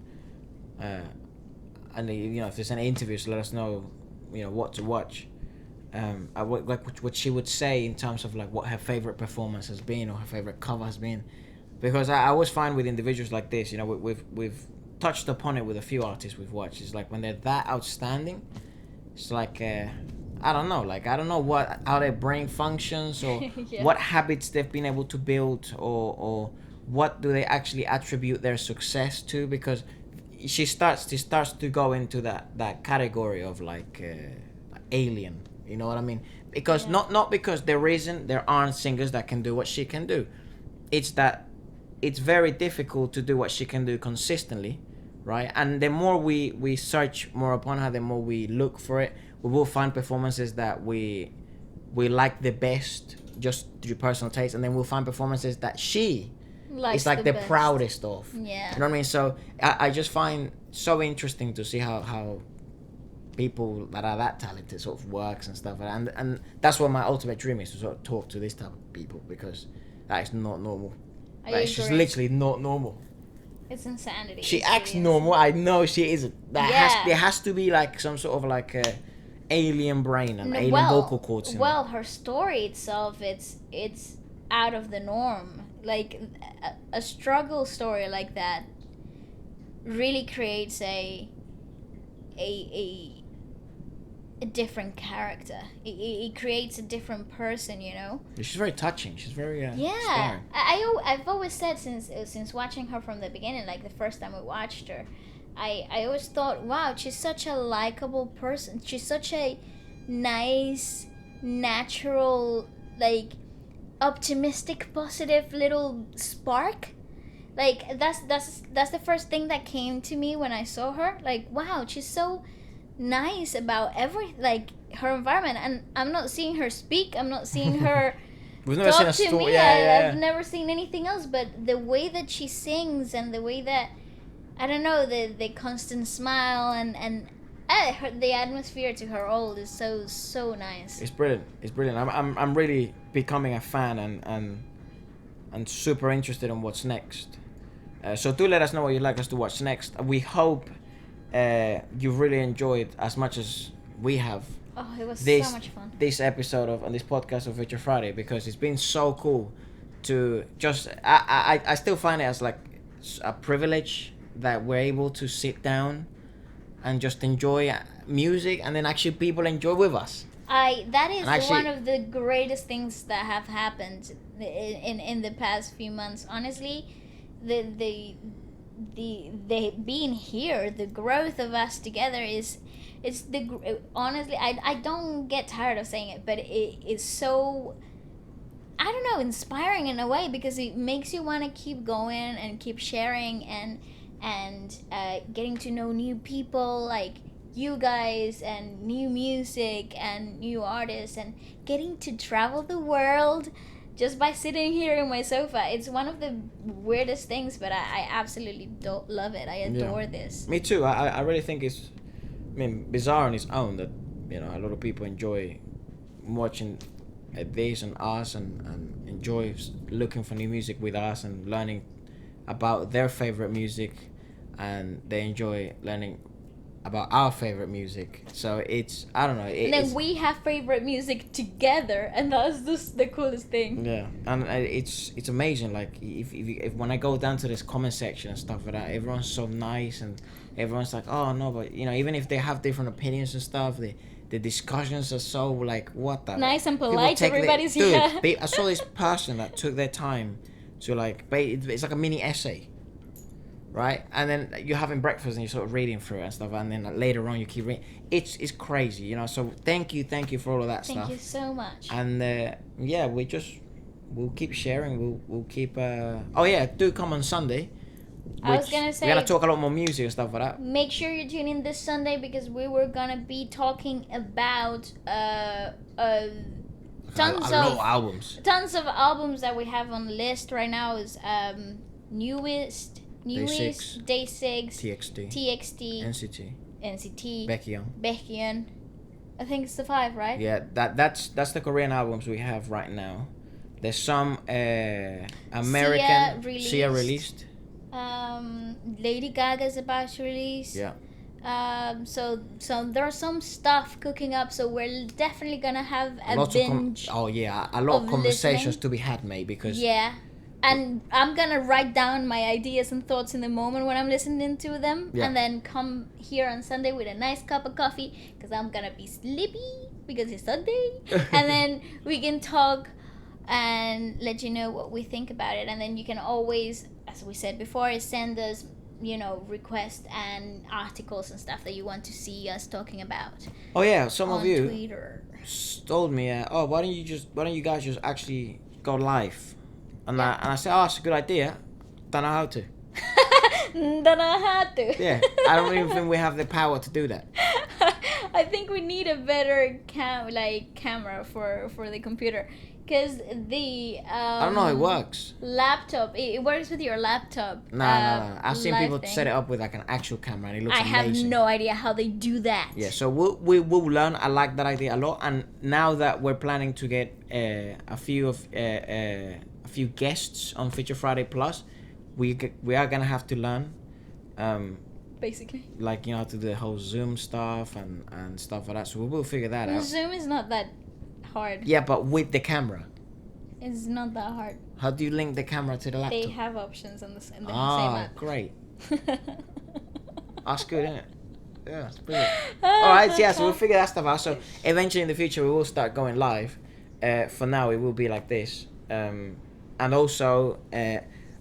and you know, if there's any interviews, let us know, you know, what to watch. Like what she would say in terms of like what her favorite performance has been or her favorite cover has been, because I always find with individuals like this, you know, we've touched upon it with a few artists we've watched. It's like when they're that outstanding, it's like I don't know how their brain functions or Yeah. what habits they've been able to build or what do they actually attribute their success to, because she starts to go into that category of like alien. You know what I mean? Because not because there aren't singers that can do what she can do. It's that it's very difficult to do what she can do consistently, right? And the more we search more upon her, the more we look for it, we will find performances that we like the best just through personal taste, and then we'll find performances that she is like the best. proudest of. Yeah. You know what I mean? So I just find so interesting to see how people that are that talented sort of works and stuff, and that's what my ultimate dream is, to sort of talk to this type of people, because that is not normal. I Like, she's agree. literally not normal. It's insanity. She It acts really is. normal. I know she isn't. Yeah. There has to be like some sort of like a alien brain and No, alien vocal cords. Well, her story itself, it's out of the norm. Like a struggle story like that really creates a different character. It creates a different person, you know. She's very touching. She's very Yeah, inspiring. I've always said since watching her from the beginning, like the first time we watched her, I always thought, wow, she's such a likable person. She's such a nice, natural, like optimistic, positive little spark. Like that's the first thing that came to me when I saw her. Like, wow, she's so nice about like her environment, and I'm not seeing her speak. I'm not seeing her We've never talk seen a to story. me. Yeah. I've never seen anything else, but the way that she sings and the way that, I don't know, the constant smile and the atmosphere to her all is so nice. It's brilliant. I'm really becoming a fan and super interested in what's next. So do let us know what you'd like us to watch next. We hope you've really enjoyed as much as we have Oh, it was this so much fun. this episode on this podcast of Feature Friday, because it's been so cool to just I still find it as like a privilege that we're able to sit down and just enjoy music, and then actually people enjoy with us. That is And actually- one of the greatest things that have happened in the past few months. Honestly, the the being here, the growth of us together honestly, I don't get tired of saying it, but it is so, I don't know, inspiring in a way, because it makes you want to keep going and keep sharing and getting to know new people like you guys, and new music and new artists, and getting to travel the world just by sitting here in my sofa. It's one of the weirdest things, but I absolutely don't love it. I adore this. Me too. I really think it's, I mean, bizarre on its own that, you know, a lot of people enjoy watching this and us, and enjoy looking for new music with us and learning about their favorite music, and they enjoy learning about our favorite music. So it's, I don't know, and then we have favorite music together, and that's just the coolest thing. Yeah, and it's amazing. Like if when I go down to this comment section and stuff like that, everyone's so nice, and everyone's like, oh no, but you know, even if they have different opinions and stuff, the discussions are so like, what the nice and people polite. take Everybody's dude, here. I saw this person that took their time to like, it's like a mini essay, right? And then you're having breakfast and you're sort of reading through it and stuff, and then like, later on you keep reading. It's crazy, you know. So thank you for all of that stuff. Thank you so much. And yeah, we'll keep sharing. We'll keep. Oh yeah, do come on Sunday. I was gonna say, we're gonna talk a lot more music and stuff like that. make sure you tune in this Sunday, because we were gonna be talking about tons a lot of of albums. Tons of albums that we have on the list right now is newest DAY6, DAY6, TXT, NCT, Baekhyun. I think it's the 5, right? Yeah, that's the Korean albums we have right now. There's some American Sia released. Lady Gaga's about to release. Yeah. So there's some stuff cooking up, so we're definitely gonna have a Lots binge. a lot of conversations listening. to be had, mate, because Yeah. And I'm gonna write down my ideas and thoughts in the moment when I'm listening to them, Yeah. and then come here on Sunday with a nice cup of coffee, because I'm gonna be sleepy because it's Sunday, and then we can talk and let you know what we think about it. And then you can always, as we said before, send us, you know, requests and articles and stuff that you want to see us talking about. oh yeah, some on of you Twitter. told me, oh, why don't you guys just actually go live? And I said, oh, it's a good idea. Don't know how to. Don't know how to. Yeah, I don't even think we have the power to do that. I think we need a better camera for the computer, because the I don't know how it works. laptop, it works with your laptop. No. I've seen live people thing. set it up with like an actual camera, and it looks I have amazing. no idea how they do that. Yeah, so we'll learn. I like that idea a lot, and now that we're planning to get a few guests on Feature Friday Plus, we are gonna have to learn, Basically, like, you know, how to do the whole Zoom stuff and stuff like that. So we will figure that out. Zoom is not that hard. Yeah, but with the camera, It's not that hard. how do you link the camera to the laptop? They have options in the same app. Great. That's good, isn't it? Yeah, it's brilliant. All right, yeah, so we'll figure that stuff out. So eventually in the future we will start going live. For now it will be like this. And also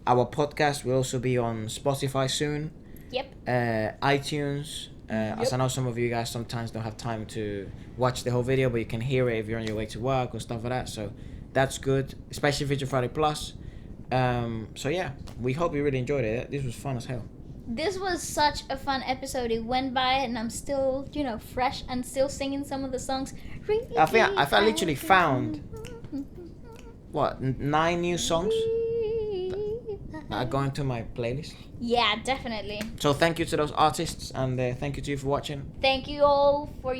our podcast will also be on Spotify soon. Yep. iTunes. As I know some of you guys sometimes don't have time to watch the whole video, but you can hear it if you're on your way to work or stuff like that. So that's good, especially Feature Friday Plus. So yeah, we hope you really enjoyed it. This was fun as hell. This was such a fun episode. It went by, and I'm still, you know, fresh and still singing some of the songs. Really, I literally found 9 new songs that are going to my playlist. Yeah, definitely. So thank you to those artists, and thank you to you for watching. Thank you all for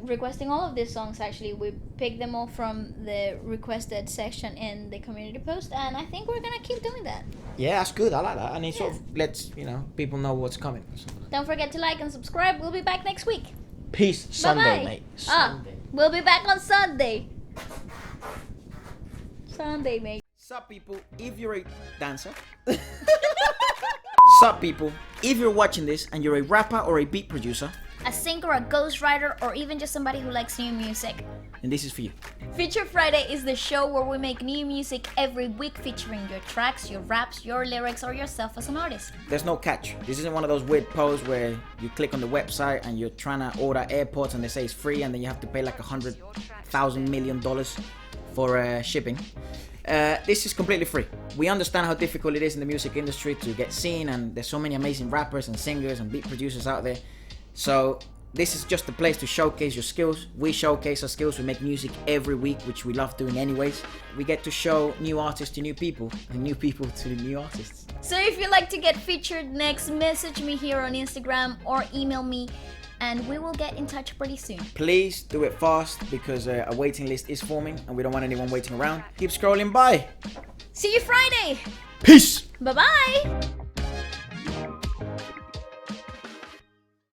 requesting all of these songs. Actually, we picked them all from the requested section in the community post, and I think we're gonna keep doing that. Yeah, that's good. I like that, and it sort of lets people know what's coming. Don't forget to like and subscribe. We'll be back next week. Peace. Sunday, Bye-bye. mate. Sunday. We'll be back on Sunday. Sunday, mate. Sup, people, if you're a dancer. Sup, people, if you're watching this and you're a rapper or a beat producer, A singer, a ghostwriter, or even just somebody who likes new music. and this is for you. Feature Friday is the show where we make new music every week featuring your tracks, your raps, your lyrics, or yourself as an artist. There's no catch. This isn't one of those weird posts where you click on the website and you're trying to order AirPods and they say it's free and then you have to pay like $100,000 million for shipping. This is completely free. We understand how difficult it is in the music industry to get seen, and there's so many amazing rappers and singers and beat producers out there. So this is just a place to showcase your skills. We showcase our skills. We make music every week, which we love doing anyways. We get to show new artists to new people and new people to new artists. So if you'd like to get featured next, message me here on Instagram or email me and we will get in touch pretty soon. Please do it fast because a waiting list is forming and we don't want anyone waiting around. Keep scrolling by. See you Friday. Peace. Bye-bye.